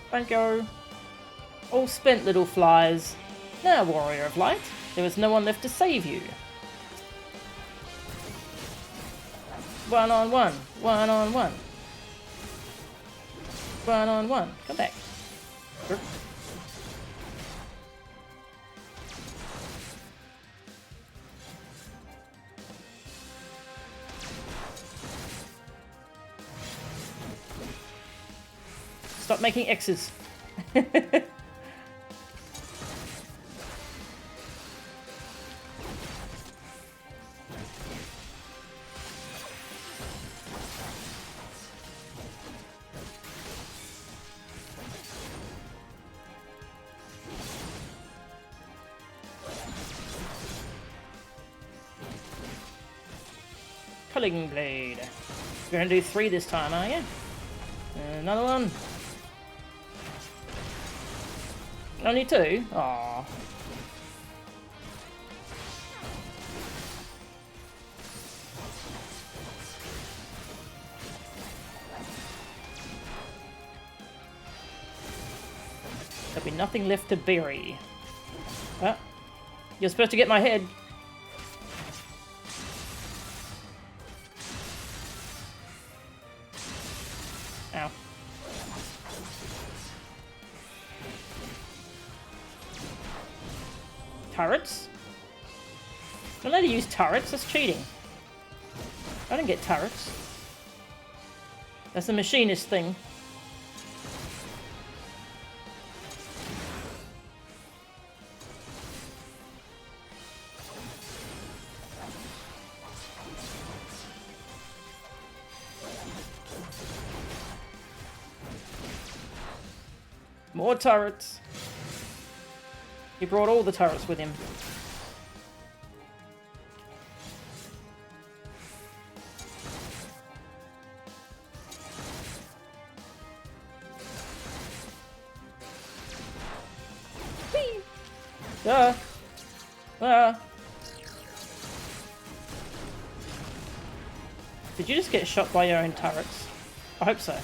Thank you. All spent, little flies. Now, warrior of light, there was no one left to save you. 1-on-1, 1-on-1. 1-on-1, come back. Stop making X's. Culling Blade. You're gonna do 3 this time, are you? Another one. Only 2? Aww. There'll be nothing left to bury. Ah, you're supposed to get my head. Ow. Turrets? I'm allowed to use turrets? That's cheating. I don't get turrets. That's a machinist thing. More turrets. He brought all the turrets with him. Whee! Did you just get shot by your own turrets? I hope so.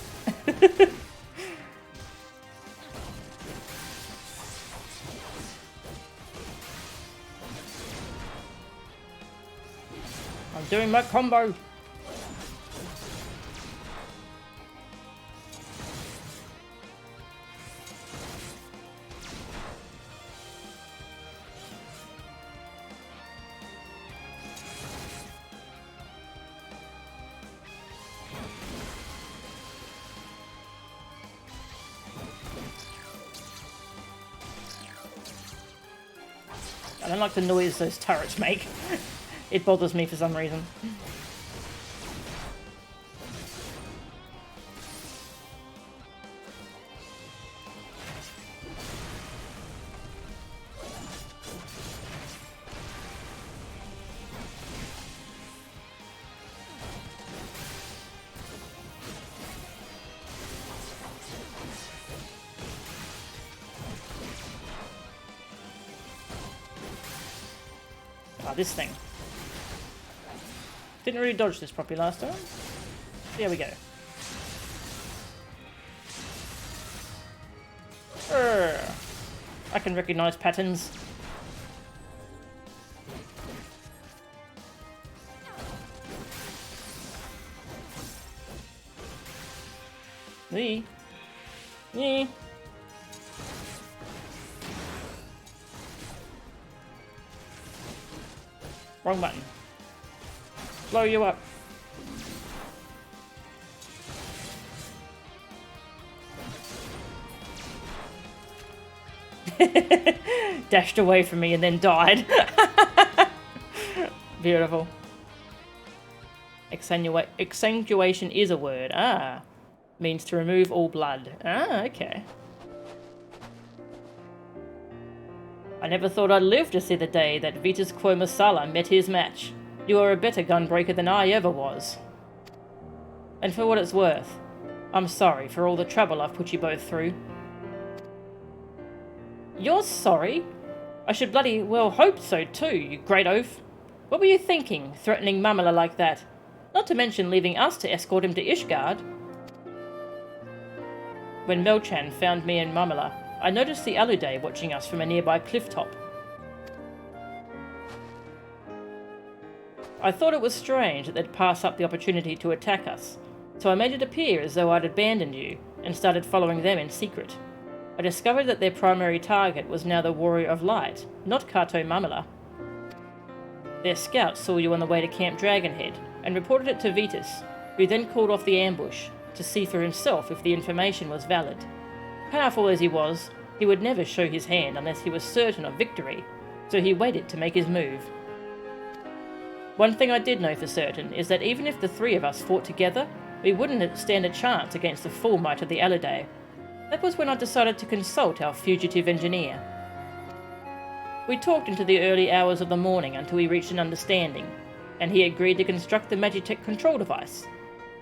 I'm doing my combo. I don't like the noise those turrets make. It bothers me for some reason. Ah, this thing. Didn't really dodge this properly last time. There we go. I can recognize patterns. Me. Wrong button. Blow you up. Dashed away from me and then died. Beautiful. Exsanguation is a word. Ah. Means to remove all blood. Ah, okay. I never thought I'd live to see the day that Vitas Quo Masala met his match. You are a better gunbreaker than I ever was. And for what it's worth, I'm sorry for all the trouble I've put you both through. You're sorry? I should bloody well hope so too, you great oaf. What were you thinking, threatening Mamala like that? Not to mention leaving us to escort him to Ishgard. When Melchan found me and Mamala, I noticed the Aluday watching us from a nearby cliff top. I thought it was strange that they'd pass up the opportunity to attack us, so I made it appear as though I'd abandoned you and started following them in secret. I discovered that their primary target was now the Warrior of Light, not Kato Mamala. Their scouts saw you on the way to Camp Dragonhead and reported it to Vitas, who then called off the ambush to see for himself if the information was valid. Powerful as he was, he would never show his hand unless he was certain of victory, so he waited to make his move. One thing I did know for certain is that even if the three of us fought together, we wouldn't stand a chance against the full might of the Aluday. That was when I decided to consult our fugitive engineer. We talked into the early hours of the morning until we reached an understanding, and he agreed to construct the Magitech control device.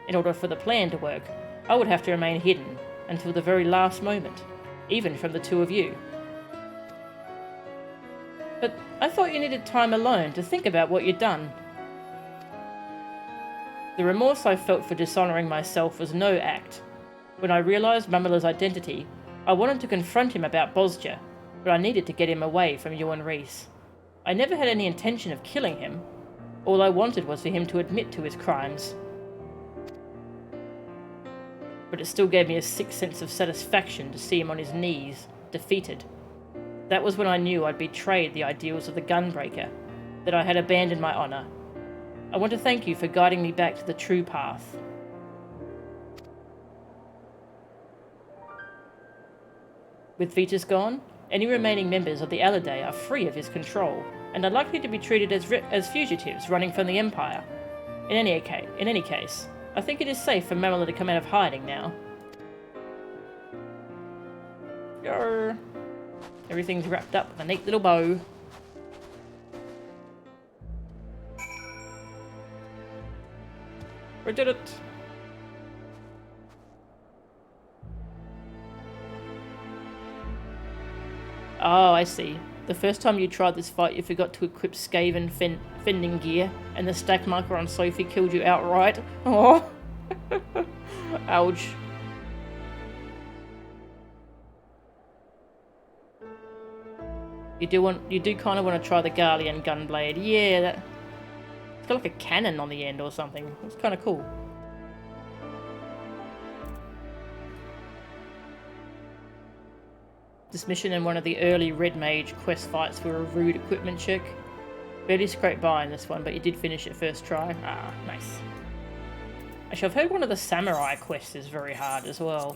In order for the plan to work, I would have to remain hidden until the very last moment, even from the two of you. But I thought you needed time alone to think about what you'd done. The remorse I felt for dishonouring myself was no act. When I realised Mamala's identity, I wanted to confront him about Bosja, but I needed to get him away from you and Reese. I never had any intention of killing him. All I wanted was for him to admit to his crimes. But it still gave me a sick sense of satisfaction to see him on his knees, defeated. That was when I knew I'd betrayed the ideals of the Gunbreaker, that I had abandoned my honor. I want to thank you for guiding me back to the true path. With Vitus gone, any remaining members of the Alidae are free of his control, and are likely to be treated as fugitives running from the Empire. In any case, I think it is safe for Mamela to come out of hiding now. Yarr. Everything's wrapped up with a neat little bow. We did it! Oh, I see. The first time you tried this fight, you forgot to equip Skaven fending gear, and the stack marker on Sophie killed you outright. Oh! Ouch. You do kind of want to try the Garlean Gunblade. Yeah, it's got like a cannon on the end or something. It's kind of cool. This mission in one of the early Red Mage quest fights for a rude equipment check. Barely scraped by in this one, but you did finish it first try. Ah, nice. Actually, I've heard one of the Samurai quests is very hard as well.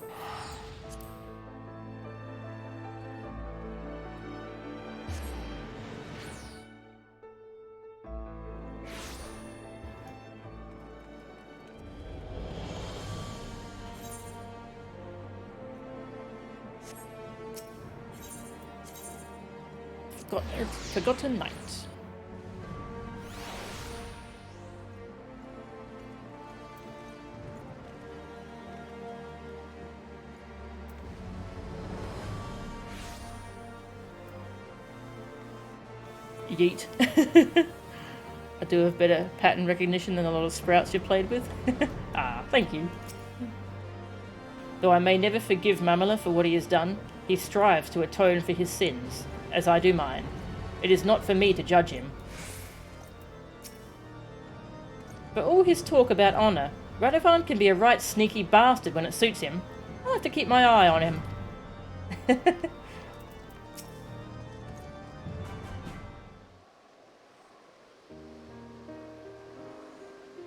Forgotten Night. Yeet. I do have better pattern recognition than a lot of sprouts you've played with. Ah, thank you. Though I may never forgive Mamela for what he has done, he strives to atone for his sins, as I do mine. It is not for me to judge him. For all his talk about honour, Radovan can be a right sneaky bastard when it suits him. I'll have to keep my eye on him.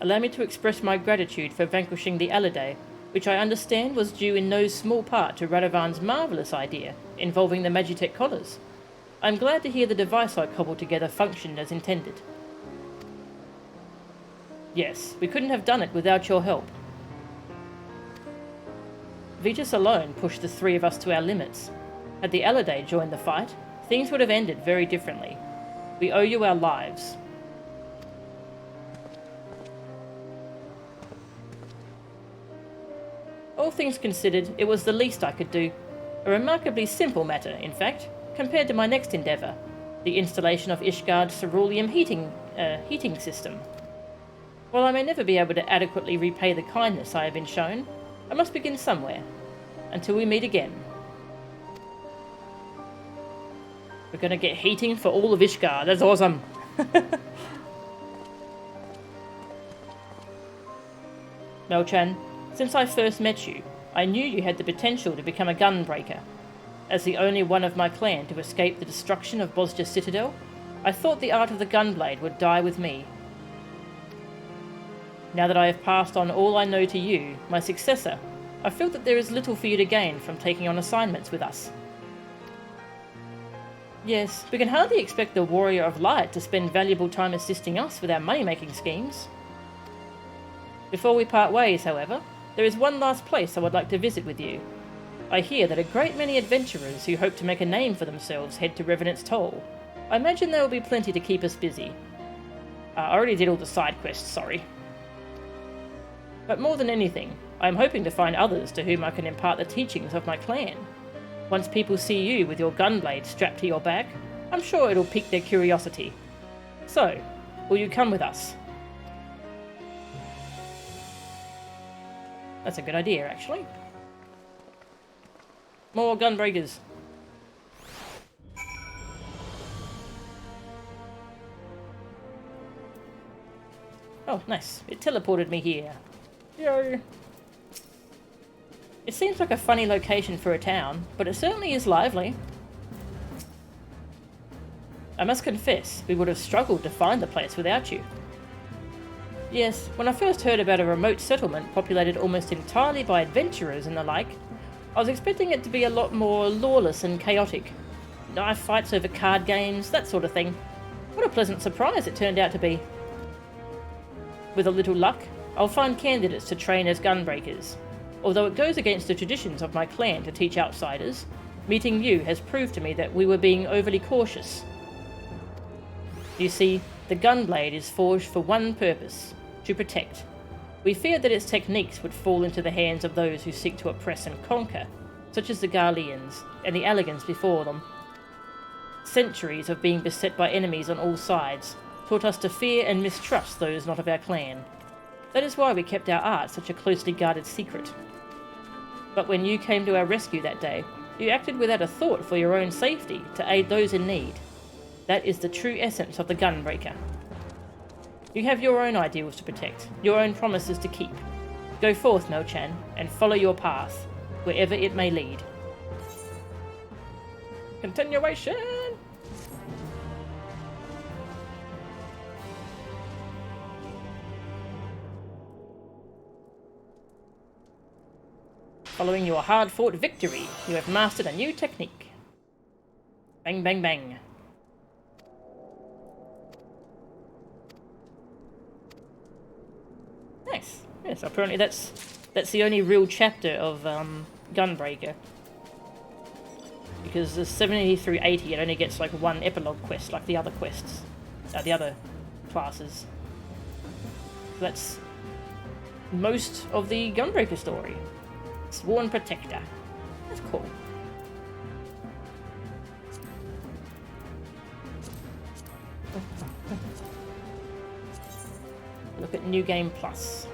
Allow me to express my gratitude for vanquishing the Alidae, which I understand was due in no small part to Radovan's marvellous idea involving the Magitech collars. I'm glad to hear the device I cobbled together functioned as intended. Yes, we couldn't have done it without your help. Vitus alone pushed the three of us to our limits. Had the Alidae joined the fight, things would have ended very differently. We owe you our lives. All things considered, it was the least I could do. A remarkably simple matter, in fact, compared to my next endeavour, the installation of Ishgard's ceruleum heating system. While I may never be able to adequately repay the kindness I have been shown, I must begin somewhere. Until we meet again. We're gonna get heating for all of Ishgard, that's awesome! Melchan, since I first met you, I knew you had the potential to become a gunbreaker. As the only one of my clan to escape the destruction of Bosja Citadel, I thought the art of the gunblade would die with me. Now that I have passed on all I know to you, my successor, I feel that there is little for you to gain from taking on assignments with us. Yes, we can hardly expect the Warrior of Light to spend valuable time assisting us with our money-making schemes. Before we part ways, however, there is one last place I would like to visit with you. I hear that a great many adventurers who hope to make a name for themselves head to Revenant's Toll. I imagine there will be plenty to keep us busy. I already did all the side quests, sorry. But more than anything, I am hoping to find others to whom I can impart the teachings of my clan. Once people see you with your gunblade strapped to your back, I'm sure it'll pique their curiosity. So, will you come with us? That's a good idea, actually. More Gunbreakers. Oh, nice. It teleported me here. Yo. It seems like a funny location for a town, but it certainly is lively. I must confess, we would have struggled to find the place without you. Yes, when I first heard about a remote settlement populated almost entirely by adventurers and the like, I was expecting it to be a lot more lawless and chaotic. Knife fights over card games, that sort of thing. What a pleasant surprise it turned out to be. With a little luck, I'll find candidates to train as Gunbreakers. Although it goes against the traditions of my clan to teach outsiders, meeting you has proved to me that we were being overly cautious. You see, the gunblade is forged for one purpose: to protect. We feared that its techniques would fall into the hands of those who seek to oppress and conquer, such as the Garleans and the Elegans before them. Centuries of being beset by enemies on all sides taught us to fear and mistrust those not of our clan. That is why we kept our art such a closely guarded secret. But when you came to our rescue that day, you acted without a thought for your own safety to aid those in need. That is the true essence of the Gunbreaker. You have your own ideals to protect, your own promises to keep. Go forth, Mel-chan, and follow your path, wherever it may lead. Continuation! Following your hard-fought victory, you have mastered a new technique. Bang, bang, bang. Nice. Yes, apparently that's the only real chapter of Gunbreaker. Because the 70 through 80, it only gets like one epilogue quest, like the other quests, the other classes. So that's most of the Gunbreaker story. Sworn Protector. That's cool. Look at New Game Plus.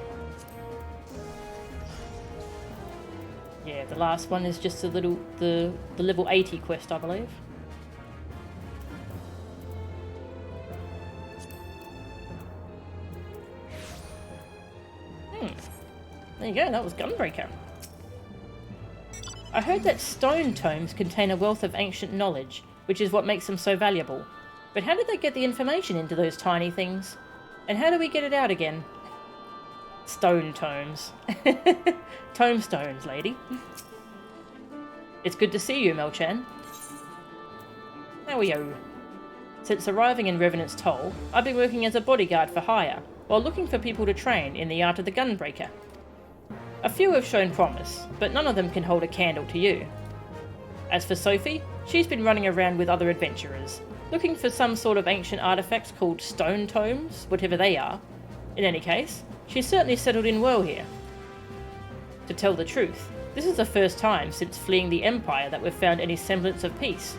Yeah, the last one is just a little the level 80 quest, I believe. There you go, that was Gunbreaker. I heard that stone tomes contain a wealth of ancient knowledge, which is what makes them so valuable. But how did they get the information into those tiny things? And how do we get it out again? Stone tomes. Tomestones, lady. It's good to see you, Mel-chan. How are you? Since arriving in Revenant's Toll, I've been working as a bodyguard for hire, while looking for people to train in the art of the Gunbreaker. A few have shown promise, but none of them can hold a candle to you. As for Sophie, she's been running around with other adventurers, looking for some sort of ancient artifacts called stone tomes, whatever they are. In any case, she's certainly settled in well here. To tell the truth, this is the first time since fleeing the Empire that we've found any semblance of peace.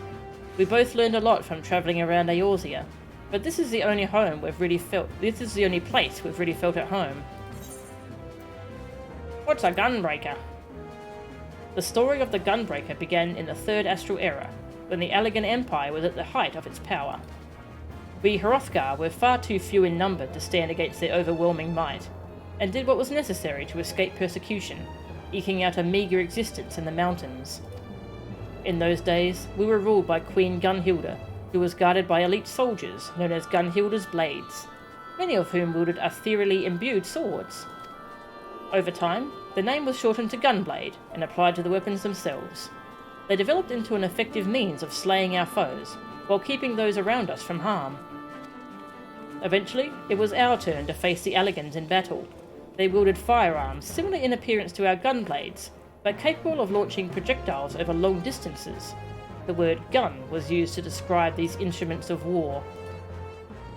We both learned a lot from travelling around Eorzea, but this is the only place we've really felt at home. What's a Gunbreaker? The story of the Gunbreaker began in the Third Astral Era, when the Allegan Empire was at the height of its power. We Hrothgar were far too few in number to stand against their overwhelming might, and did what was necessary to escape persecution, eking out a meagre existence in the mountains. In those days, we were ruled by Queen Gunhilda, who was guarded by elite soldiers known as Gunhilda's Blades, many of whom wielded ethereally imbued swords. Over time, the name was shortened to Gunblade and applied to the weapons themselves. They developed into an effective means of slaying our foes, while keeping those around us from harm. Eventually, it was our turn to face the Allegans in battle. They wielded firearms similar in appearance to our gunblades, but capable of launching projectiles over long distances. The word gun was used to describe these instruments of war.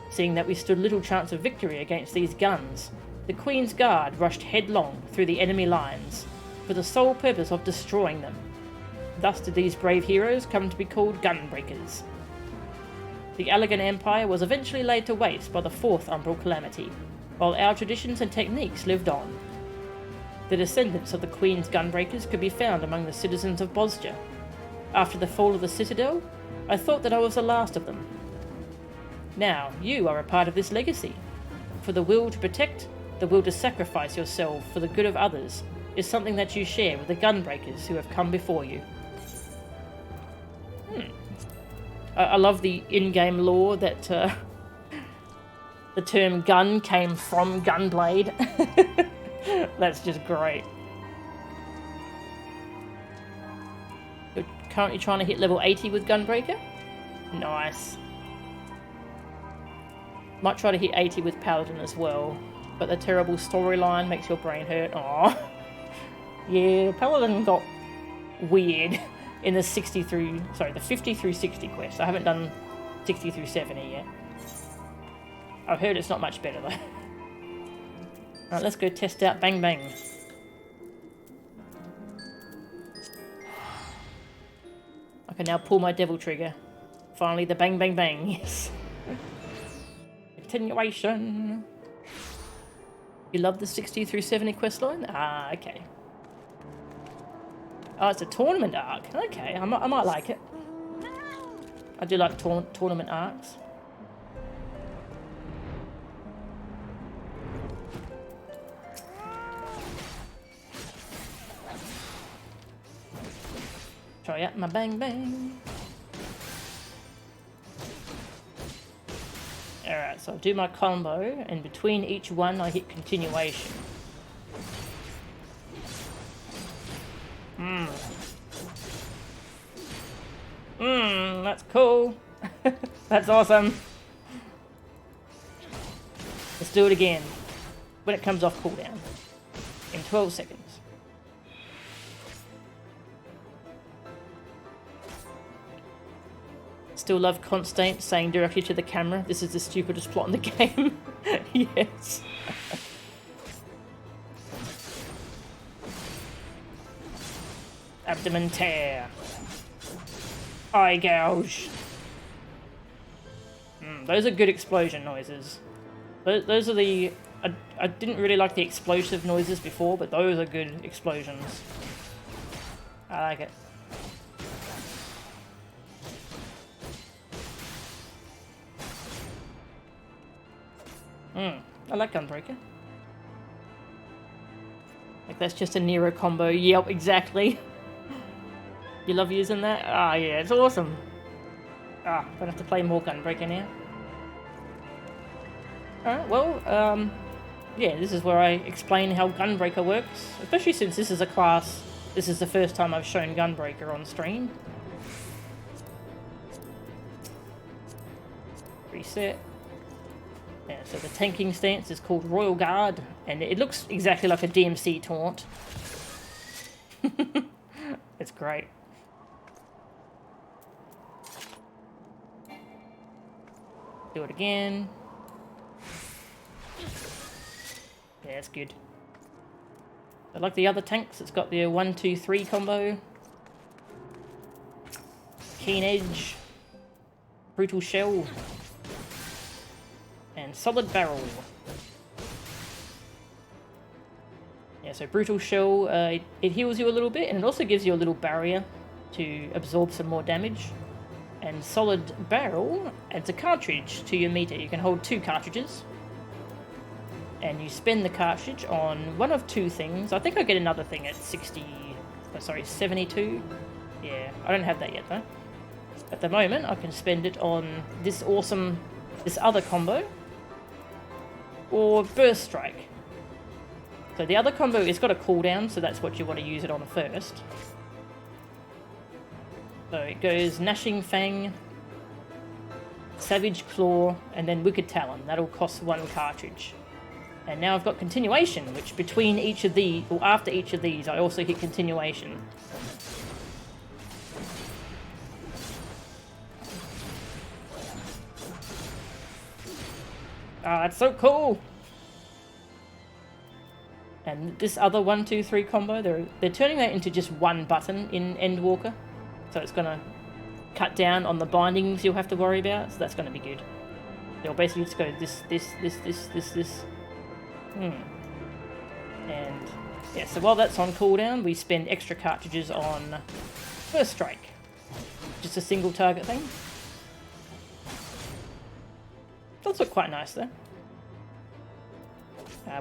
Seeing that we stood little chance of victory against these guns, the Queen's Guard rushed headlong through the enemy lines, for the sole purpose of destroying them. Thus did these brave heroes come to be called Gunbreakers. The Allegan Empire was eventually laid to waste by the Fourth Umbral Calamity, while our traditions and techniques lived on. The descendants of the Queen's Gunbreakers could be found among the citizens of Bosja. After the fall of the Citadel, I thought that I was the last of them. Now, you are a part of this legacy. For the will to protect, the will to sacrifice yourself for the good of others is something that you share with the Gunbreakers who have come before you. I love the in-game lore that the term gun came from Gunblade. That's just great. You're currently trying to hit level 80 with Gunbreaker? Nice. Might try to hit 80 with Paladin as well, but the terrible storyline makes your brain hurt. Aww. Yeah, Paladin got weird in the 50 through 60 quest. I haven't done 60 through 70 yet. I've heard it's not much better though. Alright, let's go test out Bang Bang. I can now pull my devil trigger. Finally the Bang Bang Bang, yes. Continuation. You love the 60 through 70 questline? Ah, okay. Oh, it's a tournament arc. Okay, I might like it. I do like tournament arcs. Try out my Bang Bang. Alright, so I'll do my combo, and between each one I hit continuation. That's cool. That's awesome. Let's do it again. When it comes off cooldown. In 12 seconds. Still love Constant saying directly to the camera, this is the stupidest plot in the game. Yes. Abdomen tear. Eye gouge. Those are good explosion noises. Those are the... I didn't really like the explosive noises before, but those are good explosions. I like it. I like Gunbreaker. Like, that's just a Nero combo. Yep, exactly. You love using that? Ah, yeah, it's awesome. Ah, gonna have to play more Gunbreaker now. Alright, well, yeah, this is where I explain how Gunbreaker works. Especially since this is a class, this is the first time I've shown Gunbreaker on stream. Reset. Yeah, so the tanking stance is called Royal Guard, and it looks exactly like a DMC taunt. It's great. Do it again. Yeah, it's good. But like the other tanks, it's got the 1, 2, 3 combo. Keen Edge. Brutal Shell. And Solid Barrel. Yeah, so Brutal Shell, it heals you a little bit, and it also gives you a little barrier to absorb some more damage. And Solid Barrel adds a cartridge to your meter. You can hold 2 cartridges. And you spend the cartridge on one of 2 things. I think I get another thing at 72. Yeah, I don't have that yet though. At the moment, I can spend it on this other combo. Or Burst Strike. So the other combo, it's got a cooldown, so that's what you want to use it on first. So it goes Gnashing Fang, Savage Claw, and then Wicked Talon. That'll cost 1 cartridge. And now I've got Continuation, which between each of these, or after each of these, I also hit Continuation. Ah, that's so cool! And this other 1, 2, 3 combo, they're turning that into just 1 button in Endwalker. So it's going to cut down on the bindings you'll have to worry about, so that's going to be good. They'll basically just go this. And Yeah, so while that's on cooldown, we spend extra cartridges on First Strike. Just a single target thing. Does look quite nice though.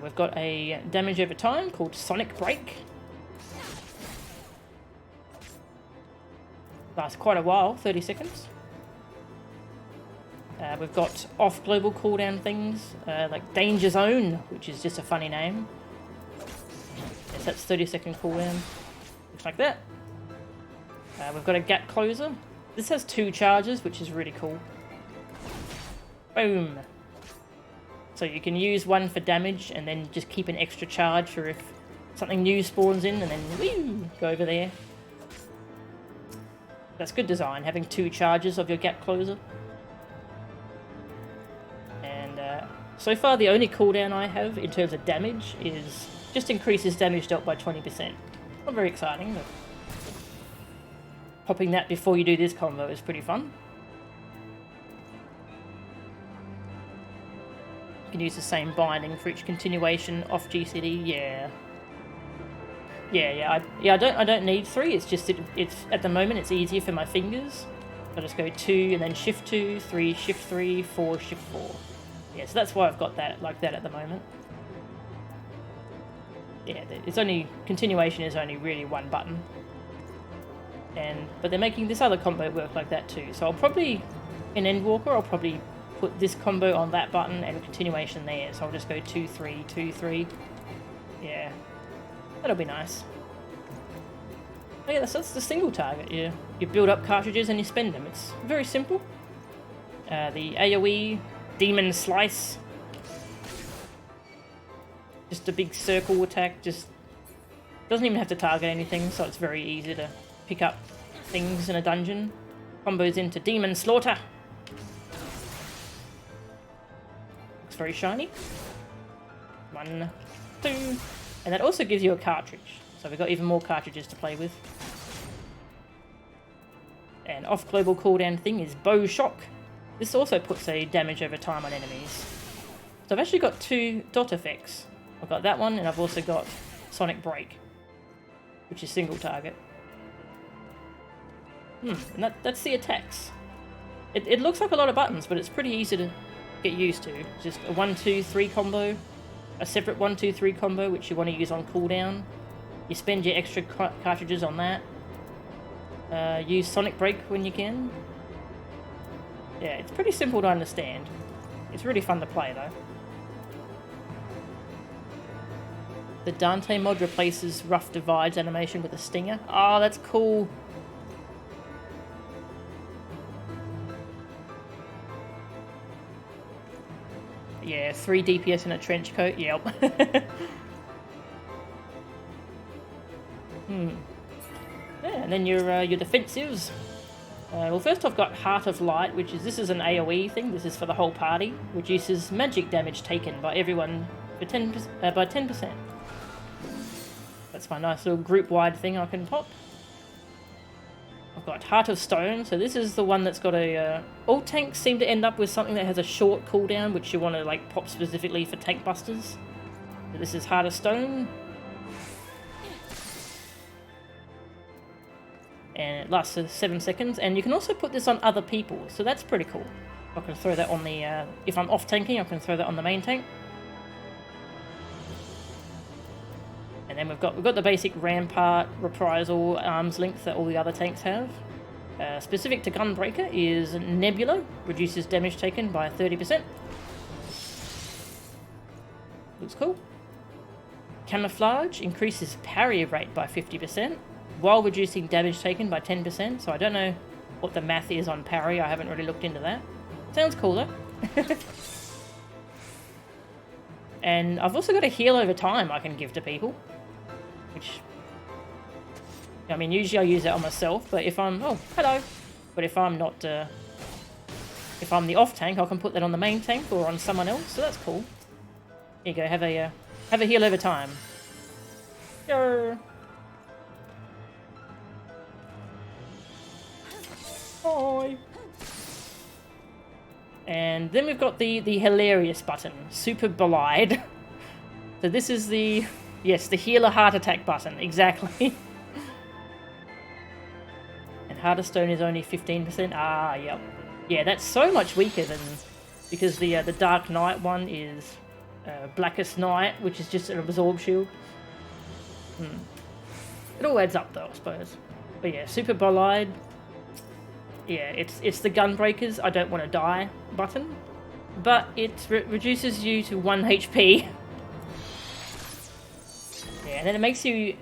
We've got a damage over time called Sonic Break. Lasts quite a while, 30 seconds. We've got off global cooldown things, like Danger Zone, which is just a funny name. Yes, that's 30-second cooldown. Looks like that. We've got a Gap Closer. This has 2 charges, which is really cool. Boom! So you can use one for damage, and then just keep an extra charge for if something new spawns in, and then woo, go over there. That's good design, having 2 charges of your Gap Closer. So far, the only cooldown I have in terms of damage is just increases damage dealt by 20%. Not very exciting, but popping that before you do this combo is pretty fun. You can use the same binding for each continuation off GCD. I don't need 3. It's just it's at the moment it's easier for my fingers. I just go 2 and then shift 2, 3, shift 3, 4, shift 4. Yeah, so that's why I've got that like that at the moment. Yeah, it's only continuation is only really one button, but they're making this other combo work like that too. So I'll probably in Endwalker I'll probably put this combo on that button and continuation there. So I'll just go 2, 3, 2, 3. Yeah, that'll be nice. Oh yeah, that's the single target. You build up cartridges and you spend them. It's very simple. The AoE. Demon Slice. Just a big circle attack, just doesn't even have to target anything, so it's very easy to pick up things in a dungeon. Combos into Demon Slaughter. Looks very shiny. 1, 2, and that also gives you a cartridge, so we've got even more cartridges to play with. And off global cooldown thing is Bow Shock. This also puts a damage over time on enemies. So I've actually got 2 dot effects. I've got that one, and I've also got Sonic Break, which is single target. And that's the attacks. It looks like a lot of buttons, but it's pretty easy to get used to. Just a 1, 2, 3 combo, a separate 1, 2, 3 combo, which you want to use on cooldown. You spend your extra cartridges on that. Use Sonic Break when you can. Yeah, it's pretty simple to understand. It's really fun to play, though. The Dante mod replaces Rough Divides animation with a stinger. Oh, that's cool. Yeah, 3 DPS in a trench coat. Yep. Yeah, and then your defensives. Well, first I've got Heart of Light, this is an AoE thing. This is for the whole party. Reduces magic damage taken by everyone for 10%, by 10%. That's my nice little group-wide thing I can pop. I've got Heart of Stone, so this is the one that's got a... all tanks seem to end up with something that has a short cooldown, which you want to like pop specifically for tank busters. So this is Heart of Stone. And it lasts for 7 seconds, and you can also put this on other people, so that's pretty cool. I can throw that on the, if I'm off tanking, I can throw that on the main tank. And then we've got the basic Rampart, Reprisal, Arms Length that all the other tanks have. Specific to Gunbreaker is Nebula, reduces damage taken by 30%. Looks cool. Camouflage increases parry rate by 50%. While reducing damage taken by 10%, so I don't know what the math is on parry, I haven't really looked into that. Sounds cool though. And I've also got a heal over time I can give to people, which, I mean, usually I use that on myself, but if I'm, oh, hello, but if I'm not, if I'm the off tank, I can put that on the main tank or on someone else, so that's cool. Here you go, have a heal over time. Yo. Hi. And then we've got the hilarious button, Super Belied. So this is the Yes, the healer heart attack button, exactly. And Hearthstone is only 15%. Ah, yep. Yeah, that's so much weaker than... Because the Dark Knight one is Blackest Night, which is just an absorb shield. It all adds up though, I suppose. But yeah, Super Bolide. Yeah, it's the Gunbreakers I don't want to die button. But it reduces you to 1 HP. Yeah, and then it makes you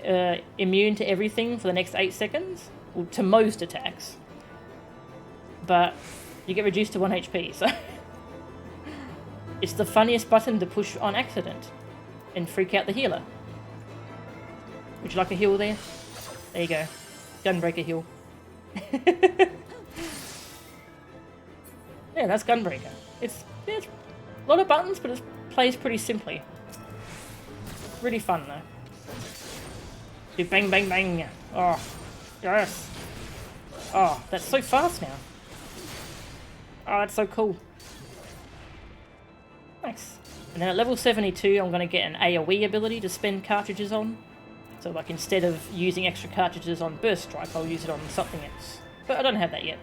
immune to everything for the next 8 seconds. Well, to most attacks. But you get reduced to 1 HP, so... It's the funniest button to push on accident. And freak out the healer. Would you like a heal there? There you go. Gunbreaker heal. Yeah, that's Gunbreaker. It's a lot of buttons, but it plays pretty simply. Really fun, though. Do bang, bang, bang. Oh, yes. Oh, that's so fast now. Oh, that's so cool. Nice. And then at level 72, I'm going to get an AoE ability to spend cartridges on. So, like, instead of using extra cartridges on Burst Strike, I'll use it on something else. But I don't have that yet.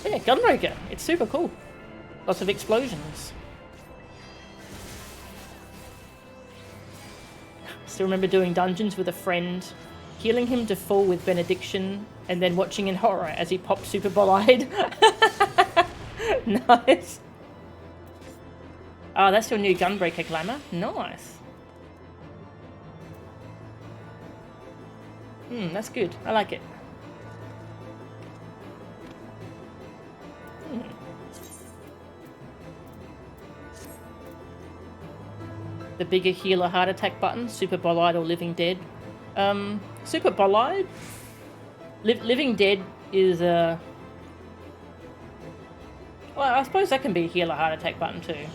But yeah, Gunbreaker. It's super cool. Lots of explosions. Still remember doing dungeons with a friend, healing him to fall with Benediction, and then watching in horror as he popped Super Bolide. Nice. Oh, that's your new Gunbreaker glamour. Nice. That's good. I like it. The bigger healer heart attack button, Super Bolide or Living Dead. Super Bolide? Living Dead is well, I suppose that can be a healer heart attack button too.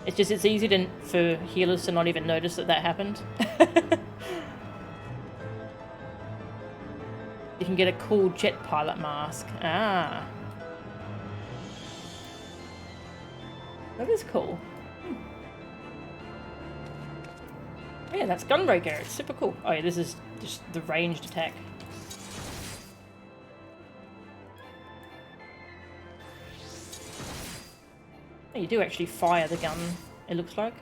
It's just, it's easy for healers to not even notice that happened. You can get a cool jet pilot mask. Ah. That is cool. Yeah, that's Gunbreaker. It's super cool. Oh yeah, this is just the ranged attack. Oh, you do actually fire the gun, it looks like.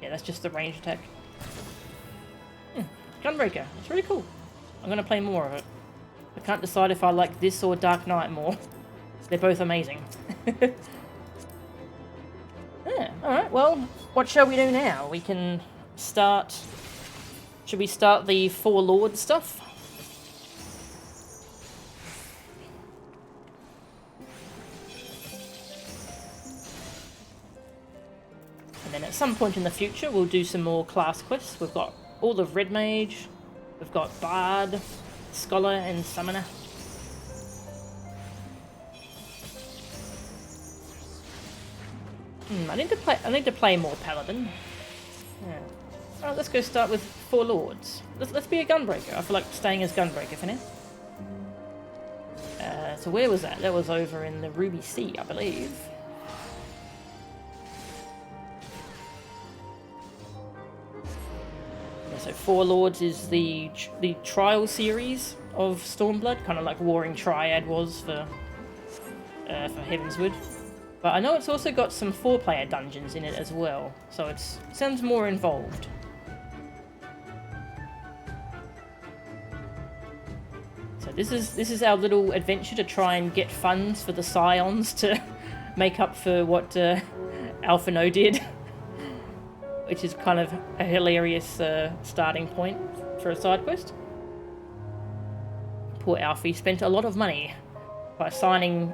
Yeah, that's just the ranged attack. Gunbreaker. It's really cool. I'm going to play more of it. I can't decide if I like this or Dark Knight more. They're both amazing. Yeah, alright, well, what shall we do now? We can start... Should we start the Four Lord stuff? And then at some point in the future, we'll do some more class quests. We've got all of Red Mage, we've got Bard, Scholar, and Summoner. I need to play more Paladin. Yeah. Alright, let's go start with Four Lords. Let's be a Gunbreaker. I feel like staying as Gunbreaker for now. So where was that? That was over in the Ruby Sea, I believe. Yeah, so Four Lords is the trial series of Stormblood, kind of like Warring Triad was for Heavenswood. But I know it's also got some 4-player dungeons in it as well, so it sounds more involved. So this is our little adventure to try and get funds for the Scions to make up for what Alphino did, which is kind of a hilarious starting point for a side quest. Poor Alfie spent a lot of money by signing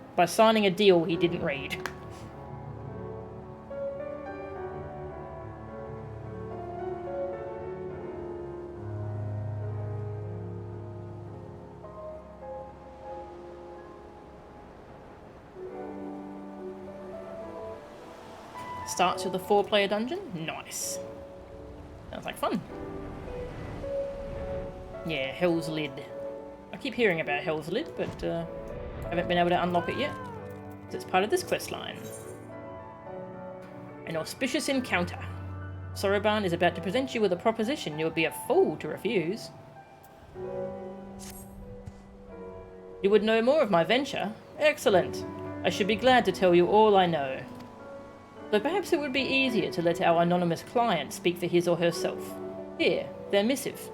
a deal he didn't read. Starts with a 4-player dungeon? Nice. Sounds like fun. Yeah, Hell's Lid. I keep hearing about Hell's Lid, but haven't been able to unlock it yet. So it's part of this quest line. An auspicious encounter. Soroban is about to present you with a proposition you would be a fool to refuse. You would know more of my venture? Excellent. I should be glad to tell you all I know. Though perhaps it would be easier to let our anonymous client speak for his or herself. Here, their missive.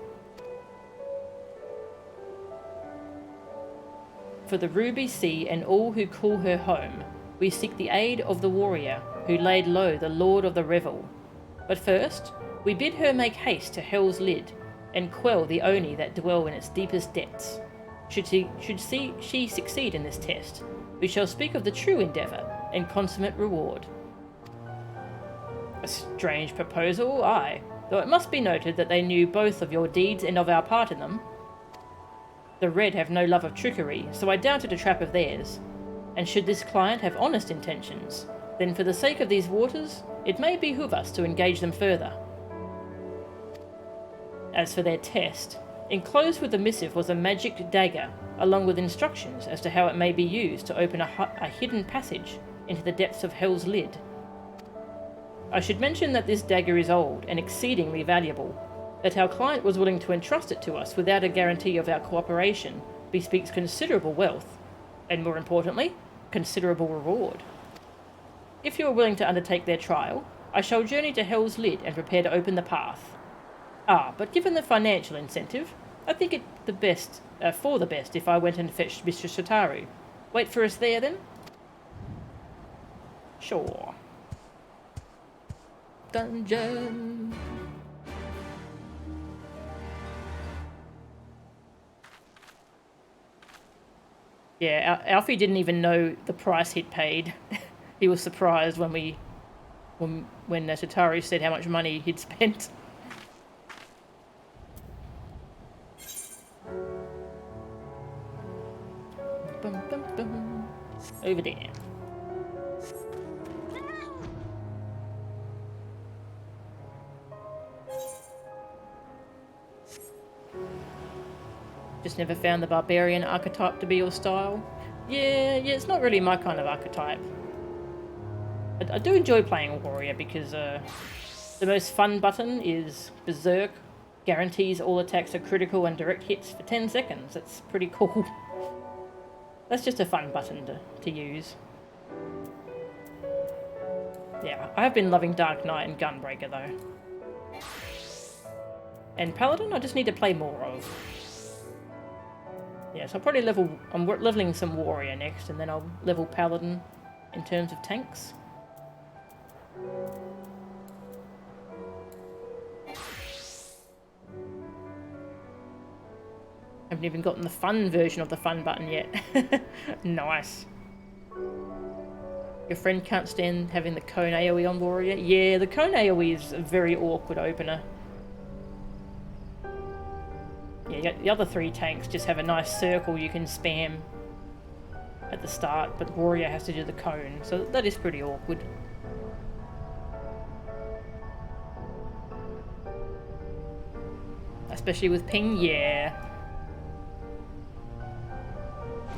For the Ruby Sea and all who call her home, we seek the aid of the warrior who laid low the Lord of the Revel. But first, we bid her make haste to Hell's Lid and quell the Oni that dwell in its deepest depths. Should she succeed in this test, we shall speak of the true endeavour and consummate reward. A strange proposal, aye, though it must be noted that they knew both of your deeds and of our part in them. The Red have no love of trickery, so I doubted a trap of theirs. And should this client have honest intentions, then for the sake of these waters, it may behoove us to engage them further. As for their test, enclosed with the missive was a magic dagger, along with instructions as to how it may be used to open a hidden passage into the depths of Hell's Lid. I should mention that this dagger is old and exceedingly valuable, that our client was willing to entrust it to us without a guarantee of our cooperation bespeaks considerable wealth, and more importantly, considerable reward. If you are willing to undertake their trial, I shall journey to Hell's Lid and prepare to open the path. But given the financial incentive, I think it for the best if I went and fetched Mistress Shataru. Wait for us there, then? Sure. Dungeon. Yeah, Alfie didn't even know the price he'd paid. He was surprised when Shataru said how much money he'd spent. Bum, bum, bum. Over there. Just never found the barbarian archetype to be your style. Yeah, it's not really my kind of archetype. I do enjoy playing warrior because the most fun button is Berserk. Guarantees all attacks are critical and direct hits for 10 seconds. That's pretty cool. That's just a fun button to use. Yeah, I have been loving Dark Knight and Gunbreaker though. And Paladin I just need to play more of. Yeah, so I'll probably I'm leveling some warrior next, and then I'll level Paladin in terms of tanks. Haven't even gotten the fun version of the fun button yet. Nice. Your friend can't stand having the cone AoE on warrior? Yeah, the cone AoE is a very awkward opener. Yeah, the other three tanks just have a nice circle you can spam at the start, but warrior has to do the cone, so that is pretty awkward. Especially with ping, yeah.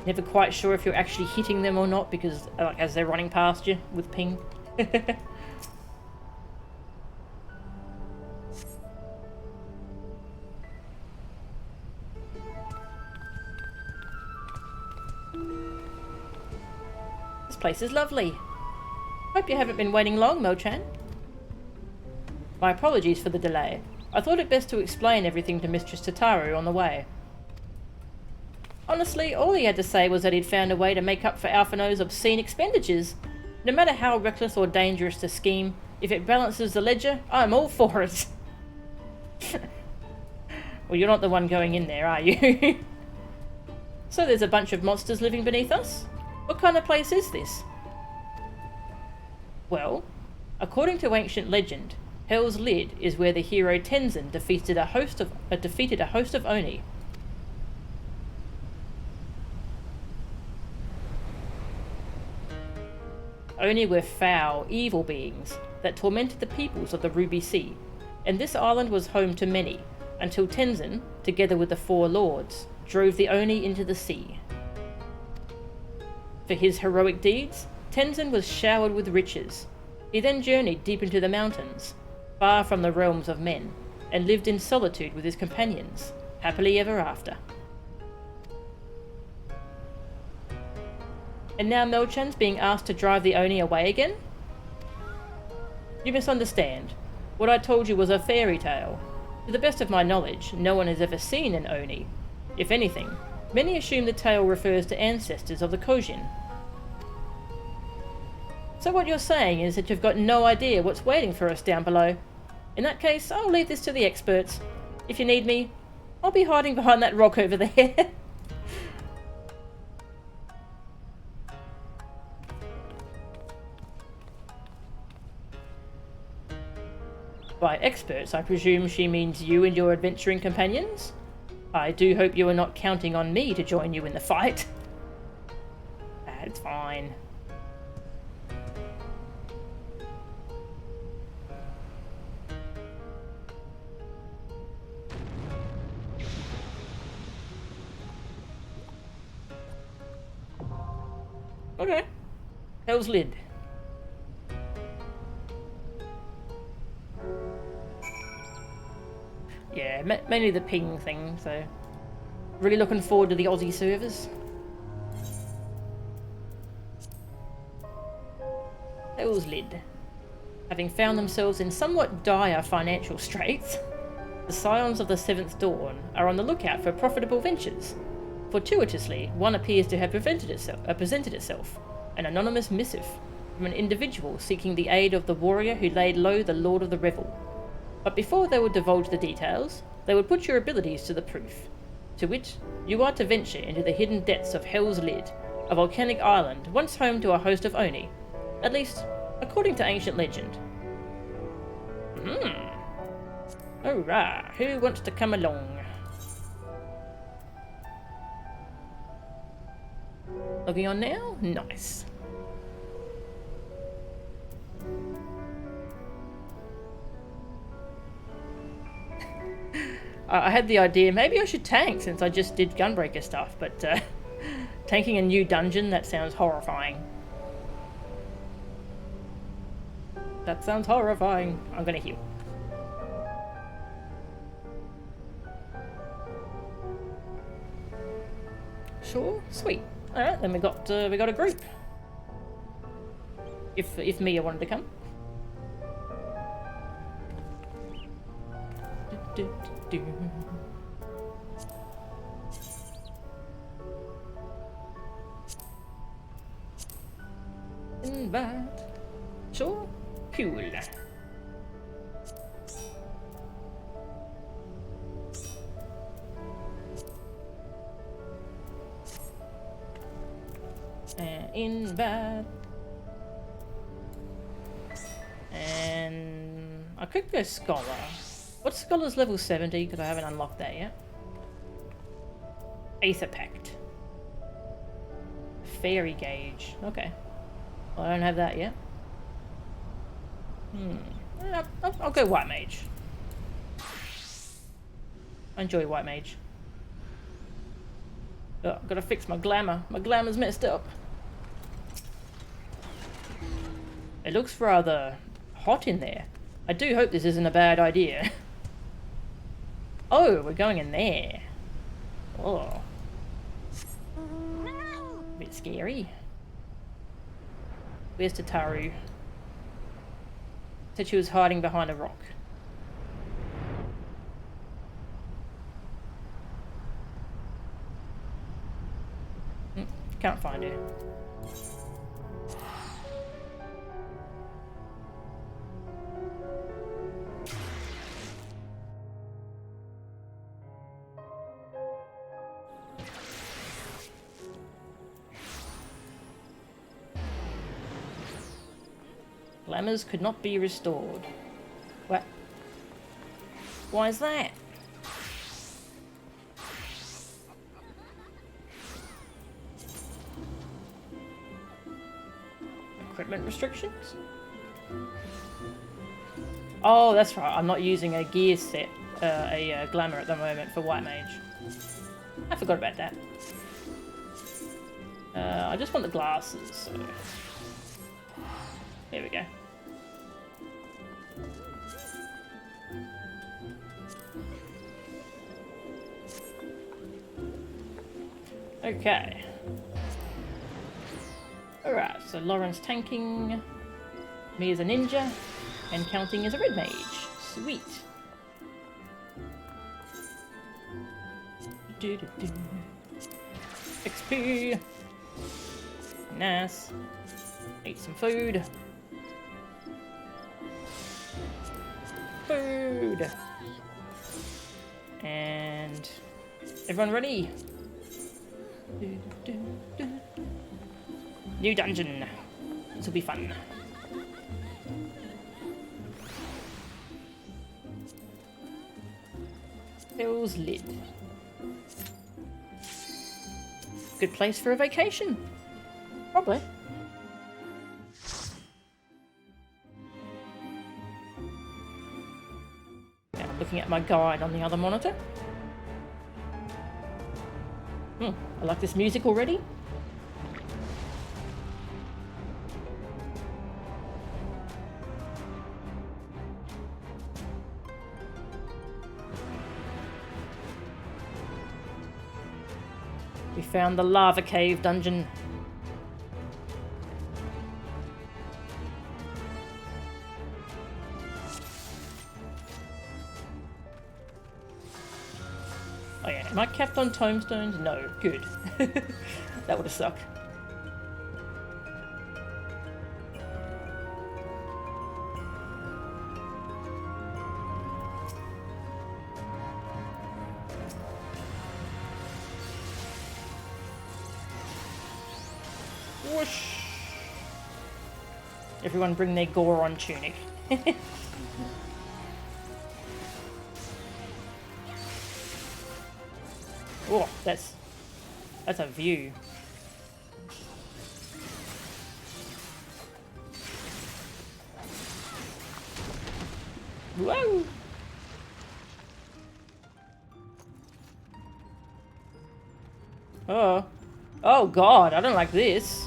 Never quite sure if you're actually hitting them or not, because as they're running past you with ping. This place is lovely. Hope you haven't been waiting long, Mo-chan. My apologies for the delay. I thought it best to explain everything to Mistress Tataru on the way. Honestly, all he had to say was that he'd found a way to make up for Alphino's obscene expenditures. No matter how reckless or dangerous the scheme, if it balances the ledger, I'm all for it. Well, you're not the one going in there, are you? So there's a bunch of monsters living beneath us? What kind of place is this? Well, according to ancient legend, Hell's Lid is where the hero Tenzin defeated a host of Oni. Oni were foul, evil beings that tormented the peoples of the Ruby Sea, and this island was home to many, until Tenzin, together with the four lords, drove the Oni into the sea. For his heroic deeds, Tenzin was showered with riches, He then journeyed deep into the mountains, far from the realms of men, and lived in solitude with his companions, happily ever after. And now Melchan's being asked to drive the Oni away again? You misunderstand. What I told you was a fairy tale. To the best of my knowledge, no one has ever seen an Oni. If anything, many assume the tale refers to ancestors of the Kojin. So what you're saying is that you've got no idea what's waiting for us down below. In that case, I'll leave this to the experts. If you need me, I'll be hiding behind that rock over there. By experts, I presume she means you and your adventuring companions? I do hope you are not counting on me to join you in the fight. That's fine. Okay. Hell's Lid. Yeah, mainly the ping thing, so really looking forward to the Aussie servers. Hell's Lid. Having found themselves in somewhat dire financial straits, the Scions of the Seventh Dawn are on the lookout for profitable ventures. Fortuitously, one appears to have presented itself, an anonymous missive from an individual seeking the aid of the warrior who laid low the Lord of the Revel. But before they would divulge the details, they would put your abilities to the proof. To wit, you are to venture into the hidden depths of Hell's Lid, a volcanic island once home to a host of Oni, at least according to ancient legend. Alright, who wants to come along? Logging on now? Nice. I had the idea, maybe I should tank since I just did Gunbreaker stuff, but tanking a new dungeon, that sounds horrifying. That sounds horrifying. I'm gonna heal. Sure, sweet. Alright, then we got a group. If Mia wanted to come. Invite. Sure. Cool. Invite. And I could go Scholar. What's Scholar's level 70? Because I haven't unlocked that yet. Aether Pact. Fairy Gauge. Okay. Well, I don't have that yet. I'll go White Mage. I enjoy White Mage. Oh, I've got to fix my glamour. My glamour's messed up. It looks rather hot in there. I do hope this isn't a bad idea. Oh, we're going in there. Oh. A bit scary. Where's Tataru? Said she was hiding behind a rock. Can't find her. Glamours could not be restored. What? Why is that? Equipment restrictions? Oh, that's right. I'm not using a gear set, a glamour at the moment for White Mage. I forgot about that. I just want the glasses, so... There we go. Okay. Alright, so Lauren's tanking, me as a ninja, and counting as a red mage. Sweet. XP. Nice. Eat some food. Food. And everyone ready? New dungeon. This will be fun. Hill's Lid. Good place for a vacation. Probably. Now I'm looking at my guide on the other monitor. I like this music already. We found the lava cave dungeon. Oh yeah, am I capped on tomestones? No, good. That would have sucked. Whoosh! Everyone bring their Goron tunic. Oh, that's a view. Whoa! Oh. Oh god, I don't like this.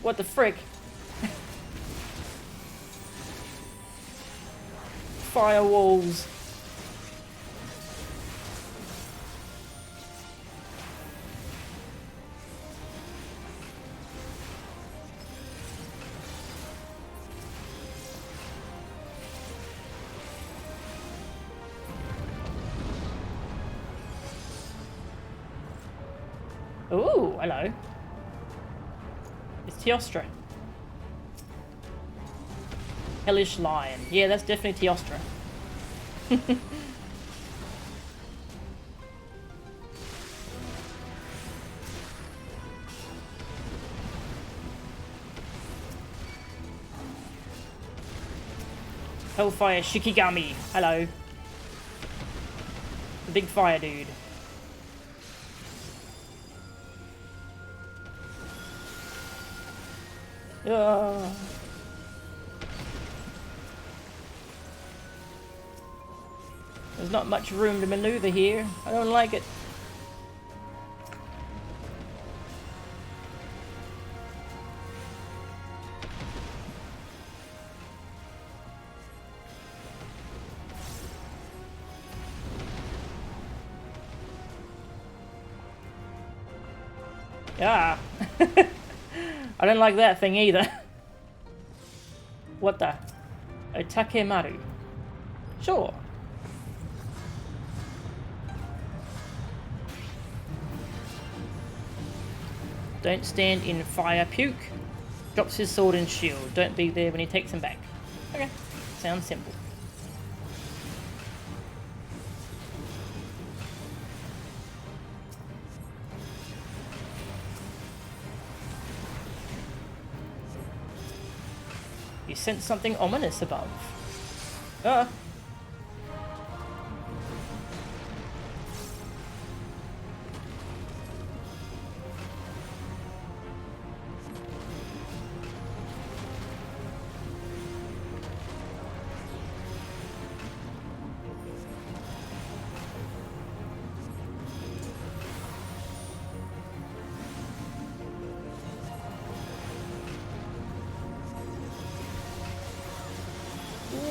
What the frick? Firewalls. Ooh, hello. It's Teostra. Hellish Lion. Yeah, that's definitely Teostra. Hellfire Shikigami. Hello. The big fire dude. There's not much room to maneuver here. I don't like it. Ah. I don't like that thing either. What the? Otakemaru. Sure. Don't stand in fire, puke. Drops his sword and shield. Don't be there when he takes them back. Okay. Sounds simple. You sense something ominous above.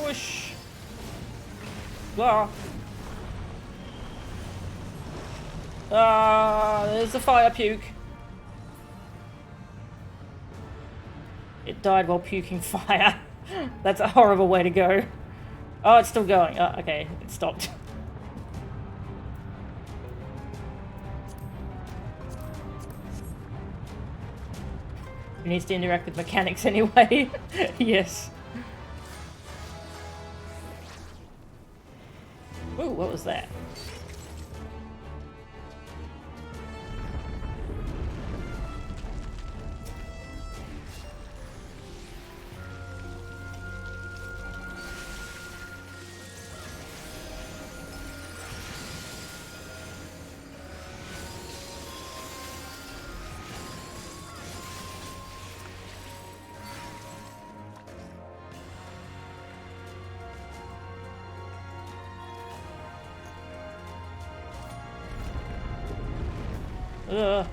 Whoosh! Blah. Ah, there's the fire puke. It died while puking fire. That's a horrible way to go. Oh, it's still going. Oh, okay, it stopped. It needs to interact with mechanics anyway. Yes. Ooh, what was that? Ugh.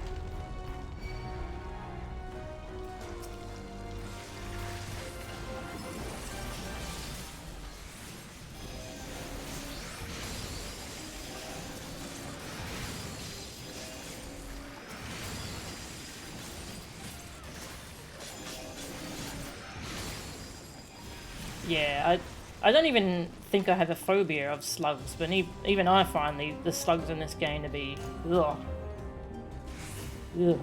Yeah, I don't even think I have a phobia of slugs, but even I find the slugs in this game to be ugh. Ugh.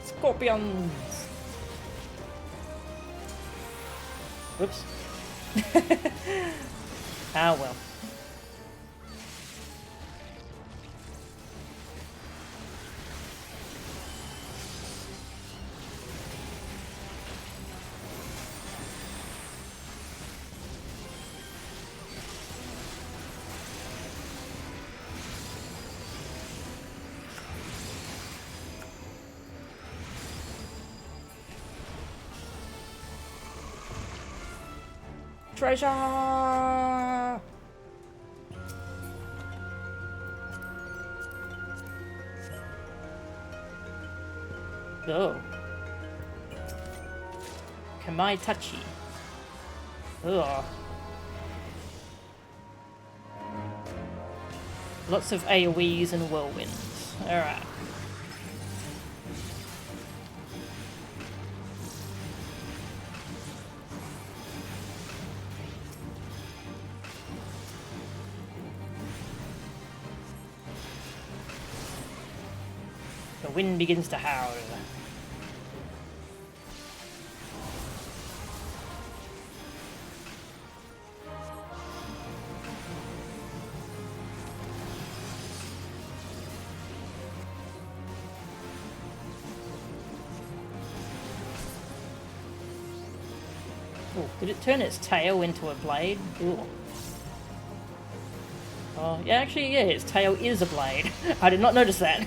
Scorpions! Whoops. Ah well. Treasure! Oh. Kamaitachi. Ugh. Lots of AoEs and whirlwinds. Alright. The wind begins to howl. Oh, did it turn its tail into a blade? Ooh. Oh, yeah, actually, yeah, its tail is a blade. I did not notice that.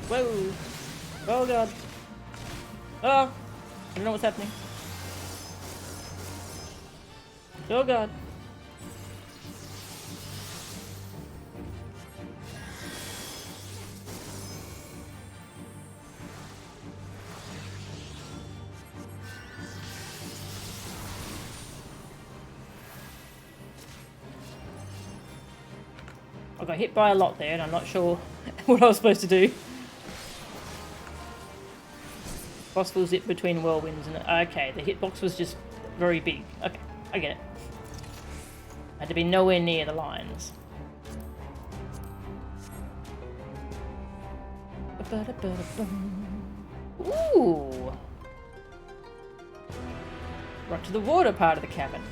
Whoa! Oh god! Oh! I don't know what's happening. Oh god! I got hit by a lot there and I'm not sure what I was supposed to do. Boss will zip between whirlwinds and... Okay, the hitbox was just very big. Okay, I get it. I had to be nowhere near the lines. Ooh! Right to the water part of the cabin.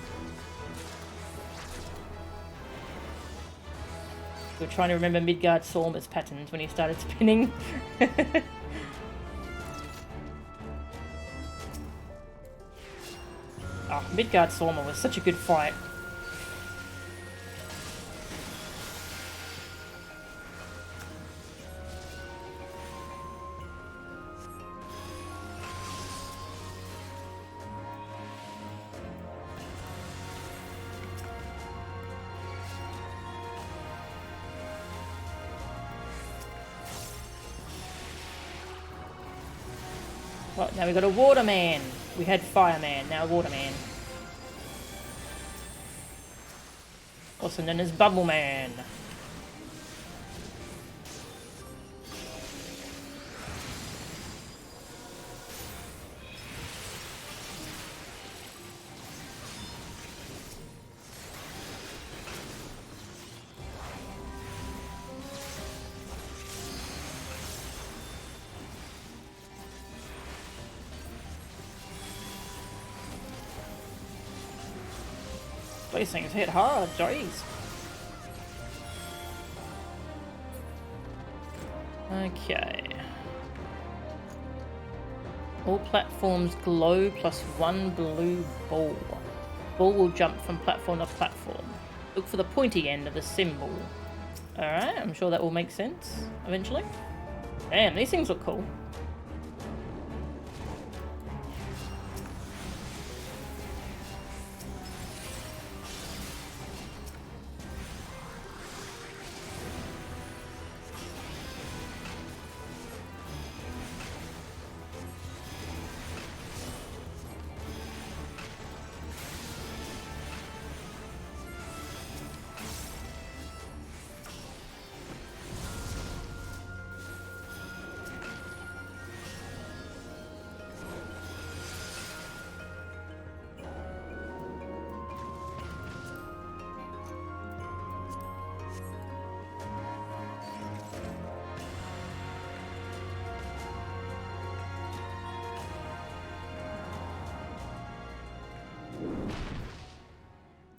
We were trying to remember Midgard Sormer's patterns when he started spinning. Oh, Midgard Sormer was such a good fight. Well, now we got a waterman. We had fireman, now waterman. Also known as Bubbleman. These things hit hard, jeez. Okay. All platforms glow plus 1 blue ball. Ball will jump from platform to platform. Look for the pointy end of the symbol. Alright, I'm sure that will make sense eventually. Damn, these things look cool.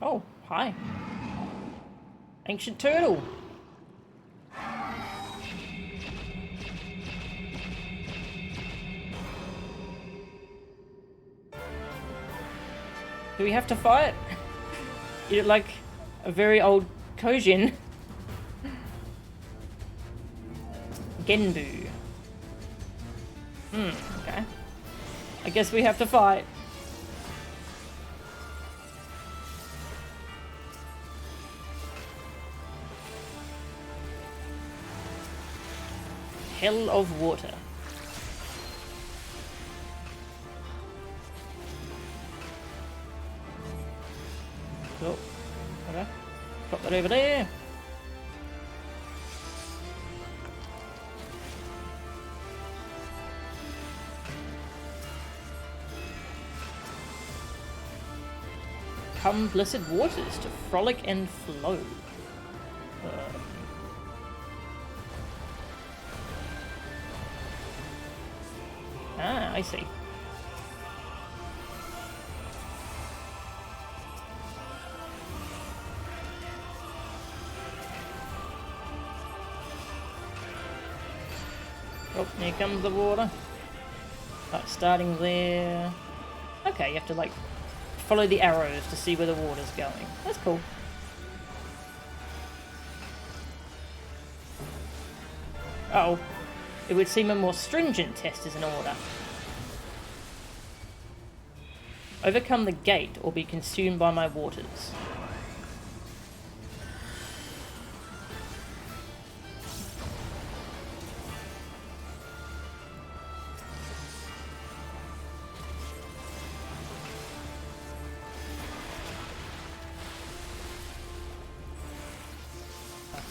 Oh, hi. Ancient turtle. Do we have to fight? You're like a very old Kojin. Genbu. Okay. I guess we have to fight. Hell of water. Cool. Okay. Drop that over there. Come blessed waters to frolic and flow. Ah, I see. Oh, here comes the water. Right, starting there. Okay, you have to like follow the arrows to see where the water's going. That's cool. Oh, it would seem a more stringent test is in order. Overcome the gate or be consumed by my waters.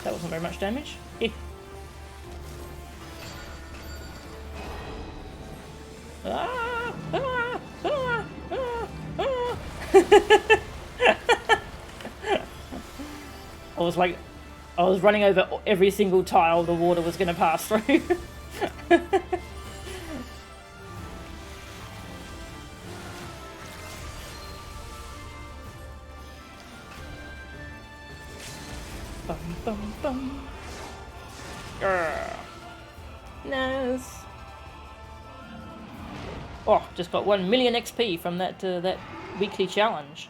That wasn't very much damage. I was running over every single tile the water was going to pass through. Bum, bum, bum. Nice. Oh, just got 1 million XP from that that weekly challenge.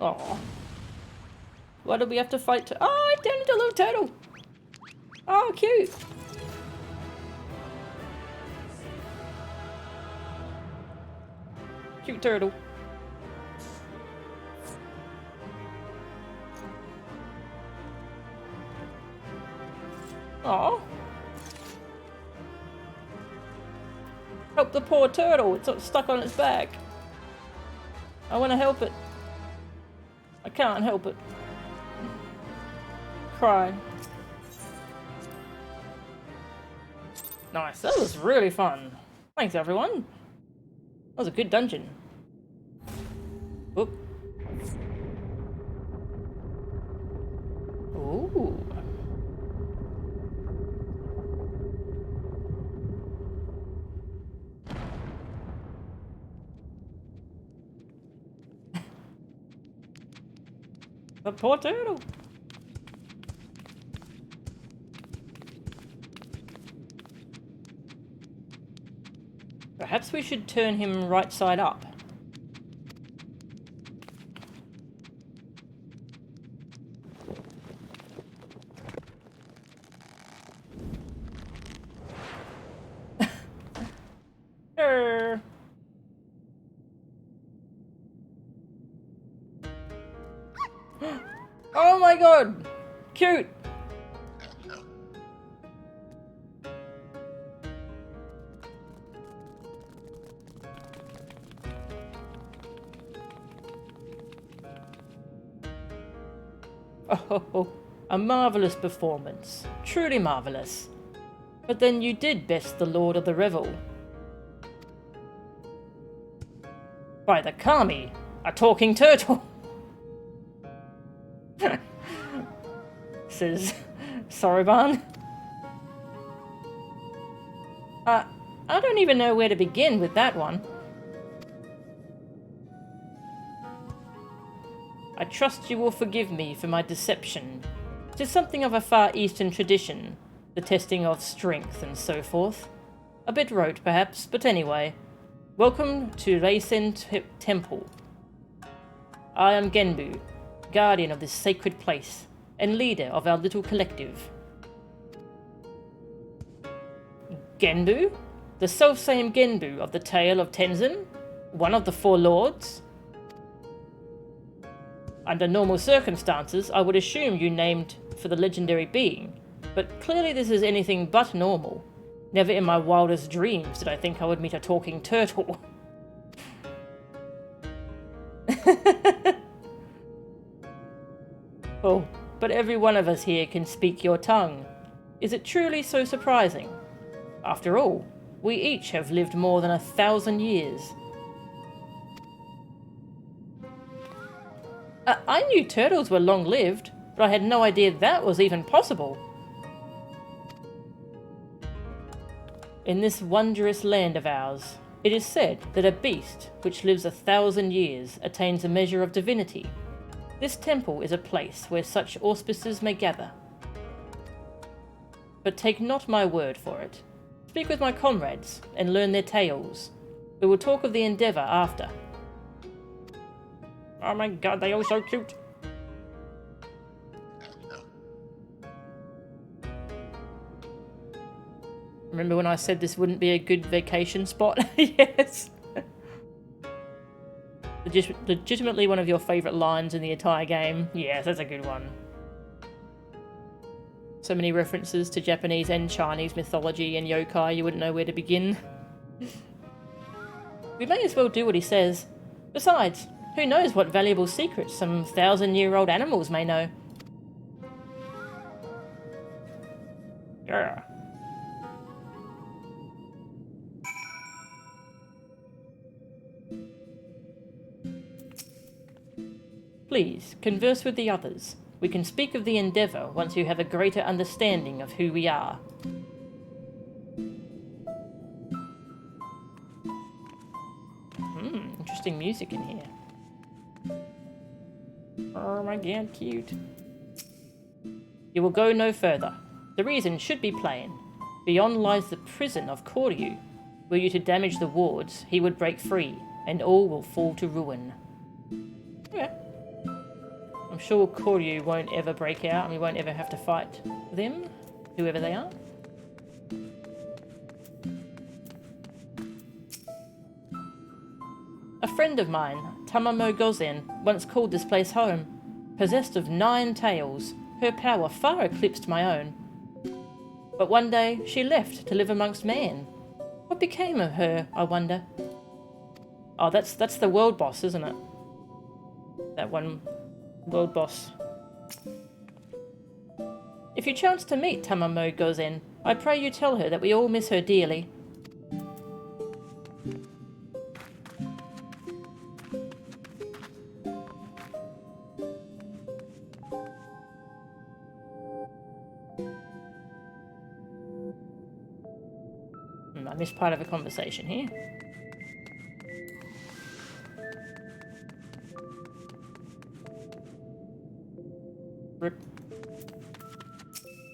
Oh. Why do we have to fight to— oh, it turned into a little turtle. Oh, cute. Cute turtle. Oh. Help the poor turtle, it's stuck on its back. I want to help it. I can't help it. Cry. Nice, that was really fun. Thanks everyone. That was a good dungeon. Oop. Ooh. The poor turtle. Perhaps we should turn him right side up. Oh my god! Cute! Oh, a marvellous performance. Truly marvellous. But then you did best the Lord of the Revel. By the Kami, a talking turtle! Says Soroban. I don't even know where to begin with that one. I trust you will forgive me for my deception. It is something of a Far Eastern tradition, the testing of strength and so forth. A bit rote, perhaps, but anyway. Welcome to Reisen Temple. I am Genbu, guardian of this sacred place, and leader of our little collective. Genbu? The selfsame Genbu of the Tale of Tenzin? One of the Four Lords? Under normal circumstances, I would assume you named for the legendary being, but clearly this is anything but normal. Never in my wildest dreams did I think I would meet a talking turtle. Oh, but every one of us here can speak your tongue. Is it truly so surprising? After all, we each have lived more than 1,000 years. I knew turtles were long-lived, but I had no idea that was even possible. In this wondrous land of ours, it is said that a beast which lives 1,000 years attains a measure of divinity. This temple is a place where such auspices may gather. But take not my word for it. Speak with my comrades and learn their tales. We will talk of the endeavour after. Oh my god, they are so cute! Remember when I said this wouldn't be a good vacation spot? Yes! Legitimately one of your favourite lines in the entire game. Yes, that's a good one. So many references to Japanese and Chinese mythology and yokai, you wouldn't know where to begin. We may as well do what he says. Besides, who knows what valuable secrets some 1,000-year-old animals may know. Yeah. Please, converse with the others. We can speak of the endeavour once you have a greater understanding of who we are. Interesting music in here. Oh my god, cute. You will go no further. The reason should be plain. Beyond lies the prison of Koryu. Were you to damage the wards, he would break free, and all will fall to ruin. Yeah. I'm sure Koryu won't ever break out, and we won't ever have to fight them, whoever they are. A friend of mine, Tamamo Gozen, once called this place home. Possessed of 9 tails, her power far eclipsed my own. But one day she left to live amongst man. What became of her, I wonder? Oh, that's the world boss, isn't it? That one world boss. If you chance to meet Tamamo Gozen, I pray you tell her that we all miss her dearly. I missed part of a conversation here. Rip.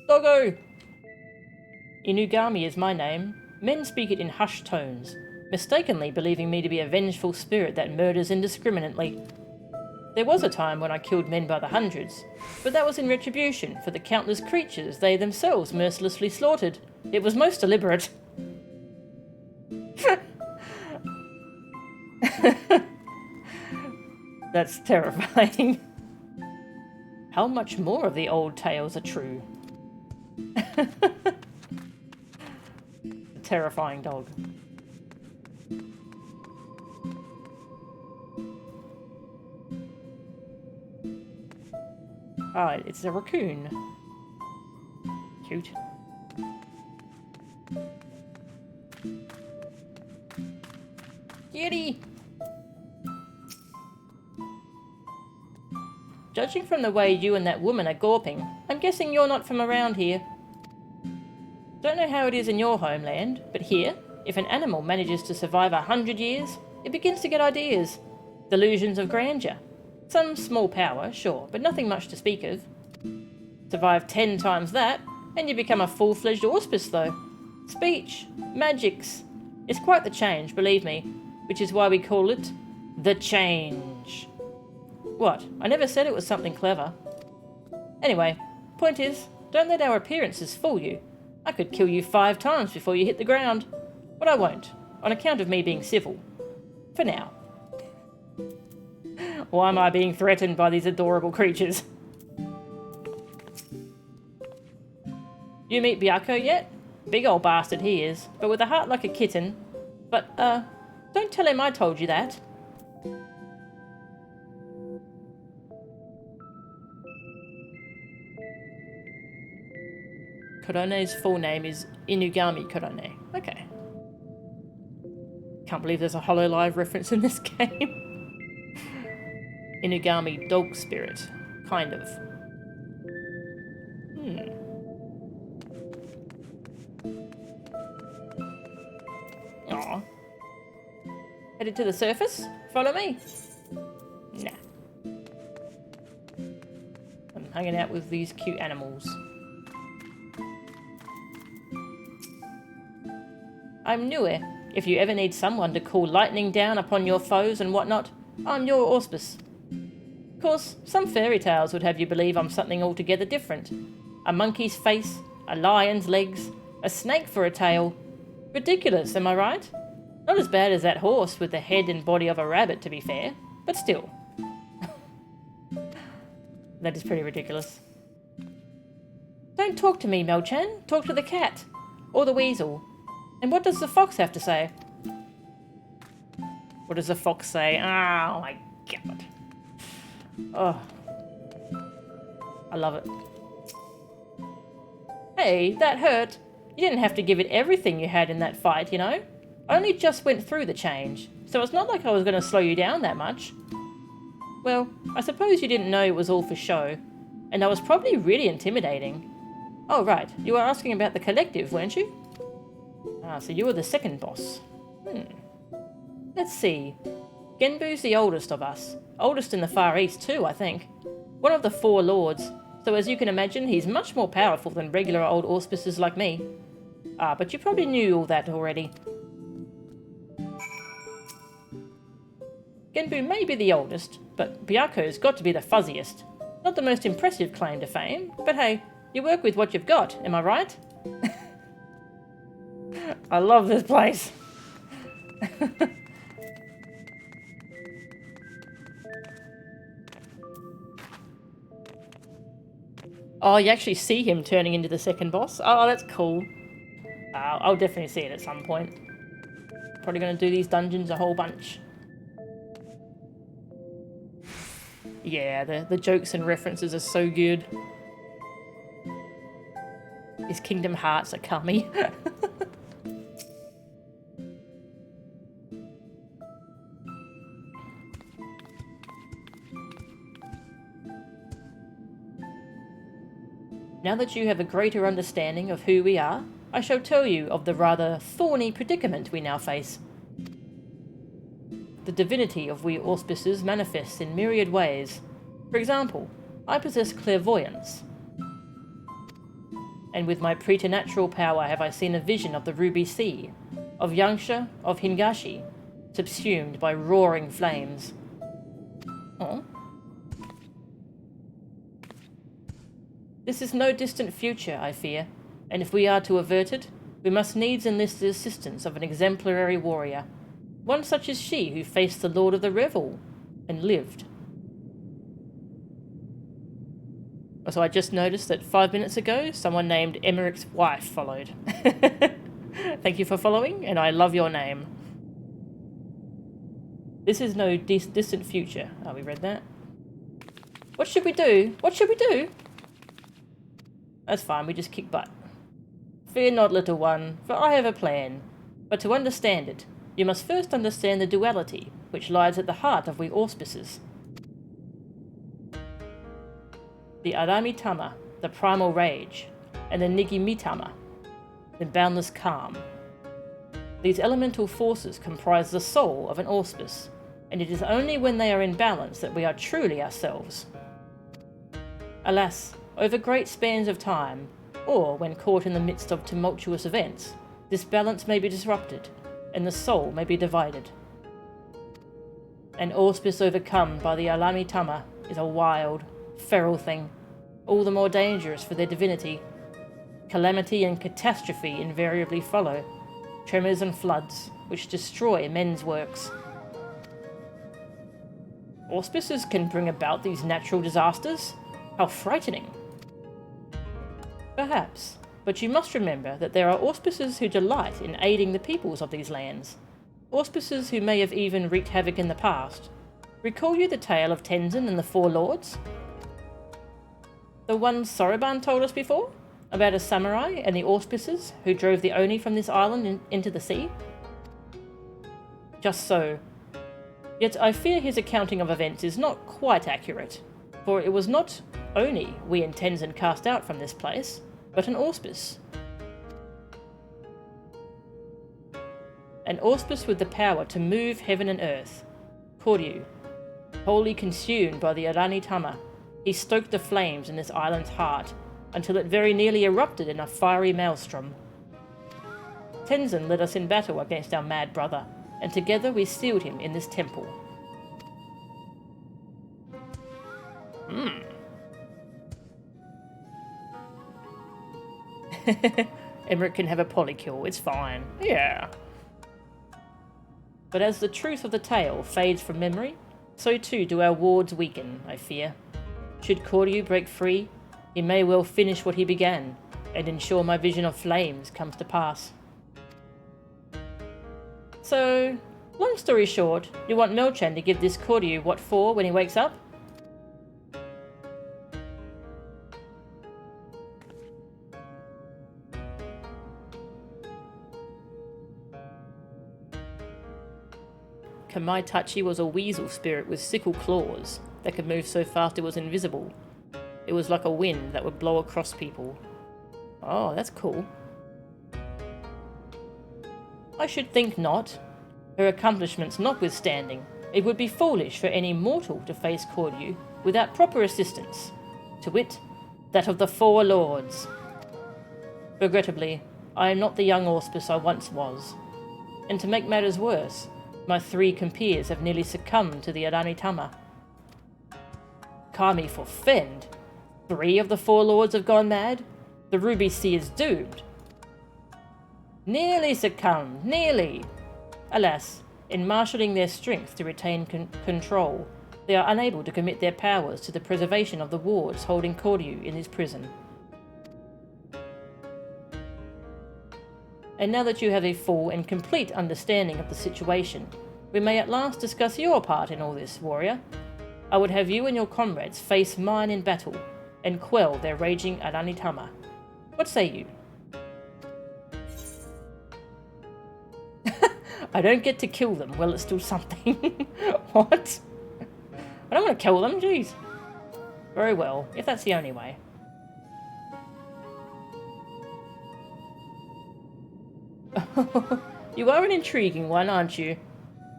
Doggo! Inugami is my name. Men speak it in hushed tones, mistakenly believing me to be a vengeful spirit that murders indiscriminately. There was a time when I killed men by the hundreds, but that was in retribution for the countless creatures they themselves mercilessly slaughtered. It was most deliberate. That's terrifying. How much more of the old tales are true? Terrifying dog. Ah, it's a raccoon. Cute. Kitty! Judging from the way you and that woman are gawping, I'm guessing you're not from around here. Don't know how it is in your homeland, but here, if an animal manages to survive 100 years, it begins to get ideas. Delusions of grandeur. Some small power, sure, but nothing much to speak of. Survive 10 times that, and you become a full-fledged auspice though. Speech, magics. It's quite the change, believe me, which is why we call it the change. What? I never said it was something clever. Anyway, point is, don't let our appearances fool you. I could kill you 5 times before you hit the ground. But I won't, on account of me being civil. For now. Why am I being threatened by these adorable creatures? You meet Byako yet? Big old bastard he is, but with a heart like a kitten. But, don't tell him I told you that. Korone's full name is Inugami Korone. Okay. Can't believe there's a Hololive reference in this game. Inugami dog spirit. Kind of. Aw. Headed to the surface? Follow me. Nah. I'm hanging out with these cute animals. I'm Nue. If you ever need someone to call lightning down upon your foes and whatnot, I'm your auspice. Of course, some fairy tales would have you believe I'm something altogether different. A monkey's face, a lion's legs, a snake for a tail. Ridiculous, am I right? Not as bad as that horse with the head and body of a rabbit, to be fair, but still. That is pretty ridiculous. Don't talk to me, Melchan. Talk to the cat. Or the weasel. And what does the fox have to say? What does the fox say? Oh my god. Oh. I love it. Hey, that hurt. You didn't have to give it everything you had in that fight, you know? I only just went through the change, so it's not like I was going to slow you down that much. Well, I suppose you didn't know it was all for show, and that was probably really intimidating. Oh right, you were asking about the collective, weren't you? Ah, so you were the second boss. Let's see. Genbu's the oldest of us. Oldest in the Far East too, I think. One of the 4 lords, so as you can imagine, he's much more powerful than regular old auspices like me. Ah, but you probably knew all that already. Genbu may be the oldest, but Byako's got to be the fuzziest. Not the most impressive claim to fame, but hey, you work with what you've got, am I right? I love this place. Oh, you actually see him turning into the second boss? Oh, that's cool. I'll definitely see it at some point. Probably going to do these dungeons a whole bunch. Yeah, the jokes and references are so good. His Kingdom Hearts are Kami. Now that you have a greater understanding of who we are, I shall tell you of the rather thorny predicament we now face. The divinity of we auspices manifests in myriad ways. For example, I possess clairvoyance, and with my preternatural power have I seen a vision of the Ruby Sea, of Yangsha, of Hingashi, subsumed by roaring flames. Oh. This is no distant future, I fear, and if we are to avert it, we must needs enlist the assistance of an exemplary warrior. One such as she who faced the Lord of the Revel and lived. So I just noticed that 5 minutes ago, someone named Emmerich's wife followed. Thank you for following, and I love your name. This is no distant future. Oh, we read that. What should we do? What should we do? That's fine, we just kick butt. Fear not, little one, for I have a plan. But to understand it, you must first understand the duality, which lies at the heart of we auspices. The Aramitama, the primal rage, and the Nigimitama, the boundless calm. These elemental forces comprise the soul of an auspice, and it is only when they are in balance that we are truly ourselves. Alas, over great spans of time, or when caught in the midst of tumultuous events, this balance may be disrupted, and the soul may be divided. An auspice overcome by the Aramitama is a wild, feral thing, all the more dangerous for their divinity. Calamity and catastrophe invariably follow, tremors and floods, which destroy men's works. Auspices can bring about these natural disasters? How frightening! Perhaps, but you must remember that there are auspices who delight in aiding the peoples of these lands. Auspices who may have even wreaked havoc in the past. Recall you the tale of Tenzin and the Four Lords? The one Soroban told us before? About a samurai and the auspices who drove the Oni from this island into the sea? Just so. Yet I fear his accounting of events is not quite accurate, for it was not Oni we and Tenzin cast out from this place, but an auspice. An auspice with the power to move heaven and earth. Koryu, wholly consumed by the Aramitama, he stoked the flames in this island's heart until it very nearly erupted in a fiery maelstrom. Tenzin led us in battle against our mad brother, and together we sealed him in this temple. Emmerich can have a polykill, it's fine. Yeah. But as the truth of the tale fades from memory, so too do our wards weaken, I fear. Should Koryu break free, he may well finish what he began, and ensure my vision of flames comes to pass. So, long story short, you want Melchan to give this Koryu what for when he wakes up? Kamaitachi was a weasel spirit with sickle claws that could move so fast it was invisible. It was like a wind that would blow across people. Oh, that's cool. I should think not. Her accomplishments notwithstanding, it would be foolish for any mortal to face Koryu without proper assistance, to wit, that of the Four Lords. Regrettably, I am not the young auspice I once was, and to make matters worse, my 3 compeers have nearly succumbed to the Aramitama. Kami forfend! 3 of the 4 lords have gone mad? The Ruby Sea is doomed! Nearly succumbed, nearly! Alas, in marshalling their strength to retain control, they are unable to commit their powers to the preservation of the wards holding Koryu in his prison. And now that you have a full and complete understanding of the situation, we may at last discuss your part in all this, warrior. I would have you and your comrades face mine in battle, and quell their raging Aranitama. What say you? I don't get to kill them. Well, it's still something. What? I don't want to kill them, jeez. Very well, if that's the only way. You are an intriguing one, aren't you?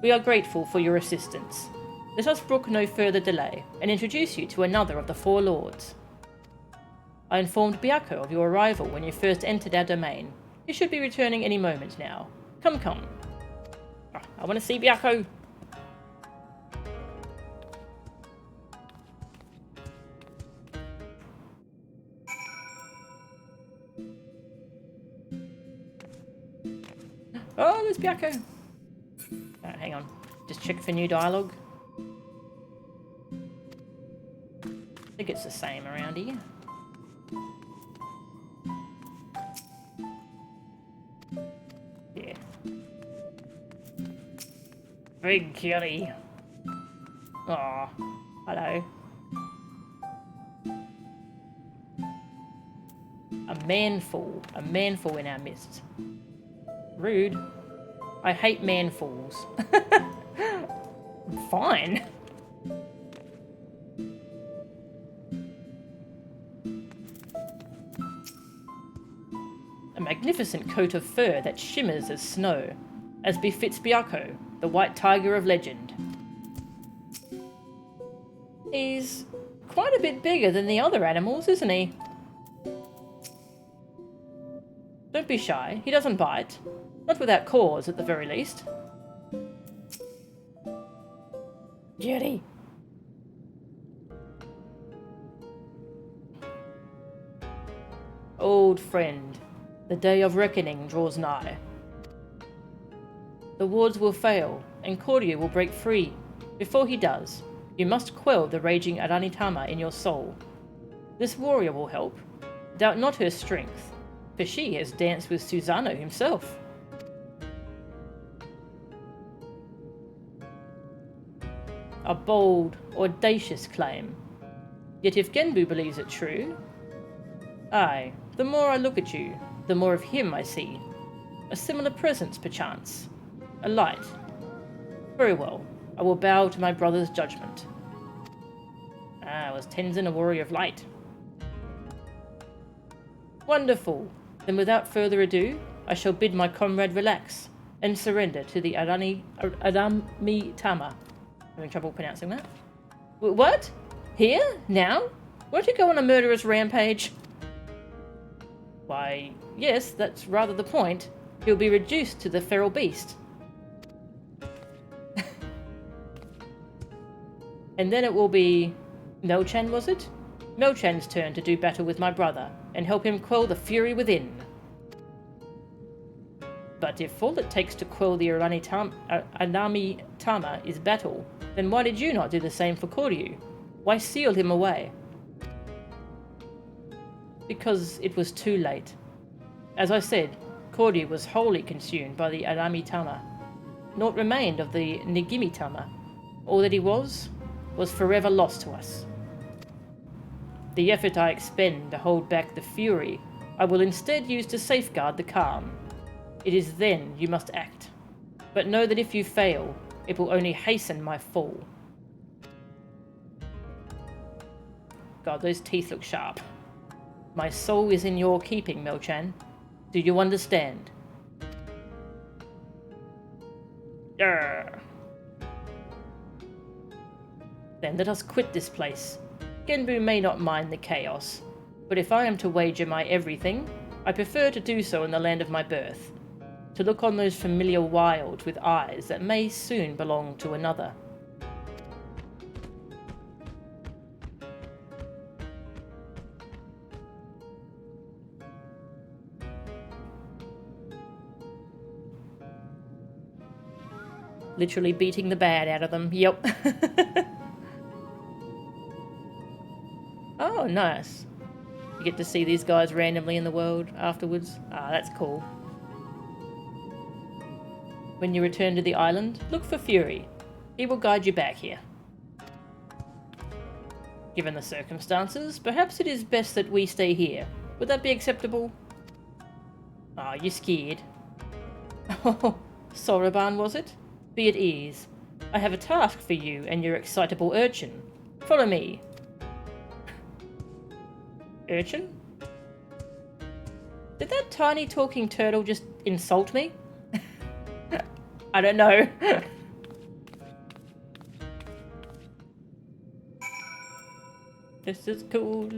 We are grateful for your assistance. Let us brook no further delay, and introduce you to another of the four lords. I informed Byakko of your arrival when you first entered our domain. You should be returning any moment now. Come, come. I want to see Byakko. Oh, there's Byakko. Alright, hang on. Just check for new dialogue. I think it's the same around here. Yeah. Big kitty. Aw, hello. A manful in our midst. Rude. I hate manfools. Fine. A magnificent coat of fur that shimmers as snow, as befits Byakko, the white tiger of legend. He's quite a bit bigger than the other animals, isn't he? Don't be shy, he doesn't bite. Not without cause, at the very least. Jerry. Old friend, the day of reckoning draws nigh. The wards will fail, and Koryu will break free. Before he does, you must quell the raging Aranitama in your soul. This warrior will help. Doubt not her strength, for she has danced with Susanoo himself. A bold, audacious claim. Yet if Genbu believes it true... Aye, the more I look at you, the more of him I see. A similar presence, perchance. A light. Very well, I will bow to my brother's judgment. Ah, was Tenzin a warrior of light? Wonderful. Then without further ado, I shall bid my comrade relax, and surrender to the Aramitama. Having trouble pronouncing that. What? Here? Now? Won't you go on a murderous rampage? Why, yes, that's rather the point. He'll be reduced to the feral beast. And then it will be... Melchan, was it? Melchan's turn to do battle with my brother, and help him quell the fury within. But if all it takes to quell the Aramitama is battle, then why did you not do the same for Koryu? Why seal him away? Because it was too late. As I said, Koryu was wholly consumed by the Aramitama. Naught remained of the Nigimitama. All that he was forever lost to us. The effort I expend to hold back the fury, I will instead use to safeguard the calm. It is then you must act. But know that if you fail, it will only hasten my fall. God, those teeth look sharp. My soul is in your keeping, Melchan. Do you understand? Arrgh. Then let us quit this place. Genbu may not mind the chaos, but if I am to wager my everything, I prefer to do so in the land of my birth. To look on those familiar wilds with eyes that may soon belong to another. Literally beating the bad out of them, yep. Oh, nice. You get to see these guys randomly in the world afterwards. Ah, that's cool. When you return to the island, look for Fury. He will guide you back here. Given the circumstances, perhaps it is best that we stay here. Would that be acceptable? Ah, you're scared. Oh, Soroban, was it? Be at ease. I have a task for you and your excitable urchin. Follow me. Urchin? Did that tiny talking turtle just insult me? I don't know. This is cool.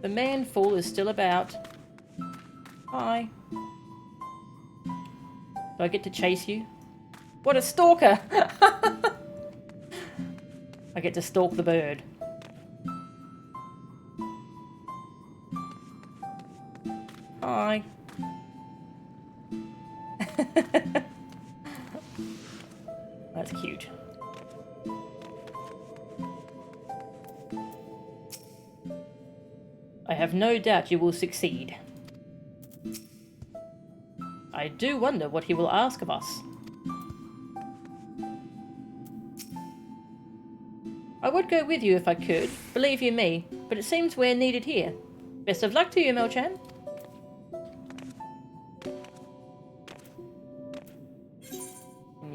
The man-fool is still about. Hi. Do I get to chase you? What a stalker! I get to stalk the bird. Hi. That's cute. I have no doubt you will succeed. I do wonder what he will ask of us. I would go with you if I could, believe you me, but it seems we're needed here. Best of luck to you, Melchan.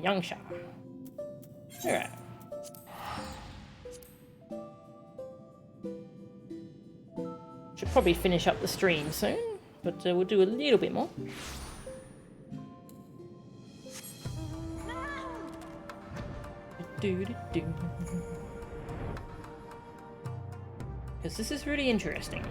Yangsha. Alright. Should probably finish up the stream soon, but we'll do a little bit more. Because this is really interesting.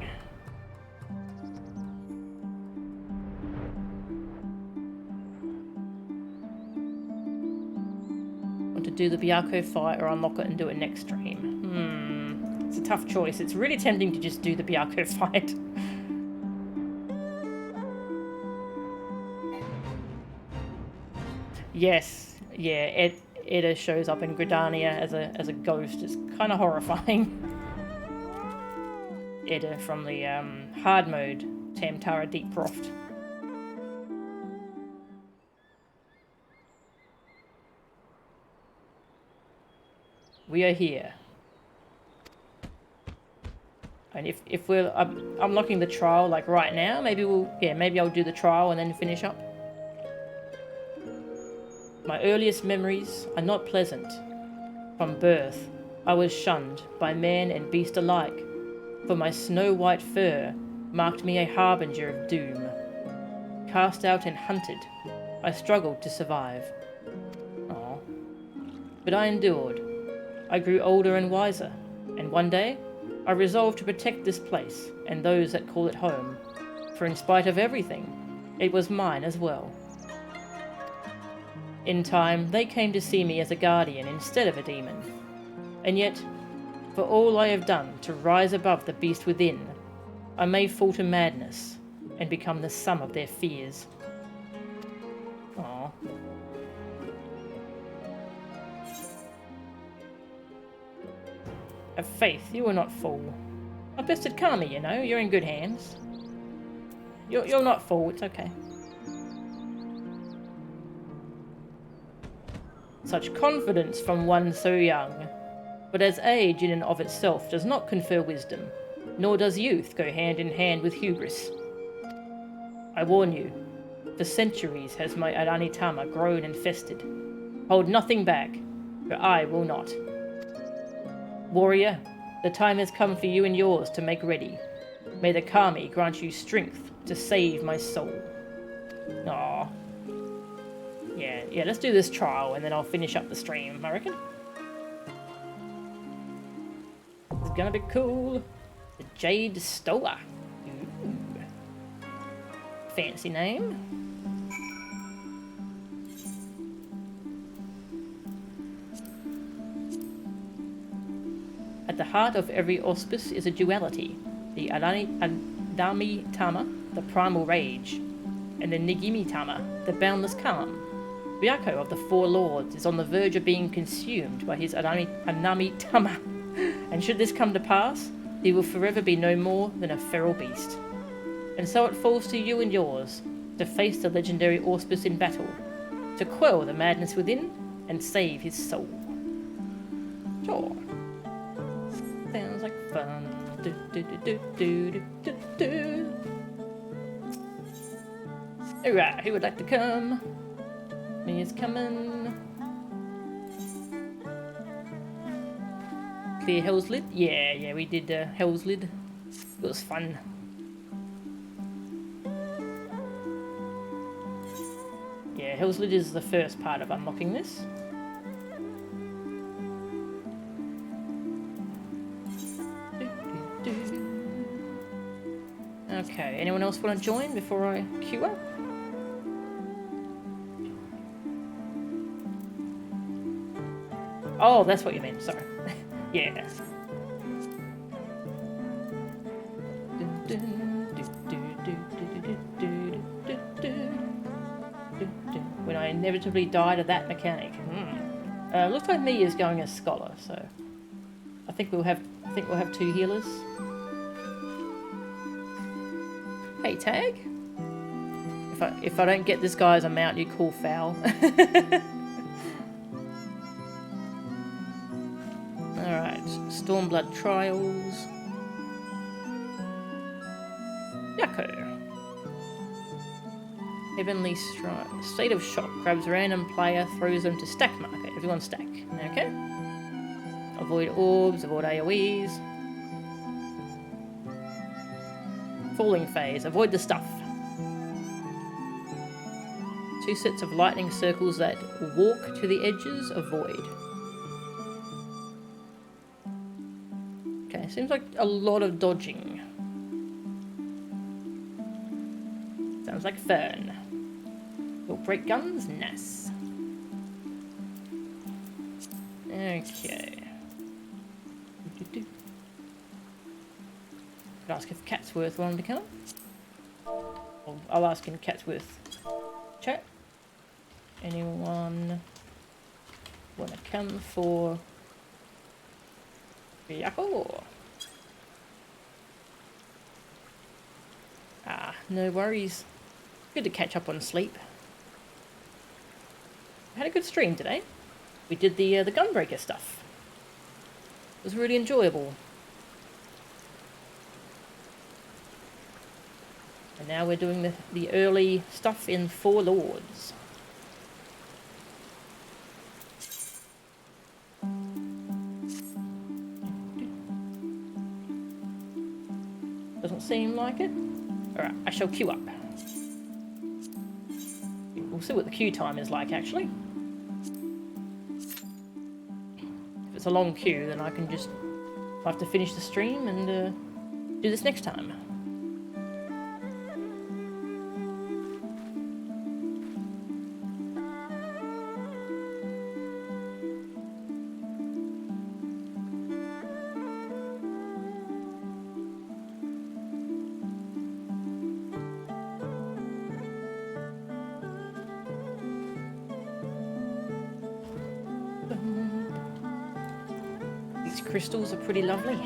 Want to do the Byakko fight or unlock it and do it next stream? It's a tough choice. It's really tempting to just do the Byakko fight. Yes, yeah, Eda shows up in Gridania as a ghost. It's kind of horrifying. Eda from the hard mode Tamtara Deep Croft. We are here. And if we're unlocking the trial like right now, maybe I'll do the trial and then finish up. My earliest memories are not pleasant. From birth, I was shunned by man and beast alike, for my snow-white fur marked me a harbinger of doom. Cast out and hunted, I struggled to survive. Aww. But I endured. I grew older and wiser, and one day, I resolved to protect this place and those that call it home, for in spite of everything, it was mine as well. In time, they came to see me as a guardian instead of a demon. And yet, for all I have done to rise above the beast within, I may fall to madness and become the sum of their fears. Aww. Have faith, you will not fall. I bested Kami, you know, you're in good hands. You'll not fall, it's okay. Such confidence from one so young. But as age in and of itself does not confer wisdom, nor does youth go hand in hand with hubris. I warn you, for centuries has my Aranitama grown and festered. Hold nothing back, for I will not. Warrior, the time has come for you and yours to make ready. May the Kami grant you strength to save my soul. Aww. Yeah, let's do this trial and then I'll finish up the stream, I reckon. It's gonna be cool. The Jade Stoa. Ooh. Fancy name. At the heart of every auspice is a duality. The Adami Tama, the primal rage, and the Nigimi Tama, the boundless calm. Byakko of the Four Lords is on the verge of being consumed by his Anami Tama. And should this come to pass, He will forever be no more than a feral beast. And so it falls to you and yours to face the legendary Auspice in battle, to quell the madness within and save his soul. Sure. Sounds like fun. Do, do, do, do, do, do, do. Alright, who would like to come? Me is coming. Clear Hell's Lid? Yeah, we did Hell's Lid. It was fun. Yeah, Hell's Lid is the first part of unlocking this. Okay, anyone else want to join before I queue up? Oh, that's what you mean, sorry. Yeah. When I inevitably die to that mechanic. Looks like me is going as scholar, so I think we'll have two healers. Hey, Tag. If I don't get this guy as a mount, you call foul. Alright, Stormblood Trials. Yucko. Heavenly Strike. State of Shock. Grabs random player, throws them to stack marker. Everyone stack. Okay. Avoid orbs, avoid AoEs. Falling Phase. Avoid the stuff. 2 sets of lightning circles that walk to the edges. Avoid. Okay, seems like a lot of dodging. Sounds like fun. You'll break guns? Nice. Okay. Could ask if Catsworth wanted to come. I'll ask in Catsworth chat. Anyone want to come for Yako? Ah, no worries. Good to catch up on sleep. Had a good stream today. We did the Gunbreaker stuff. It was really enjoyable. And now we're doing the early stuff in Four Lords. Doesn't seem like it. Alright, I shall queue up. We'll see what the queue time is like, actually. If it's a long queue, then I can just have to finish the stream and do this next time. These crystals are pretty lovely.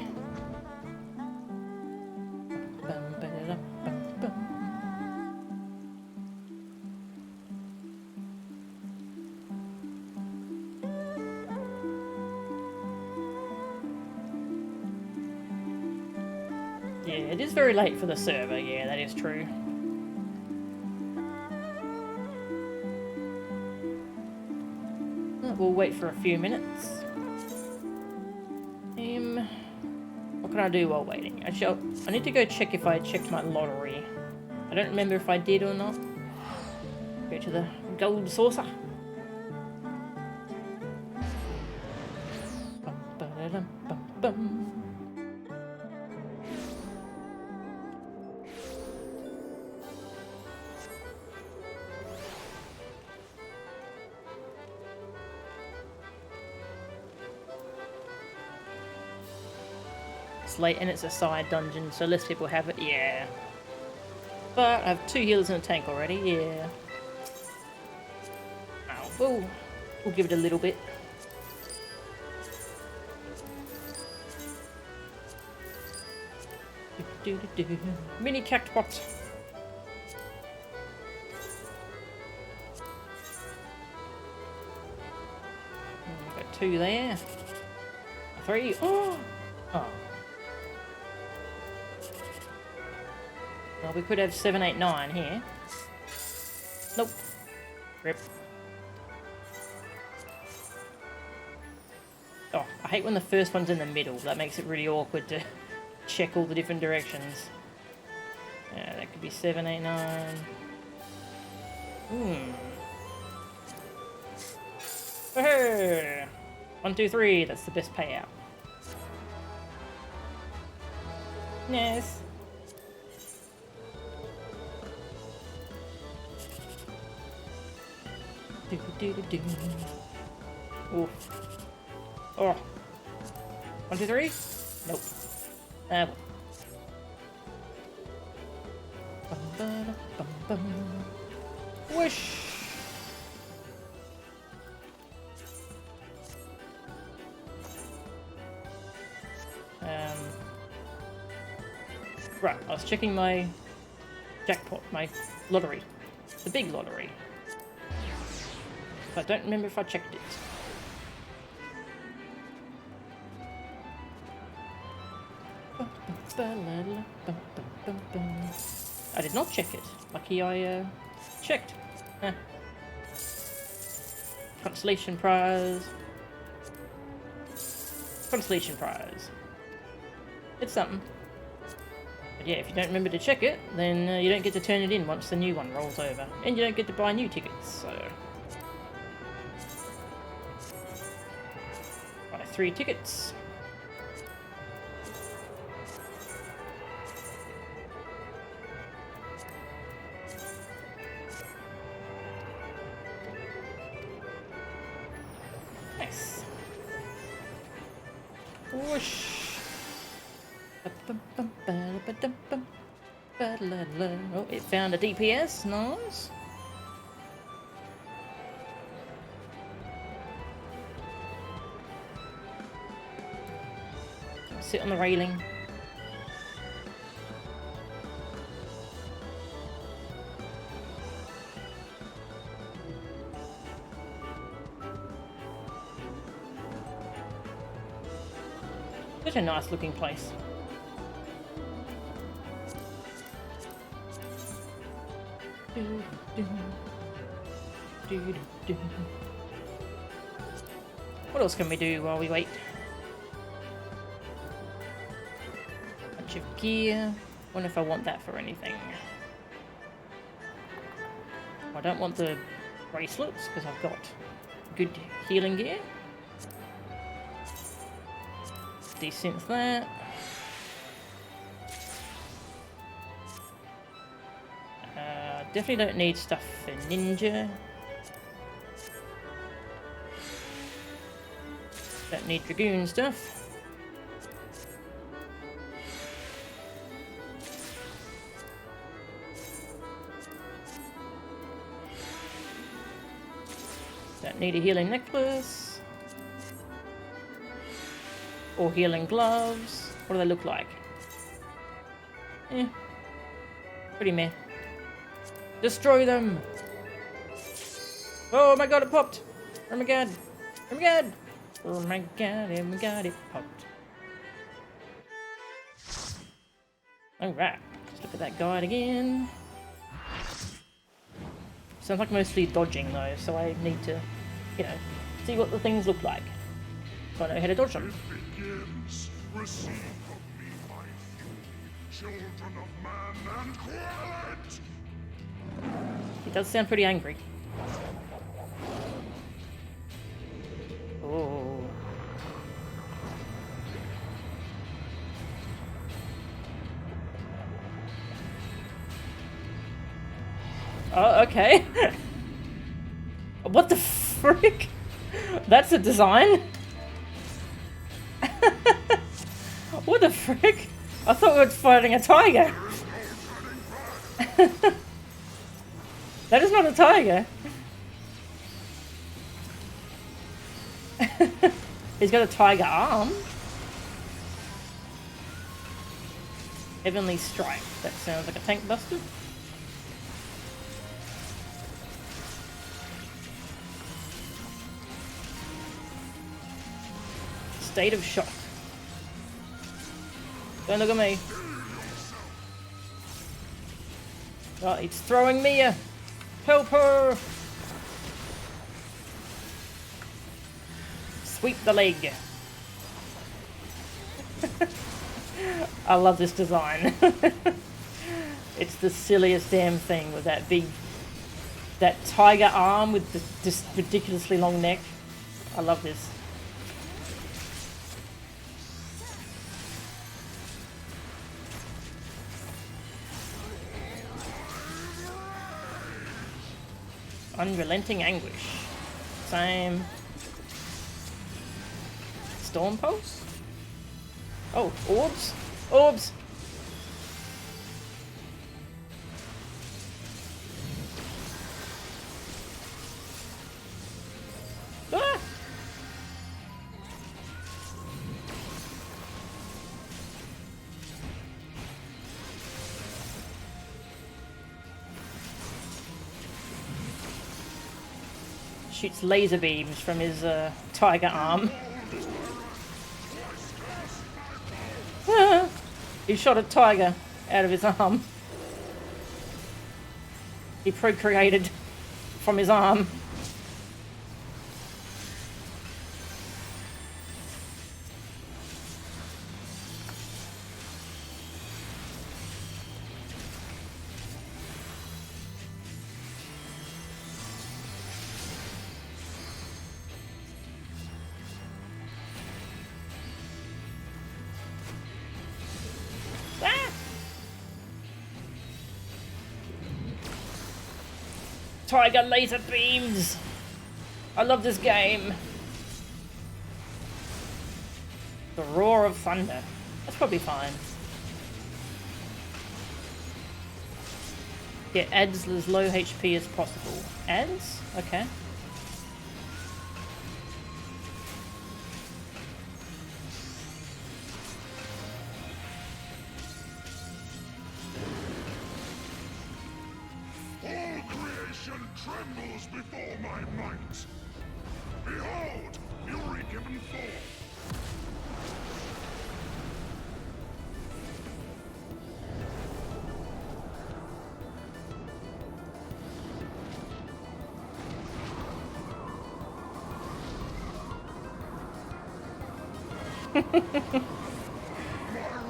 Yeah, it is very late for the server, yeah, that is true. We'll wait for a few minutes. What can I do while waiting? Actually, I need to go check if I checked my lottery. I don't remember if I did or not. Go to the gold saucer. It's late and it's a side dungeon, so less people have it, yeah. But I have 2 healers in a tank already, yeah. Oh, we'll give it a little bit. Mini cactpot. Got 2 there. 3. Oh! Oh. Well, we could have 7, 8, 9 here. Nope. Rip. Oh, I hate when the first one's in the middle. That makes it really awkward to check all the different directions. Yeah, that could be 7, 8, 9. Hey! 1, 2, 3. That's the best payout. Yes. Oof. Oh. 1, 2, 3? Nope. Whoosh! Right, I was checking my jackpot, my lottery. The big lottery. I don't remember if I checked it. I did not check it. Lucky I checked. Consolation prize. Consolation prize. It's something. But yeah, if you don't remember to check it, then you don't get to turn it in once the new one rolls over. And you don't get to buy new tickets, so... Buy 3 tickets. Nice. Whoosh. Oh, it found a DPS. Nice. Sit on the railing. Such a nice looking place. What else can we do while we wait? Bunch of gear. Wonder if I want that for anything. I don't want the bracelets because I've got good healing gear. Desynth that. Definitely don't need stuff for ninja. Don't need dragoon stuff. Don't need a healing necklace. Or healing gloves. What do they look like? Eh. Pretty meh. Destroy them! Oh my god, it popped! Oh my god! Oh my god! Oh my god, oh my god, it popped. Alright, let's look at that guide again. Sounds like mostly dodging though, so I need to, you know, see what the things look like. So I know how to dodge them. It begins. Receive of me, my few children of man, and quell it! He does sound pretty angry. Oh. Oh, okay. What the frick? That's a design? What the frick? I thought we were fighting a tiger. That is not a tiger. He's got a tiger arm. Heavenly Strike. That sounds like a tank buster. State of Shock. Don't look at me. Oh, it's throwing me a... Help her! Sweep the leg. I love this design. It's the silliest damn thing with that big... That tiger arm with the just ridiculously long neck. I love this. Unrelenting Anguish. Same. Storm Pulse? Oh, orbs? Orbs! Ah! Shoots laser beams from his tiger arm. He shot a tiger out of his arm. He procreated from his arm. Tiger laser beams! I love this game. The Roar of Thunder. That's probably fine. Get adds as low HP as possible. Adds? Okay. Trembles before my might. Behold, fury given forth. My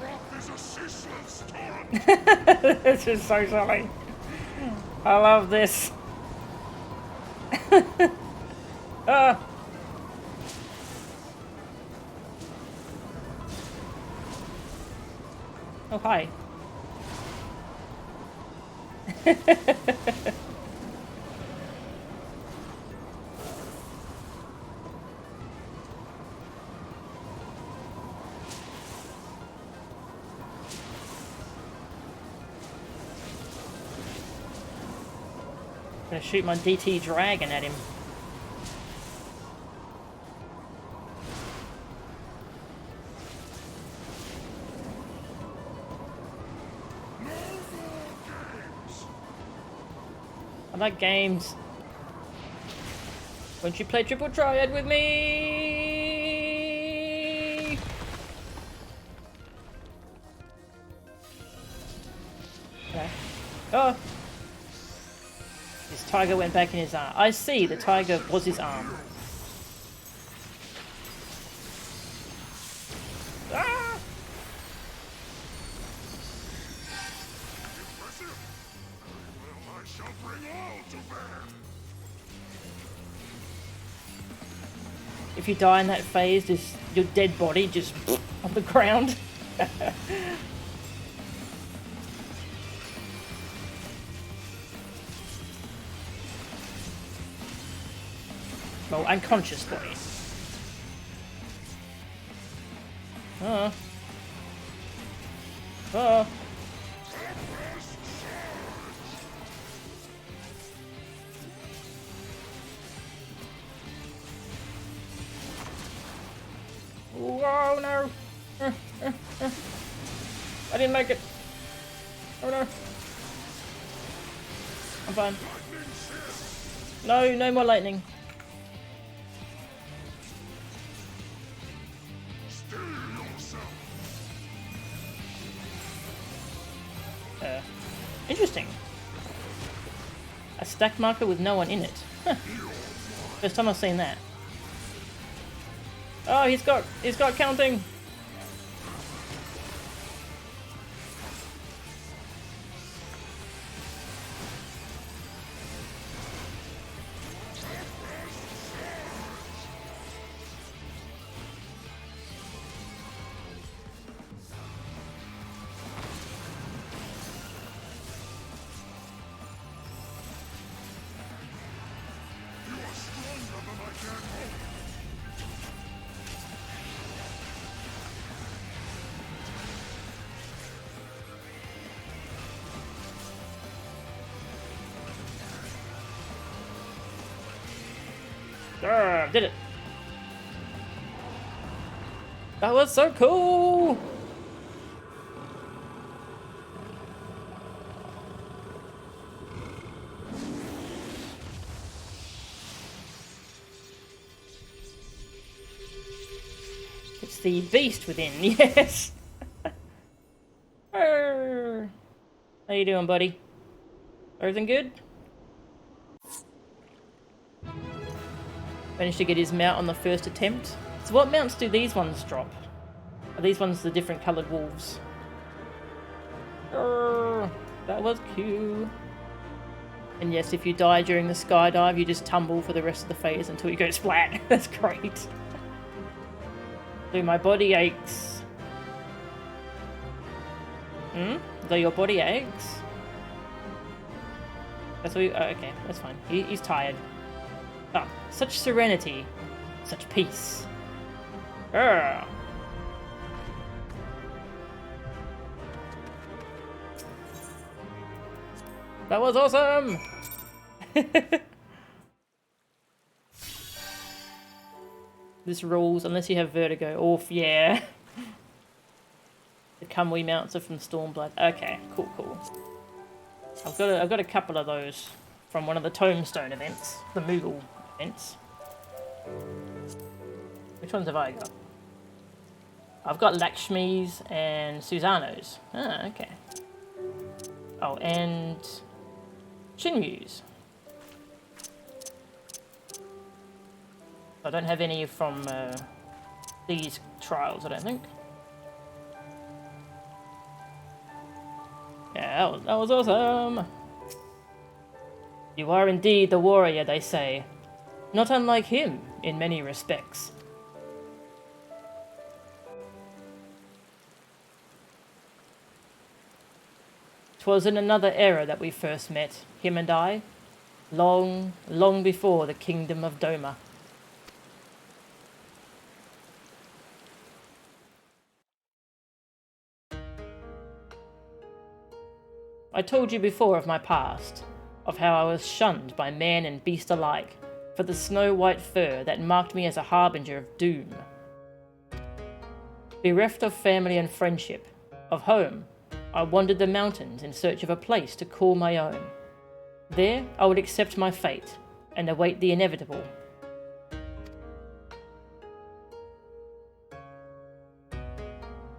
wrath is a ceaseless torrent. This is so silly. I love this. Oh, hi. Gonna shoot my DT dragon at him. I like games. Won't you play Triple Triad with me? Okay. Oh! His tiger went back in his arm. I see, the tiger was his arm. Ah! Impressive. Well, I shall bring all to bear. If you die in that phase, is your dead body just on the ground? Well, unconscious body. Oh. Oh. Oh no! I didn't make it. Oh no. I'm fine. No, no more lightning. Interesting. A stack marker with no one in it. Huh. First time I've seen that. Oh, he's got counting. Did it. That was so cool. It's the beast within, yes. How you doing, buddy? Everything good? Managed to get his mount on the first attempt. So what mounts do these ones drop? Are these ones the different coloured wolves? That was cute. And yes, if you die during the skydive, you just tumble for the rest of the phase until you go splat. That's great. So my body aches. So your body aches? That's what okay, that's fine. He's tired. Ah, such serenity, such peace. That was awesome! This rules, unless you have vertigo. Oof, yeah. The Cumwee mounts are from Stormblood. Okay, cool. I've got a couple of those from one of the Tombstone events, the Moogle events. Which ones have I got? I've got Lakshmi's and Susano's. Ah, okay. Oh, and Shinryu's. I don't have any from these trials, I don't think. Yeah, that was awesome! You are indeed the warrior, they say. Not unlike him, in many respects. 'Twas in another era that we first met, him and I. Long, long before the kingdom of Doma. I told you before of my past, of how I was shunned by man and beast alike, for the snow-white fur that marked me as a harbinger of doom. Bereft of family and friendship, of home, I wandered the mountains in search of a place to call my own. There I would accept my fate, and await the inevitable.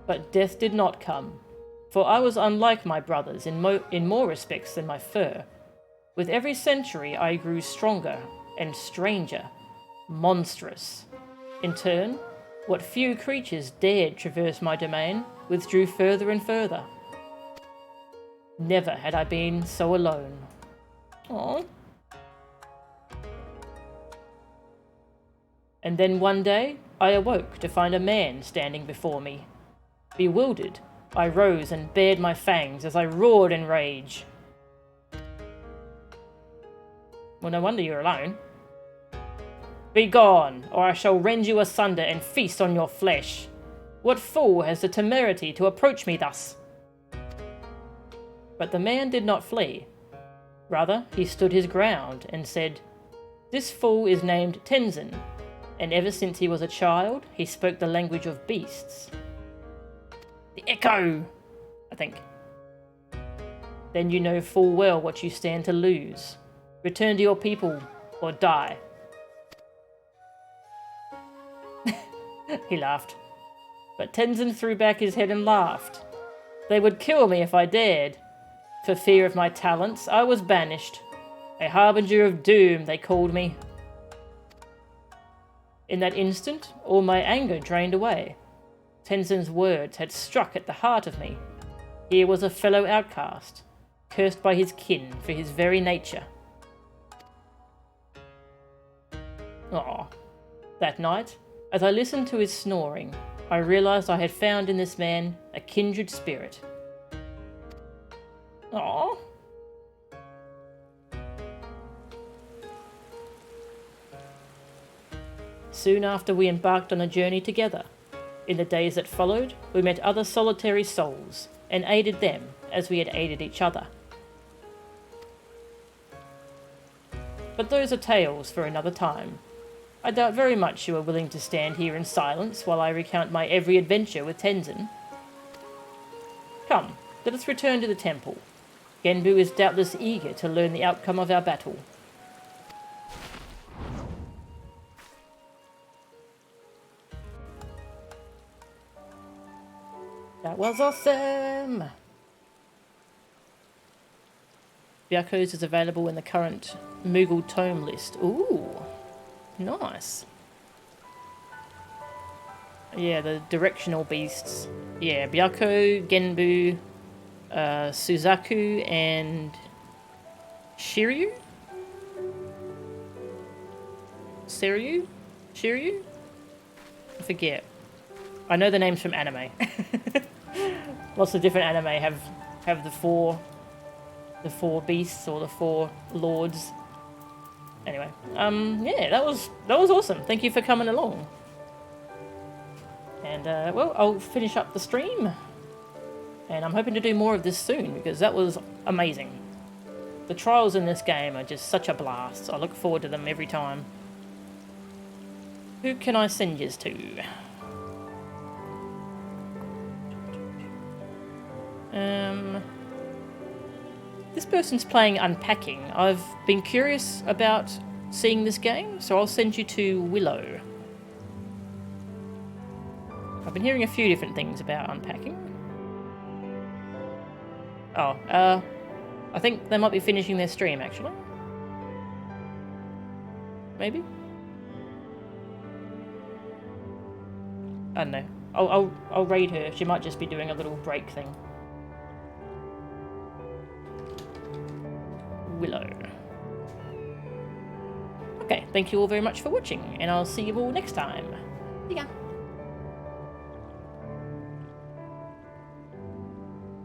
But death did not come, for I was unlike my brothers in more respects than my fur. With every century I grew stronger and stranger, monstrous. In turn, what few creatures dared traverse my domain withdrew further and further. Never had I been so alone. Aww. And then one day, I awoke to find a man standing before me. Bewildered, I rose and bared my fangs as I roared in rage. Well, no wonder you're alone. Be gone, or I shall rend you asunder and feast on your flesh. What fool has the temerity to approach me thus? But the man did not flee. Rather, he stood his ground and said, This fool is named Tenzin, and ever since he was a child, he spoke the language of beasts. The Echo, I think. Then you know full well what you stand to lose. Return to your people, or die. He laughed. But Tenzin threw back his head and laughed. They would kill me if I dared. For fear of my talents, I was banished. A harbinger of doom, they called me. In that instant, all my anger drained away. Tenzin's words had struck at the heart of me. Here was a fellow outcast, cursed by his kin for his very nature. Ah, that night, as I listened to his snoring, I realized I had found in this man a kindred spirit. Ah. Soon after, we embarked on a journey together. In the days that followed, we met other solitary souls and aided them as we had aided each other. But those are tales for another time. I doubt very much you are willing to stand here in silence while I recount my every adventure with Tenzin. Come, let us return to the temple. Genbu is doubtless eager to learn the outcome of our battle. That was awesome! Byaku's is available in the current Moogle Tome list. Ooh, nice. Yeah, the directional beasts. Yeah, Byaku, Genbu, Suzaku, and Shiryu? Shiryu? I forget. I know the names from anime. Lots of different anime have the four beasts or the four lords. Anyway, yeah, that was awesome. Thank you for coming along. And well, I'll finish up the stream, and I'm hoping to do more of this soon because that was amazing. The trials in this game are just such a blast. I look forward to them every time. Who can I send yous to? This person's playing Unpacking. I've been curious about seeing this game, so I'll send you to Willow. I've been hearing a few different things about Unpacking. Oh, I think they might be finishing their stream, actually. Maybe? I don't know. I'll raid her. She might just be doing a little break thing. Willow. Okay, thank you all very much for watching, and I'll see you all next time. See ya.